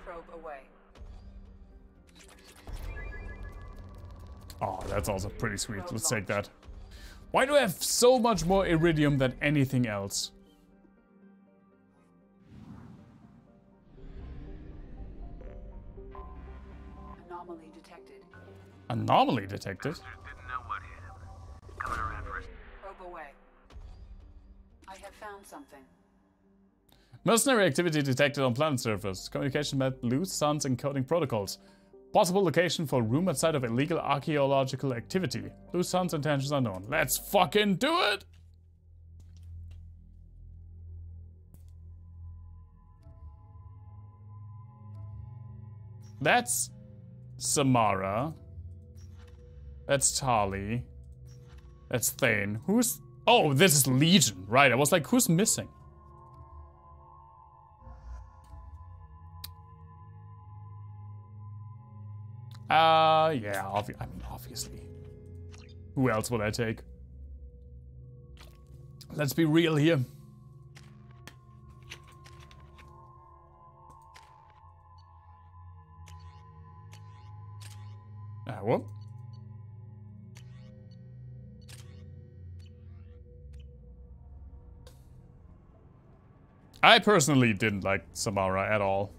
Probe away. Oh, that's also pretty sweet. Let's take that. Why do I have so much more iridium than anything else? Anomaly detected. Anomaly detected? Didn't know what hit him. Coming around for us. Probe away. I have found something. Mercenary activity detected on planet surface. Communication met loose suns encoding protocols. Possible location for rumored site of illegal archaeological activity. Loose suns intentions unknown. Let's fucking do it! That's Samara. That's Tali. That's Thane. Who's... Oh, this is Legion. Right, I was like, who's missing? Yeah, I mean, obviously. Who else would I take? Let's be real here. What? I personally didn't like Samara at all.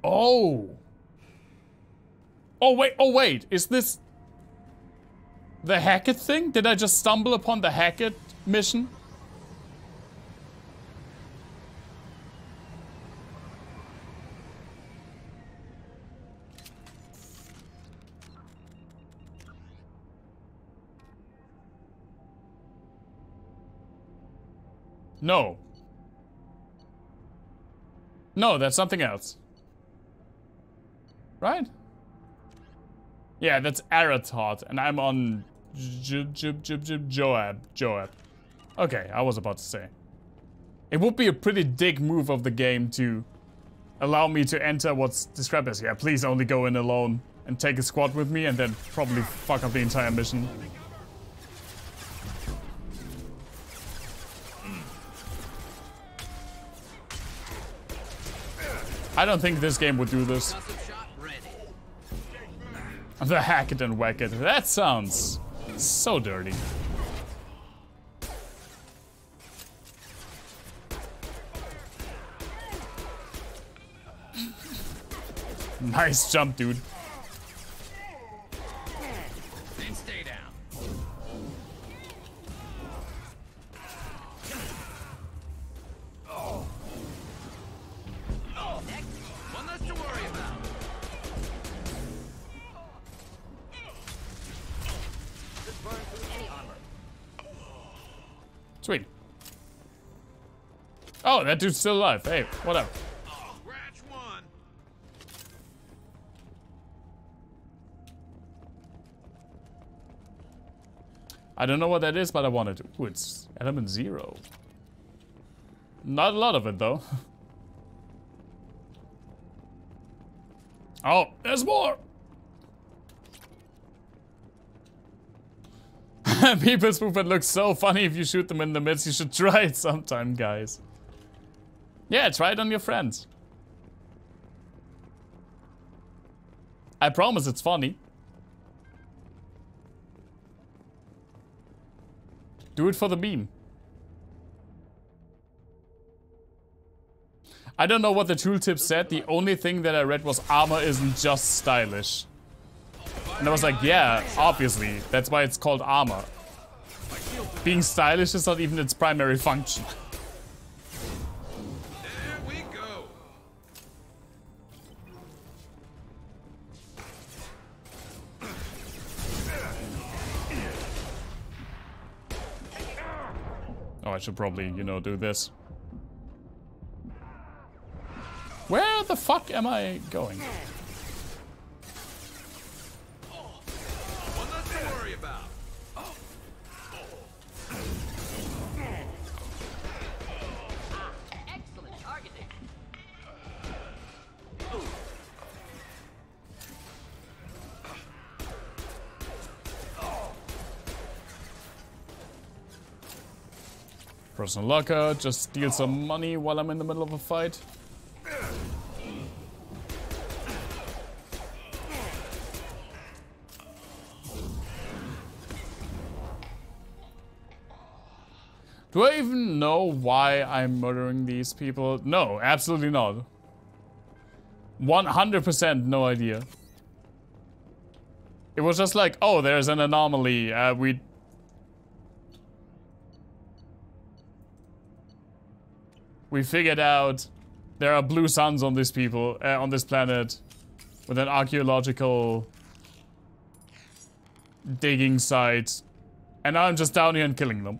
Oh! Oh wait, is this the Hackett thing? Did I just stumble upon the Hackett mission? No. No, that's something else. Right? Yeah, that's Aratot, and I'm on Joab. Okay, I was about to say. It would be a pretty dick move of the game to allow me to enter what's described as, yeah, please only go in alone and take a squad with me and then probably fuck up the entire mission. I don't think this game would do this. The hack it and whack it. That sounds so dirty. Nice jump, dude. Then stay down. One less to worry about. Could burn through any armor. Sweet. Oh, that dude's still alive. Hey, whatever. Scratch one. I don't know what that is, but I want it. Ooh, it's element 0. Not a lot of it, though. Oh, there's more! People's movement looks so funny if you shoot them in the midst. You should try it sometime, guys. Yeah, try it on your friends. I promise it's funny. Do it for the meme. I don't know what the tooltip said. The only thing that I read was armor isn't just stylish. And I was like, yeah, obviously. That's why it's called armor. Being stylish is not even its primary function. There we go. Oh, I should probably, you know, do this. Where the fuck am I going? One less to worry about. Excellent targeting. Personal locker, just steal some money while I'm in the middle of a fight. Do I even know why I'm murdering these people? No, absolutely not. 100% no idea. It was just like, oh, there's an anomaly. We figured out there are blue suns on these people, on this planet, with an archaeological digging site, and now I'm just down here and killing them.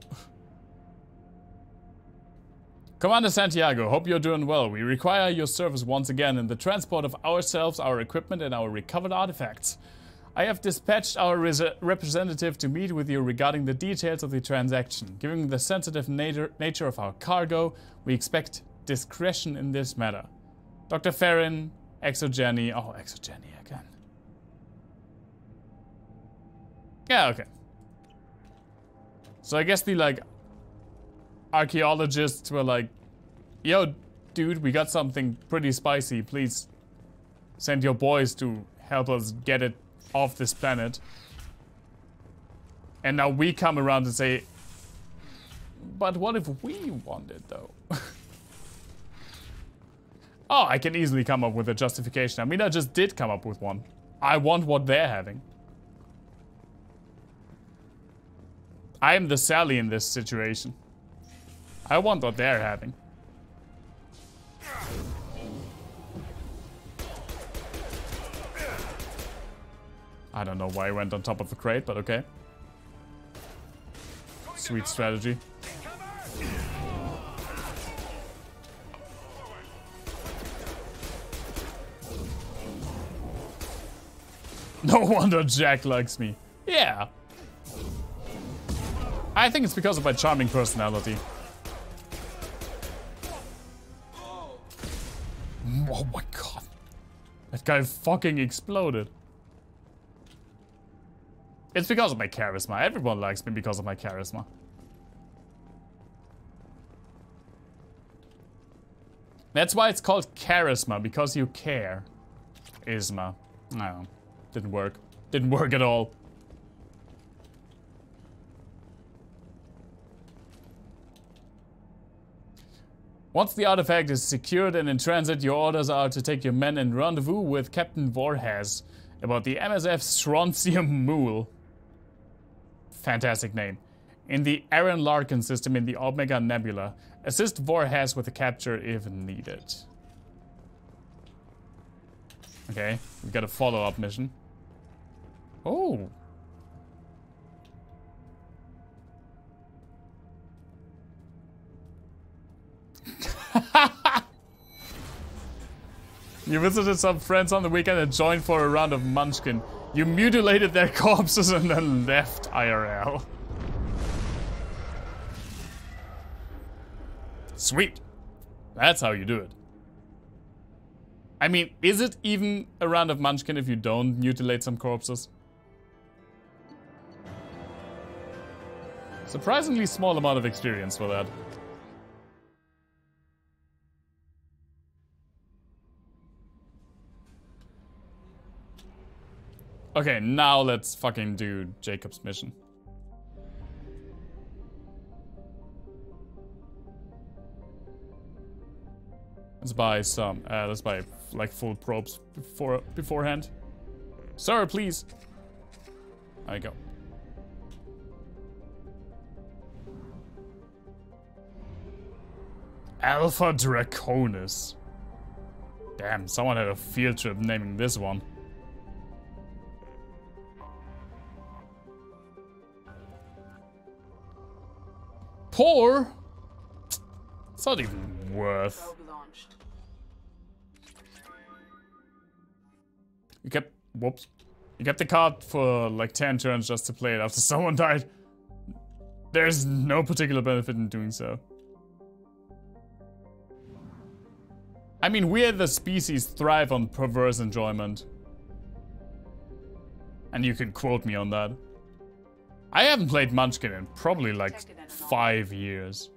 Commander Santiago, hope you're doing well. We require your service once again in the transport of ourselves, our equipment, and our recovered artifacts. I have dispatched our representative to meet with you regarding the details of the transaction. Given the sensitive nature of our cargo, we expect discretion in this matter. Dr. Farron, Exogeny. Oh, Exogeny again. Yeah, okay. So I guess the, like, archaeologists were like, yo, dude, we got something pretty spicy. Please send your boys to help us get it off this planet. And now we come around and say, but what if we want it, though? Oh, I can easily come up with a justification. I mean, I just did come up with one. I want what they're having. I am the Sally in this situation. I want what they're having. I don't know why I went on top of the crate, but okay. Sweet strategy. No wonder Jack likes me. Yeah. I think it's because of my charming personality. Oh my god. That guy fucking exploded. It's because of my charisma. Everyone likes me because of my charisma. That's why it's called charisma, because you care. Isma. No. Didn't work. Didn't work at all. Once the artifact is secured and in transit, your orders are to take your men and rendezvous with Captain Voorhees about the MSF Strontium Mule. Fantastic name. In the Aaron Larkin system in the Omega Nebula. Assist Voorhees with the capture if needed. Okay, we got a follow-up mission. Oh. You visited some friends on the weekend and joined for a round of Munchkin. You mutilated their corpses and then left IRL. Sweet. That's how you do it. I mean, is it even a round of Munchkin if you don't mutilate some corpses? Surprisingly small amount of experience for that. Okay, now let's fucking do Jacob's mission. Let's buy some, let's buy like full probes beforehand. Sir, please. There you go. Alpha Draconis. Damn, someone had a field trip naming this one. Poor? It's not even worth. You kept, whoops. You kept the card for like 10 turns just to play it after someone died. There's no particular benefit in doing so. I mean, we as the species thrive on perverse enjoyment. And you can quote me on that. I haven't played Munchkin in probably like 5 years.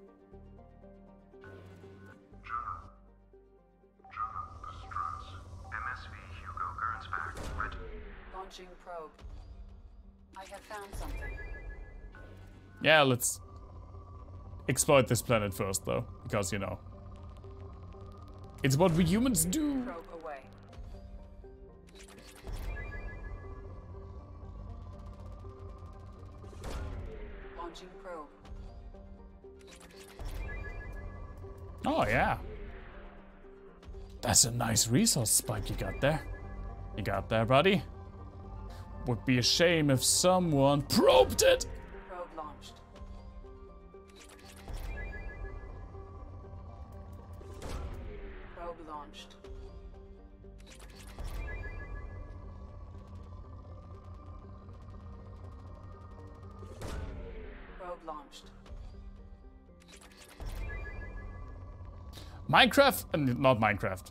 Launching probe. I have found something. Yeah, let's exploit this planet first though, because you know. It's what we humans do. Probe away. Launching probe. Oh yeah. That's a nice resource spike you got there. You got there, buddy. Would be a shame if someone probed it. Probe launched. Probe launched. Probe launched. Minecraft, not Minecraft.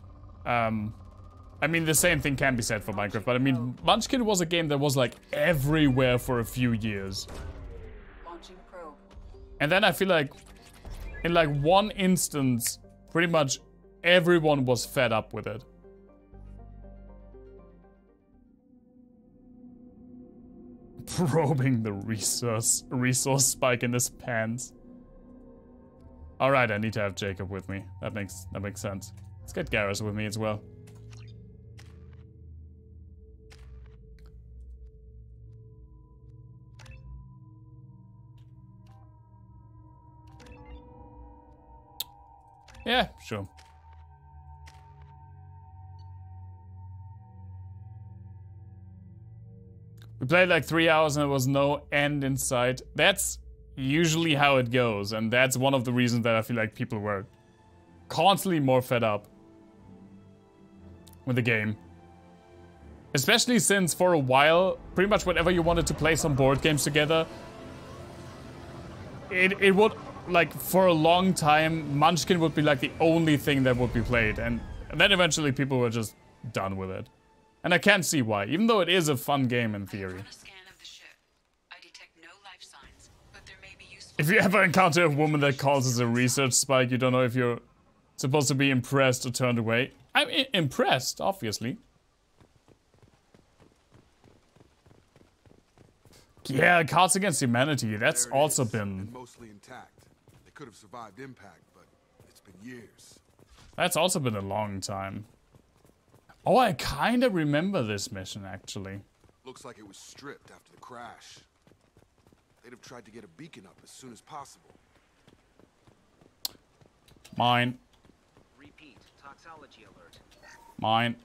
I mean, the same thing can be said for Minecraft, but I mean, Munchkin was a game that was like everywhere for a few years. Launching probe. And then I feel like, in like one instance, pretty much everyone was fed up with it. Probing the resource spike in his pants. Alright, I need to have Jacob with me. That makes sense. Let's get Garrus with me as well. Yeah, sure. We played like 3 hours and there was no end in sight. That's usually how it goes, and that's one of the reasons that I feel like people were constantly more fed up with the game. Especially since for a while, pretty much whenever you wanted to play some board games together, it would, like, for a long time, Munchkin would be like the only thing that would be played, and then eventually people were just done with it. And I can't see why, even though it is a fun game in theory. If you ever encounter a woman that causes a research spike, you don't know if you're supposed to be impressed or turned away. I'm impressed, obviously. Yeah, Cards Against Humanity. That's also been... Mostly intact. They could have survived impact, but it's been years. That's also been a long time. Oh, I kind of remember this mission, actually. Looks like it was stripped after the crash. They'd have tried to get a beacon up as soon as possible. Mine. Repeat, toxology alert. Mine.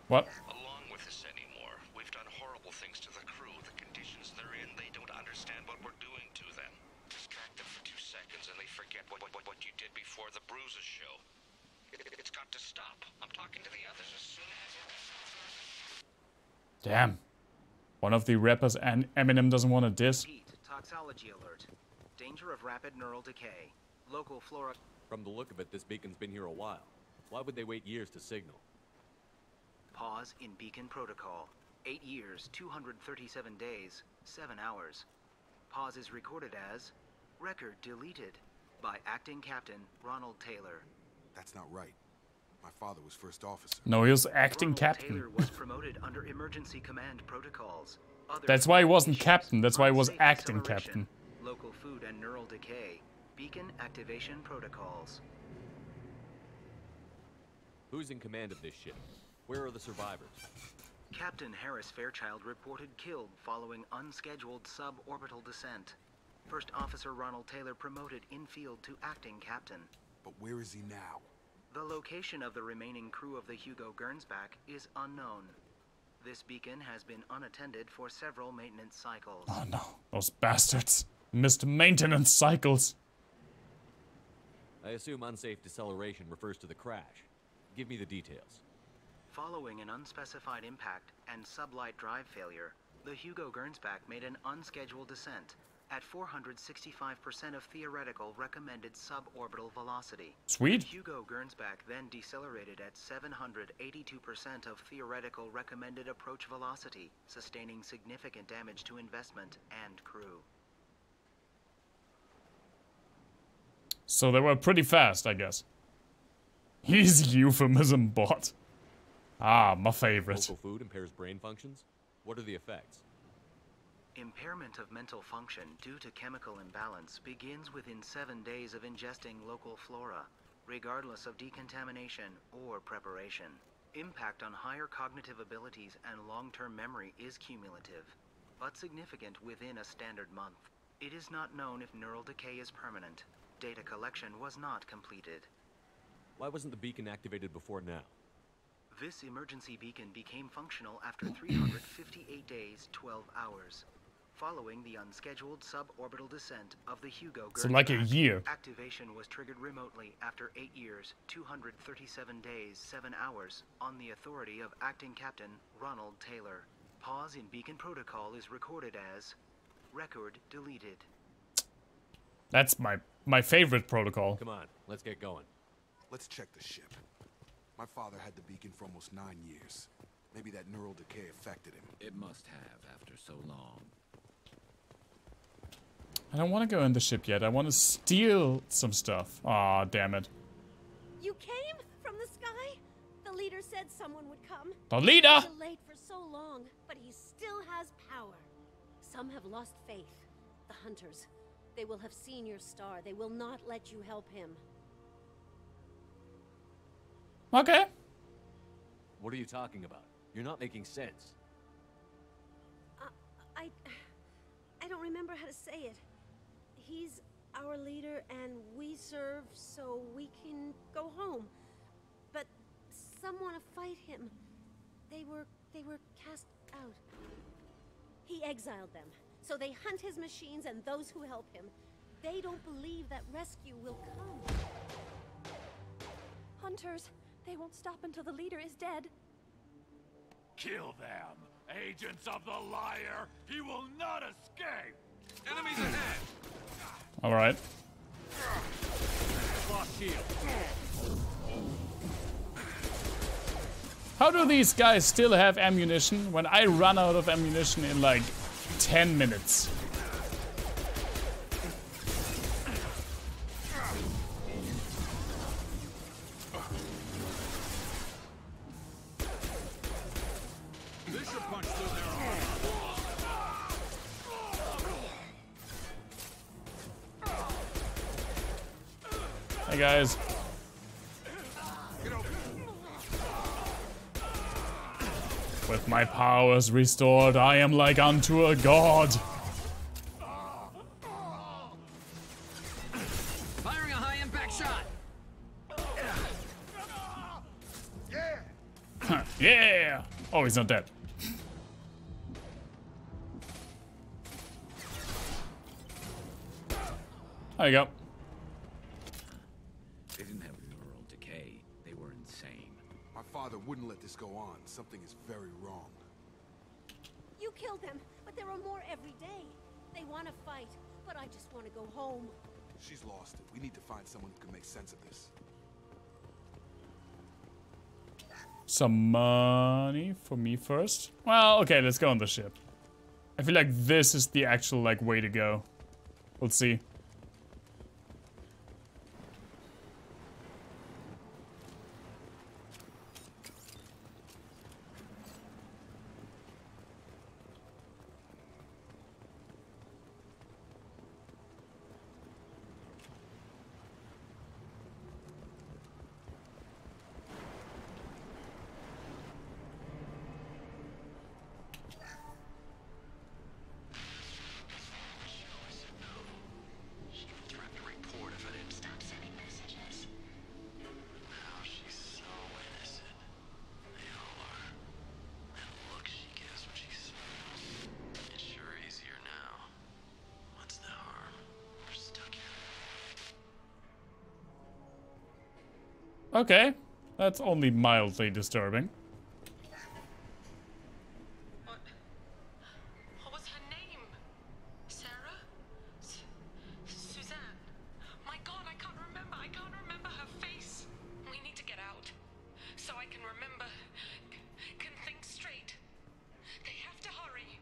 What? Along with this anymore. We've done horrible things to the crew. The conditions they're in, they don't understand what we're doing to them. Distract them for 2 seconds and they forget what you did before the bruises show. It's got to stop. I'm talking to the others as soon as... Damn. One of the rappers and Eminem doesn't want to diss. Repeat, toxology alert. Danger of rapid neural decay. Local flora... From the look of it, this beacon's been here a while. Why would they wait years to signal? Pause in beacon protocol. 8 years, 237 days, 7 hours. Pause is recorded as record deleted by acting captain Ronald Taylor. That's not right. My father was first officer. No, he was acting Ronald captain. Taylor was promoted under emergency command protocols. That's why he wasn't captain. That's why he was acting captain. Local food and neural decay. Beacon activation protocols. Who's in command of this ship? Where are the survivors? Captain Harris Fairchild reported killed following unscheduled suborbital descent. First Officer Ronald Taylor promoted in-field to acting captain. But where is he now? The location of the remaining crew of the Hugo Gernsback is unknown. This beacon has been unattended for several maintenance cycles. Oh no, those bastards. Missed maintenance cycles. I assume unsafe deceleration refers to the crash. Give me the details. Following an unspecified impact and sublight drive failure, the Hugo Gernsback made an unscheduled descent at 465% of theoretical recommended suborbital velocity. Sweet. Hugo Gernsback then decelerated at 782% of theoretical recommended approach velocity, sustaining significant damage to investment and crew. So they were pretty fast, I guess. He's euphemism bot. Ah, my favorite. Local food impairs brain functions? What are the effects? Impairment of mental function due to chemical imbalance begins within 7 days of ingesting local flora, regardless of decontamination or preparation. Impact on higher cognitive abilities and long-term memory is cumulative, but significant within a standard month. It is not known if neural decay is permanent. Data collection was not completed. Why wasn't the beacon activated before now? This emergency beacon became functional after 358 days, 12 hours. Following the unscheduled suborbital descent of the Hugo Gernsback, So like a year. Activation was triggered remotely after 8 years, 237 days, 7 hours, on the authority of Acting Captain Ronald Taylor. Pause in beacon protocol is recorded as record deleted. That's my favorite protocol. Come on, let's get going. Let's check the ship. My father had the beacon for almost 9 years. Maybe that neural decay affected him. It must have after so long. I don't want to go in the ship yet. I want to steal some stuff. Aw, damn it. You came from the sky? The leader said someone would come. The leader! He delayed for so long, but he still has power. Some have lost faith. The hunters. They will have seen your star. They will not let you help him. Okay. What are you talking about? You're not making sense. I don't remember how to say it. He's our leader and we serve so we can go home. But some want to fight him. They were cast out. He exiled them. So they hunt his machines and those who help him. They don't believe that rescue will come. Hunters, they won't stop until the leader is dead. Kill them! Agents of the liar! He will not escape! Enemies ahead! Alright. Lost shield. How do these guys still have ammunition when I run out of ammunition in like 10 minutes? Hi guys. With my powers restored, I am like unto a god. Firing a high impact shot. Yeah! Oh, he's not dead. There you go. They didn't have neural decay. They were insane. My father wouldn't let this go on. Something is very wrong. You killed them, but there are more every day. They want to fight, but I just want to go home. She's lost it. We need to find someone who can make sense of this. Some money for me first. Well, okay, let's go on the ship. I feel like this is the actual, like, way to go. We'll see. Okay, that's only mildly disturbing. What was her name? Sarah? Suzanne? My god, I can't remember. I can't remember her face. We need to get out. So I can remember. Can think straight. They have to hurry.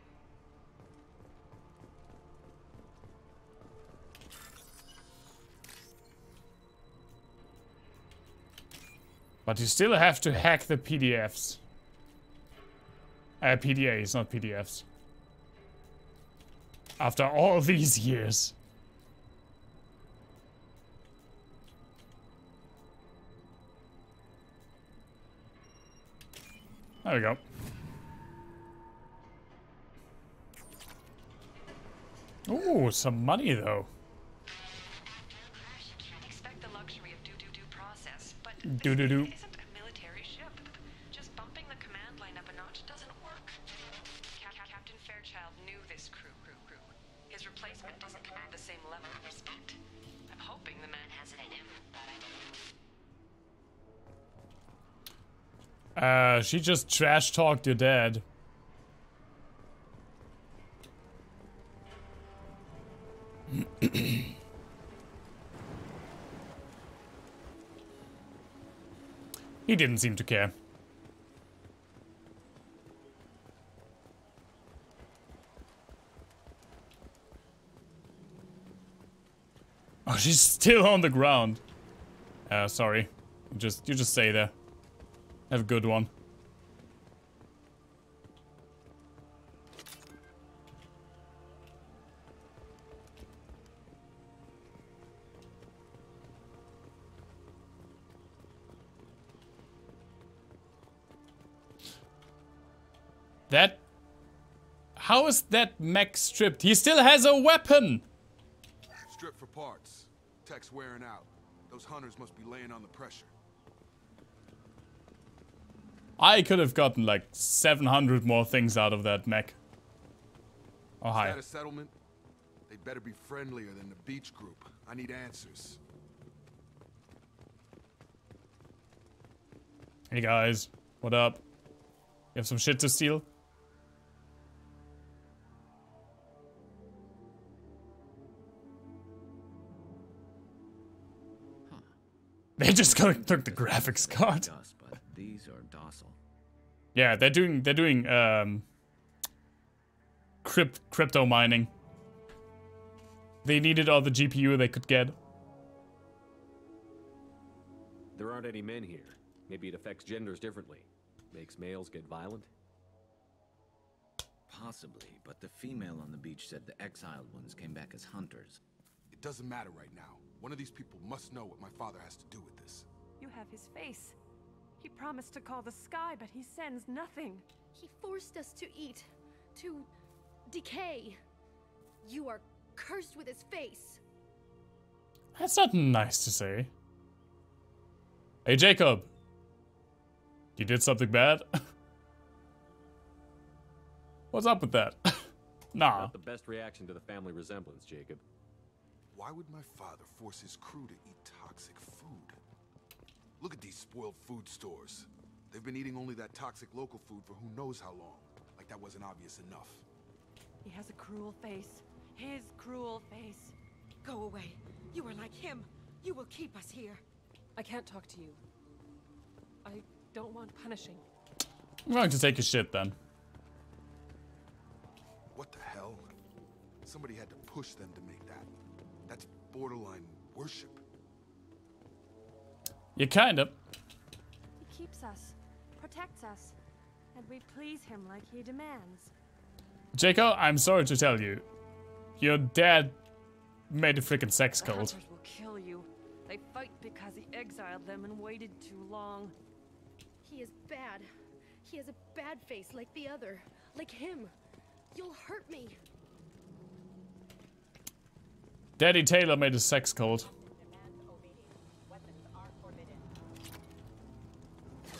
But you still have to hack the PDFs. PDAs, not PDFs. After all these years. There we go. Ooh, some money though. Do-do-do. Isn't a military ship. Just bumping the command line up a notch doesn't work. Captain Fairchild knew this crew. His replacement doesn't command the same level of respect. I'm hoping the man has it in him, but I don't. She just trash talked your dad. He didn't seem to care. Oh, she's still on the ground. Sorry. You just stay there. Have a good one. That... How is that mech stripped? He still has a weapon! Stripped for parts. Tech's wearing out. Those hunters must be laying on the pressure. I could have gotten like 700 more things out of that mech. Oh, hi. Is that a settlement? They'd better be friendlier than the beach group. I need answers. Hey guys, what up? You have some shit to steal? They just took the graphics card. But these are docile. Yeah, they're doing crypto mining. They needed all the GPU they could get. There aren't any men here. Maybe it affects genders differently. Makes males get violent? Possibly, but the female on the beach said the exiled ones came back as hunters. It doesn't matter right now. One of these people must know what my father has to do with this. You have his face. He promised to call the sky, but he sends nothing. He forced us to eat, to decay. You are cursed with his face. That's not nice to say. Hey, Jacob. You did something bad? What's up with that? Nah. Not the best reaction to the family resemblance, Jacob. Why would my father force his crew to eat toxic food? Look at these spoiled food stores. They've been eating only that toxic local food for who knows how long. Like that wasn't obvious enough. He has a cruel face. His cruel face. Go away. You are like him. You will keep us here. I can't talk to you. I don't want punishing. I'm going to take a shit then. What the hell? Somebody had to push them to make that. That's borderline worship. You kind of. He keeps us, protects us, and we please him like he demands. Jacob, I'm sorry to tell you. Your dad made a freaking sex The cult. hunters will kill you. They fight because he exiled them and waited too long. He is bad. He has a bad face like the other. Like him. You'll hurt me. Daddy Taylor made a sex cult.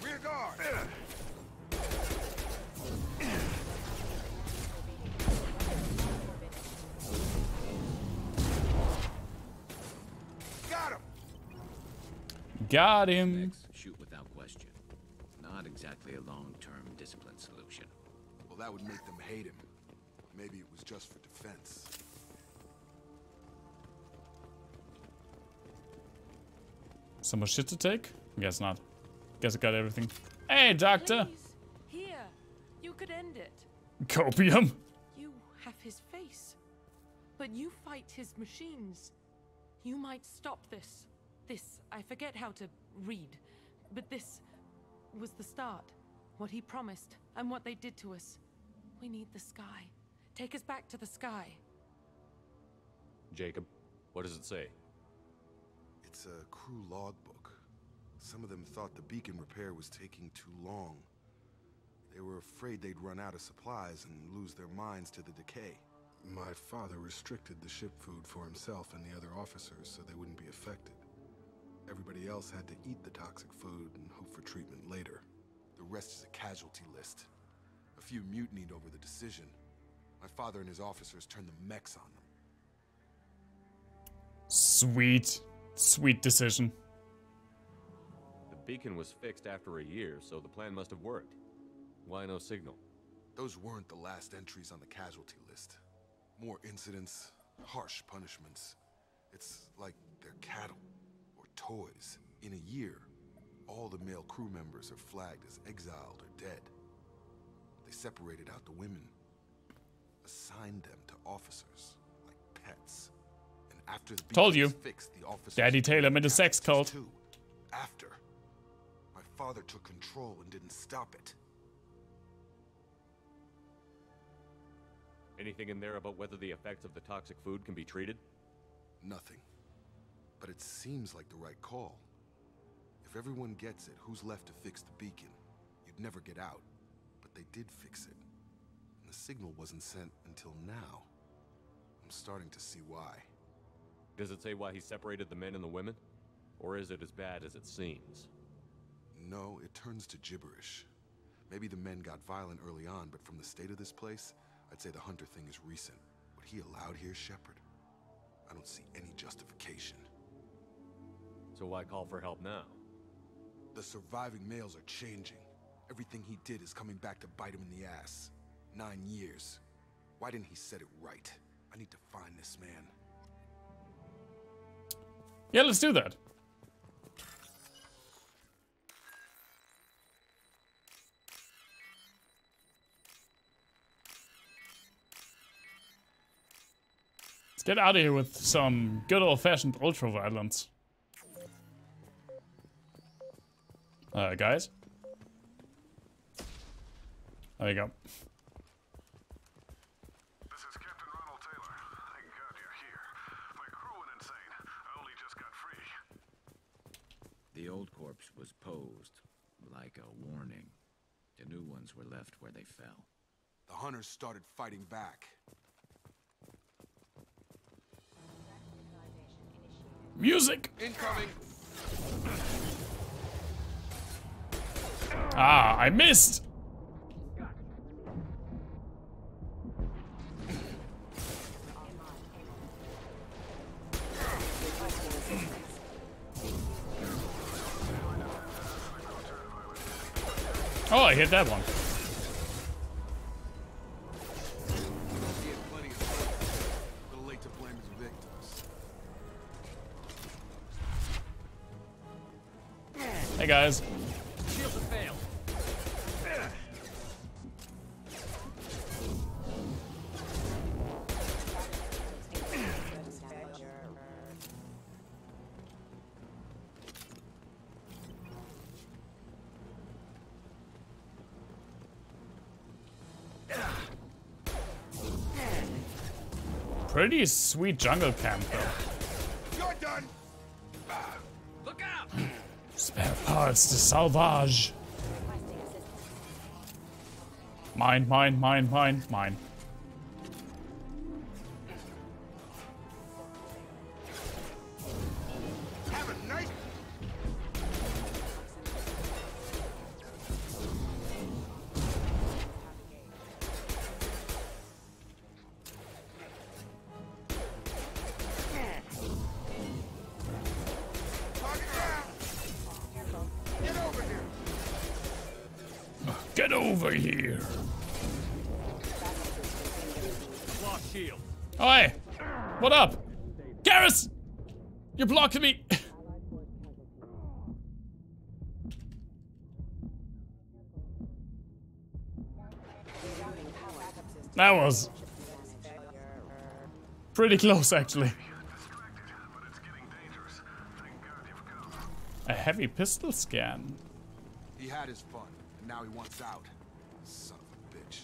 Rear guard! Got him! Got him. Next, shoot without question. Not exactly a long-term discipline solution. Well, that would make them hate him. Maybe it was just for defense. Some more shit to take? Guess not. Guess I got everything. Hey, doctor! Please, here. You could end it. Copium? You have his face. But you fight his machines. You might stop this. This, I forget how to read. But this was the start. What he promised, and what they did to us. We need the sky. Take us back to the sky. Jacob, what does it say? It's a crew logbook. Some of them thought the beacon repair was taking too long. They were afraid they'd run out of supplies and lose their minds to the decay. My father restricted the ship food for himself and the other officers so they wouldn't be affected. Everybody else had to eat the toxic food and hope for treatment later. The rest is a casualty list. A few mutinied over the decision. My father and his officers turned the mechs on them. Sweet. Sweet decision. The beacon was fixed after a year, so the plan must have worked. Why no signal? Those weren't the last entries on the casualty list. More incidents, harsh punishments. It's like they're cattle or toys. In a year, all the male crew members are flagged as exiled or dead. They separated out the women, assigned them to officers like pets. And after the Told you. fixed, the officers Daddy Taylor made a sex cult. too. After, my father took control and didn't stop it. Anything in there about whether the effects of the toxic food can be treated? Nothing. But it seems like the right call. If everyone gets it, who's left to fix the beacon? You'd never get out. But they did fix it. And the signal wasn't sent until now. I'm starting to see why. Does it say why he separated the men and the women? Or is it as bad as it seems? No, it turns to gibberish. Maybe the men got violent early on, but from the state of this place, I'd say the Hunter thing is recent. What he allowed here, Shepard, I don't see any justification. So why call for help now? The surviving males are changing. Everything he did is coming back to bite him in the ass. 9 years. Why didn't he set it right? I need to find this man. Yeah, let's do that. Let's get out of here with some good old-fashioned ultra-violence. Guys? There you go. This is Captain Ronald Taylor. Thank God you're here. My crew went insane. I only just got The old corpse was posed like a warning. The new ones were left where they fell. The hunters started fighting back. Music! Incoming! Ah, I missed! Oh, I hit that one. Hey guys. Shields have failed. Pretty sweet jungle camp though. You're done. Look out! Spare parts de salvage. Mine, mine, mine, mine, mine. Have a nice. Get over here. Lost shield. Oh, hey. What up? Garrus! You're blocking me. That was pretty close, actually. A heavy pistol scan. He had his fun, and now he wants out. Son of a bitch.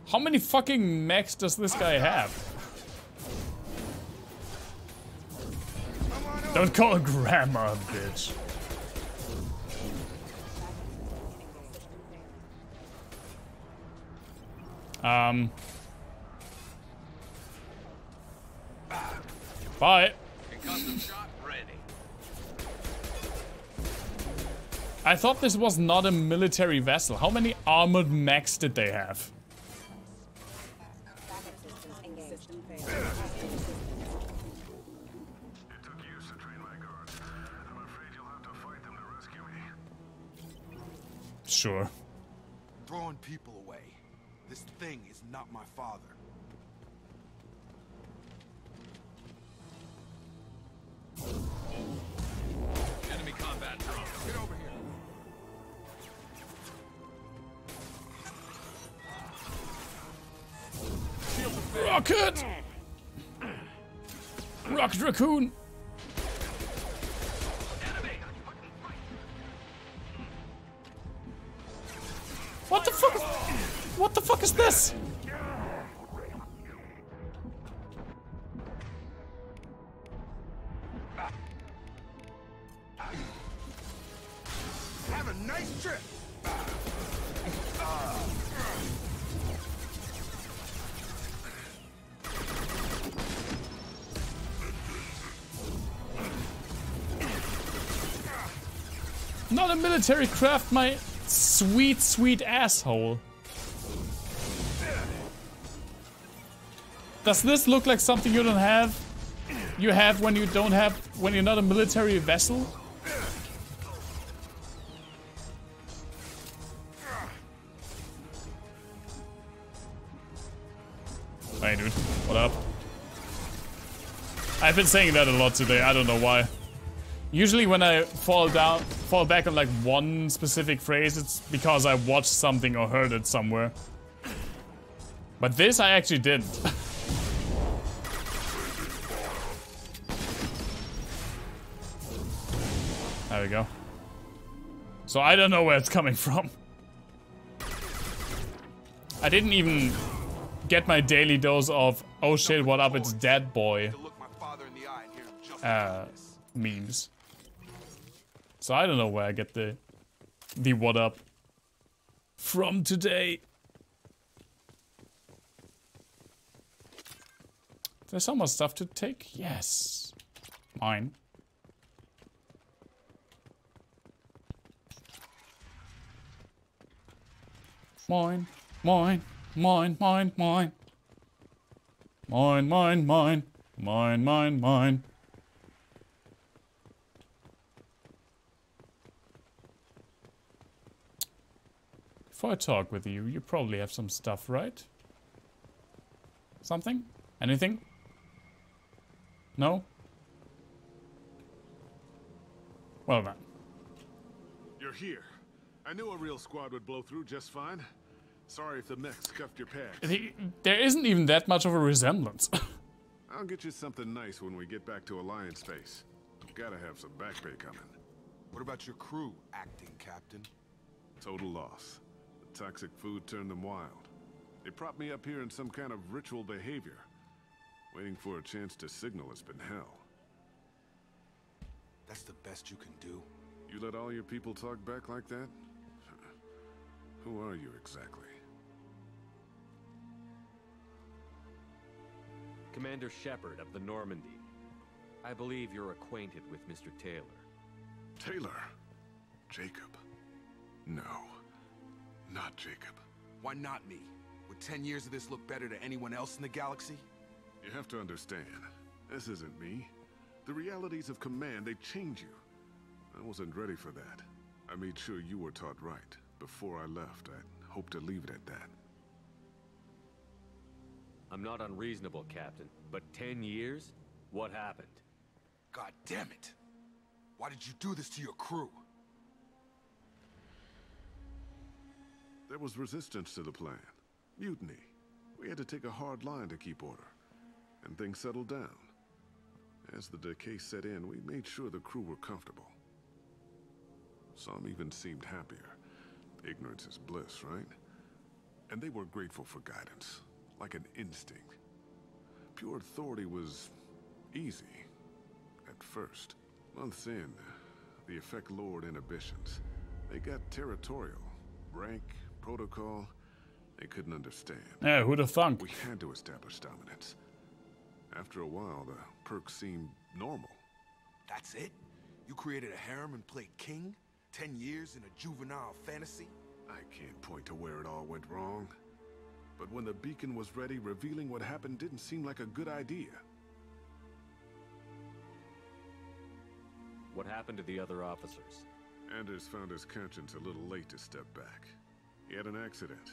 How many fucking mechs does this guy have? Don't call grandma a bitch. Bye. Custom shot ready. I thought this was not a military vessel. How many armored mechs did they have? Sure. Throwing people away. This thing is not my father. Enemy combat drone. Get over here. Rocket! Rocket Raccoon! What the fuck is... What the fuck is this? Have a nice trip. Not a military craft, my sweet, sweet asshole. Does this look like something you don't have? You have when you don't have, when you're not a military vessel? Hey dude, what up? I've been saying that a lot today, I don't know why. Usually when I fall back on like one specific phrase, it's because I watched something or heard it somewhere. But this I actually didn't. There we go. So I don't know where it's coming from. I didn't even get my daily dose of "oh shit, what up, it's dead boy" memes. So I don't know where I get the "what up" from today. There's some more stuff to take. Yes, mine. Mine, mine, mine, mine, mine. Mine, mine, mine. Mine, mine, mine. Before I talk with you, you probably have some stuff, right? Something? Anything? No? Well then. You're here. I knew a real squad would blow through just fine. Sorry if the mech scuffed your packs. There isn't even that much of a resemblance. I'll get you something nice when we get back to Alliance space. Gotta have some back pay coming. What about your crew, acting captain? Total loss. The toxic food turned them wild. They propped me up here in some kind of ritual behavior. Waiting for a chance to signal has been hell. That's the best you can do? You let all your people talk back like that? Who are you exactly? Commander Shepard of the Normandy. I believe you're acquainted with Mr. Taylor. Taylor? Jacob? No. Not Jacob. Why not me? Would 10 years of this look better to anyone else in the galaxy? You have to understand, this isn't me. The realities of command, they change you. I wasn't ready for that. I made sure you were taught right. Before I left, I hoped to leave it at that. I'm not unreasonable, Captain, but 10 years? What happened? God damn it! Why did you do this to your crew? There was resistance to the plan. Mutiny. We had to take a hard line to keep order. And things settled down. As the decay set in, we made sure the crew were comfortable. Some even seemed happier. Ignorance is bliss, right? And they were grateful for guidance, like an instinct. Pure authority was easy, at first. Months in, the effect lowered inhibitions. They got territorial. Rank, protocol, they couldn't understand. Yeah, who'd have thunk? We had to establish dominance. After a while, the perks seemed normal. That's it? You created a harem and played king? 10 years in a juvenile fantasy? I can't point to where it all went wrong. But when the beacon was ready, revealing what happened didn't seem like a good idea. What happened to the other officers? Anders found his conscience a little late to step back. He had an accident.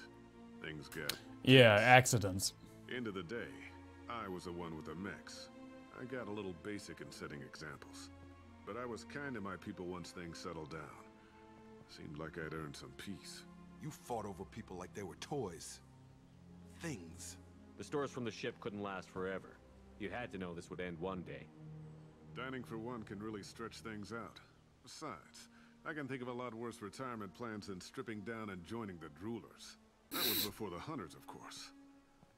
Things got... Yeah, accidents. End of the day, I was the one with the mechs. I got a little basic in setting examples. But I was kind to my people once things settled down. Seemed like I'd earned some peace. You fought over people like they were toys. Things. The stores from the ship couldn't last forever. You had to know this would end one day. Dining for one can really stretch things out. Besides, I can think of a lot worse retirement plans than stripping down and joining the droolers. That was before the hunters, of course.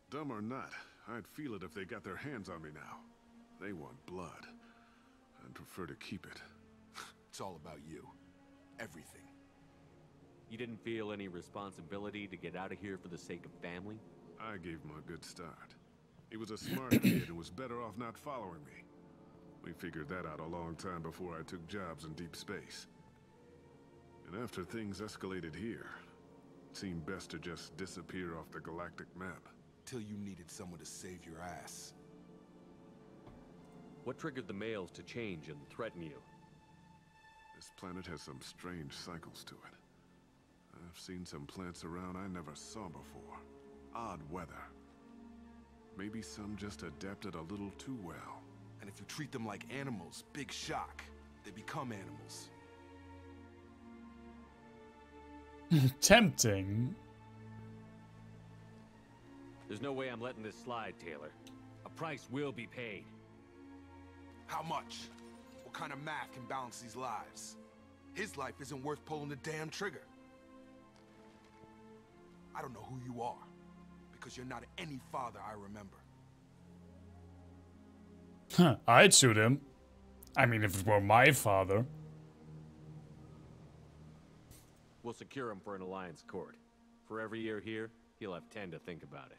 Dumb or not, I'd feel it if they got their hands on me now. They want blood. I'd prefer to keep it. It's all about you. Everything. You didn't feel any responsibility to get out of here for the sake of family? I gave him a good start. He was a smart kid and was better off not following me. We figured that out a long time before I took jobs in deep space. And after things escalated here, it seemed best to just disappear off the galactic map. Till you needed someone to save your ass. What triggered the males to change and threaten you? This planet has some strange cycles to it. I've seen some plants around I never saw before. Odd weather. Maybe some just adapted a little too well. And if you treat them like animals, big shock. They become animals. Tempting. There's no way I'm letting this slide, Taylor. A price will be paid. How much? What kind of math can balance these lives? His life isn't worth pulling the damn trigger. I don't know who you are, because you're not any father I remember. Huh, I'd shoot him. I mean, if it were my father. We'll secure him for an Alliance court. For every year here, he'll have 10 to think about it.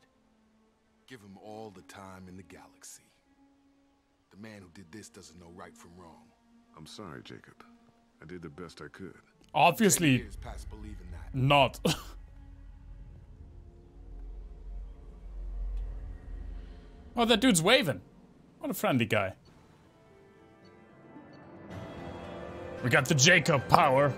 Give him all the time in the galaxy. The man who did this doesn't know right from wrong. I'm sorry, Jacob. I did the best I could. Obviously 10 years past believing that. not. Oh, that dude's waving. What a friendly guy. We got the Jacob power.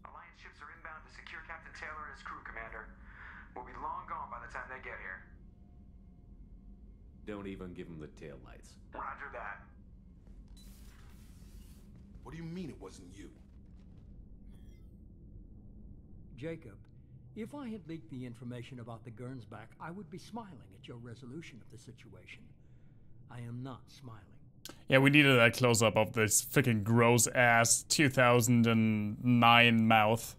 Alliance ships are inbound to secure Captain Taylor and his crew, Commander. We'll be long gone by the time they get here. Don't even give him the taillights. Roger that. What do you mean it wasn't you? Jacob, if I had leaked the information about the Gernsback, I would be smiling at your resolution of the situation. I am not smiling. Yeah, we needed that close-up of this freaking gross-ass 2009 mouth.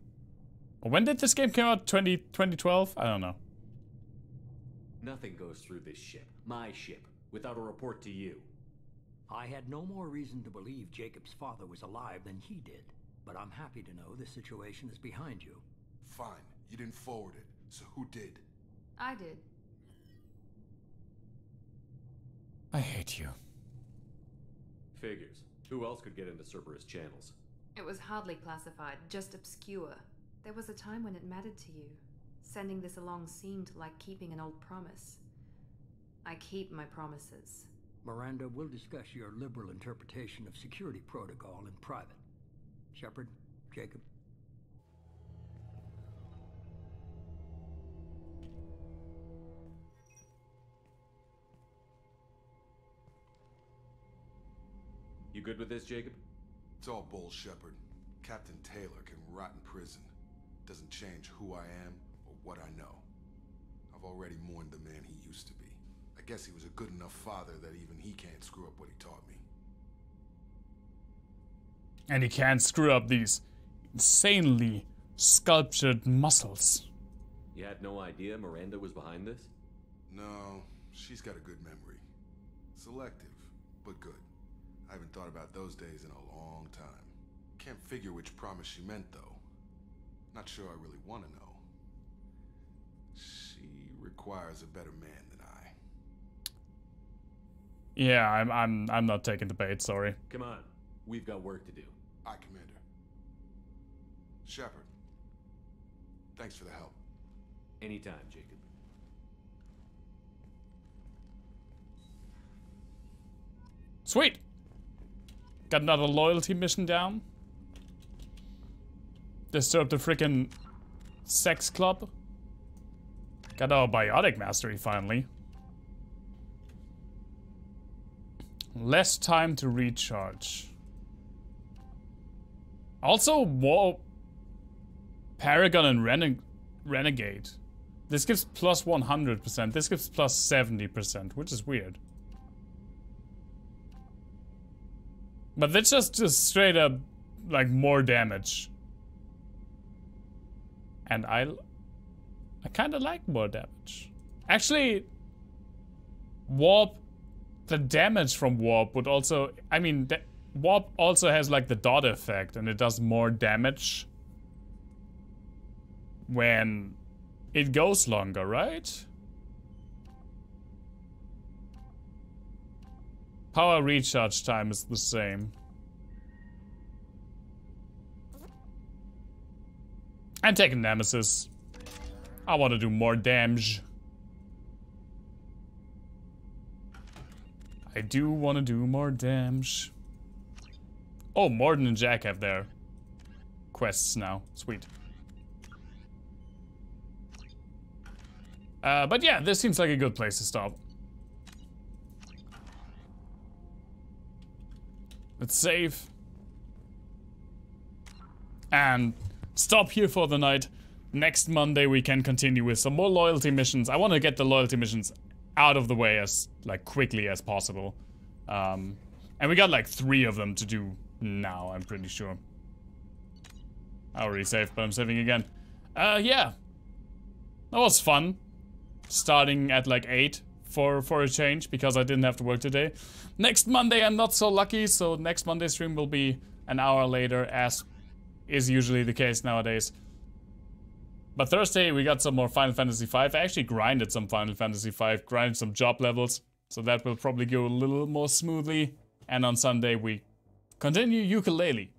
When did this game come out? 2012? I don't know. Nothing goes through this ship, my ship, without a report to you. I had no more reason to believe Jacob's father was alive than he did, but I'm happy to know the situation is behind you. Fine, you didn't forward it, so who did? I did. I hate you. Figures. Who else could get into Cerberus channels? It was hardly classified, just obscure. There was a time when it mattered to you. Sending this along seemed like keeping an old promise. I keep my promises. Miranda, we'll discuss your liberal interpretation of security protocol in private. Shepard, Jacob. You good with this, Jacob? It's all bull, Shepard. Captain Taylor can rot in prison. Doesn't change who I am or what I know. I've already mourned the man he used to be. I guess he was a good enough father that even he can't screw up what he taught me. And he can't screw up these insanely sculptured muscles. You had no idea Miranda was behind this? No, she's got a good memory. Selective, but good. I haven't thought about those days in a long time. Can't figure which promise she meant, though. Not sure I really want to know. She requires a better man than I. Yeah, I'm not taking the bait, sorry. Come on, we've got work to do. Aye, Commander. Shepard, thanks for the help. Anytime, Jacob. Sweet! Got another loyalty mission down. Disturb the frickin' sex club. Got our biotic mastery finally. Less time to recharge. Also, more Paragon and Renegade. This gives plus 100%. This gives plus 70%, which is weird. But that's just straight up, like, more damage. And I kind of like more damage. Actually, Warp, the damage from Warp would also, I mean, Warp also has like the dot effect, and it does more damage when it goes longer, right? Power recharge time is the same. I'm taking Nemesis. I want to do more damage. I do want to do more damage. Oh, Morden and Jack have their quests now. Sweet. But yeah, this seems like a good place to stop. Let's save. And stop here for the night. Next Monday we can continue with some more loyalty missions. I want to get the loyalty missions out of the way as like quickly as possible. And we got like 3 of them to do now, I'm pretty sure. I already saved, but I'm saving again. Yeah. That was fun. Starting at like 8 for a change, because I didn't have to work today. Next Monday I'm not so lucky, so next Monday stream will be an hour later, as is usually the case nowadays. But Thursday we got some more Final Fantasy V. I actually grinded some Final Fantasy V, grinded some job levels, so that will probably go a little more smoothly. And on Sunday we continue ukulele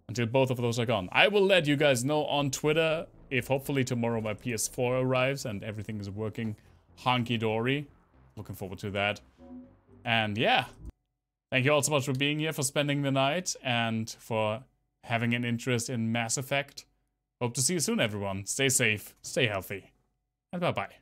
until both of those are gone. I will let you guys know on Twitter if hopefully tomorrow my PS4 arrives and everything is working honky-dory. Looking forward to that. And yeah, thank you all so much for being here, for spending the night, and for having an interest in Mass Effect. Hope to see you soon, everyone. Stay safe, stay healthy, and bye-bye.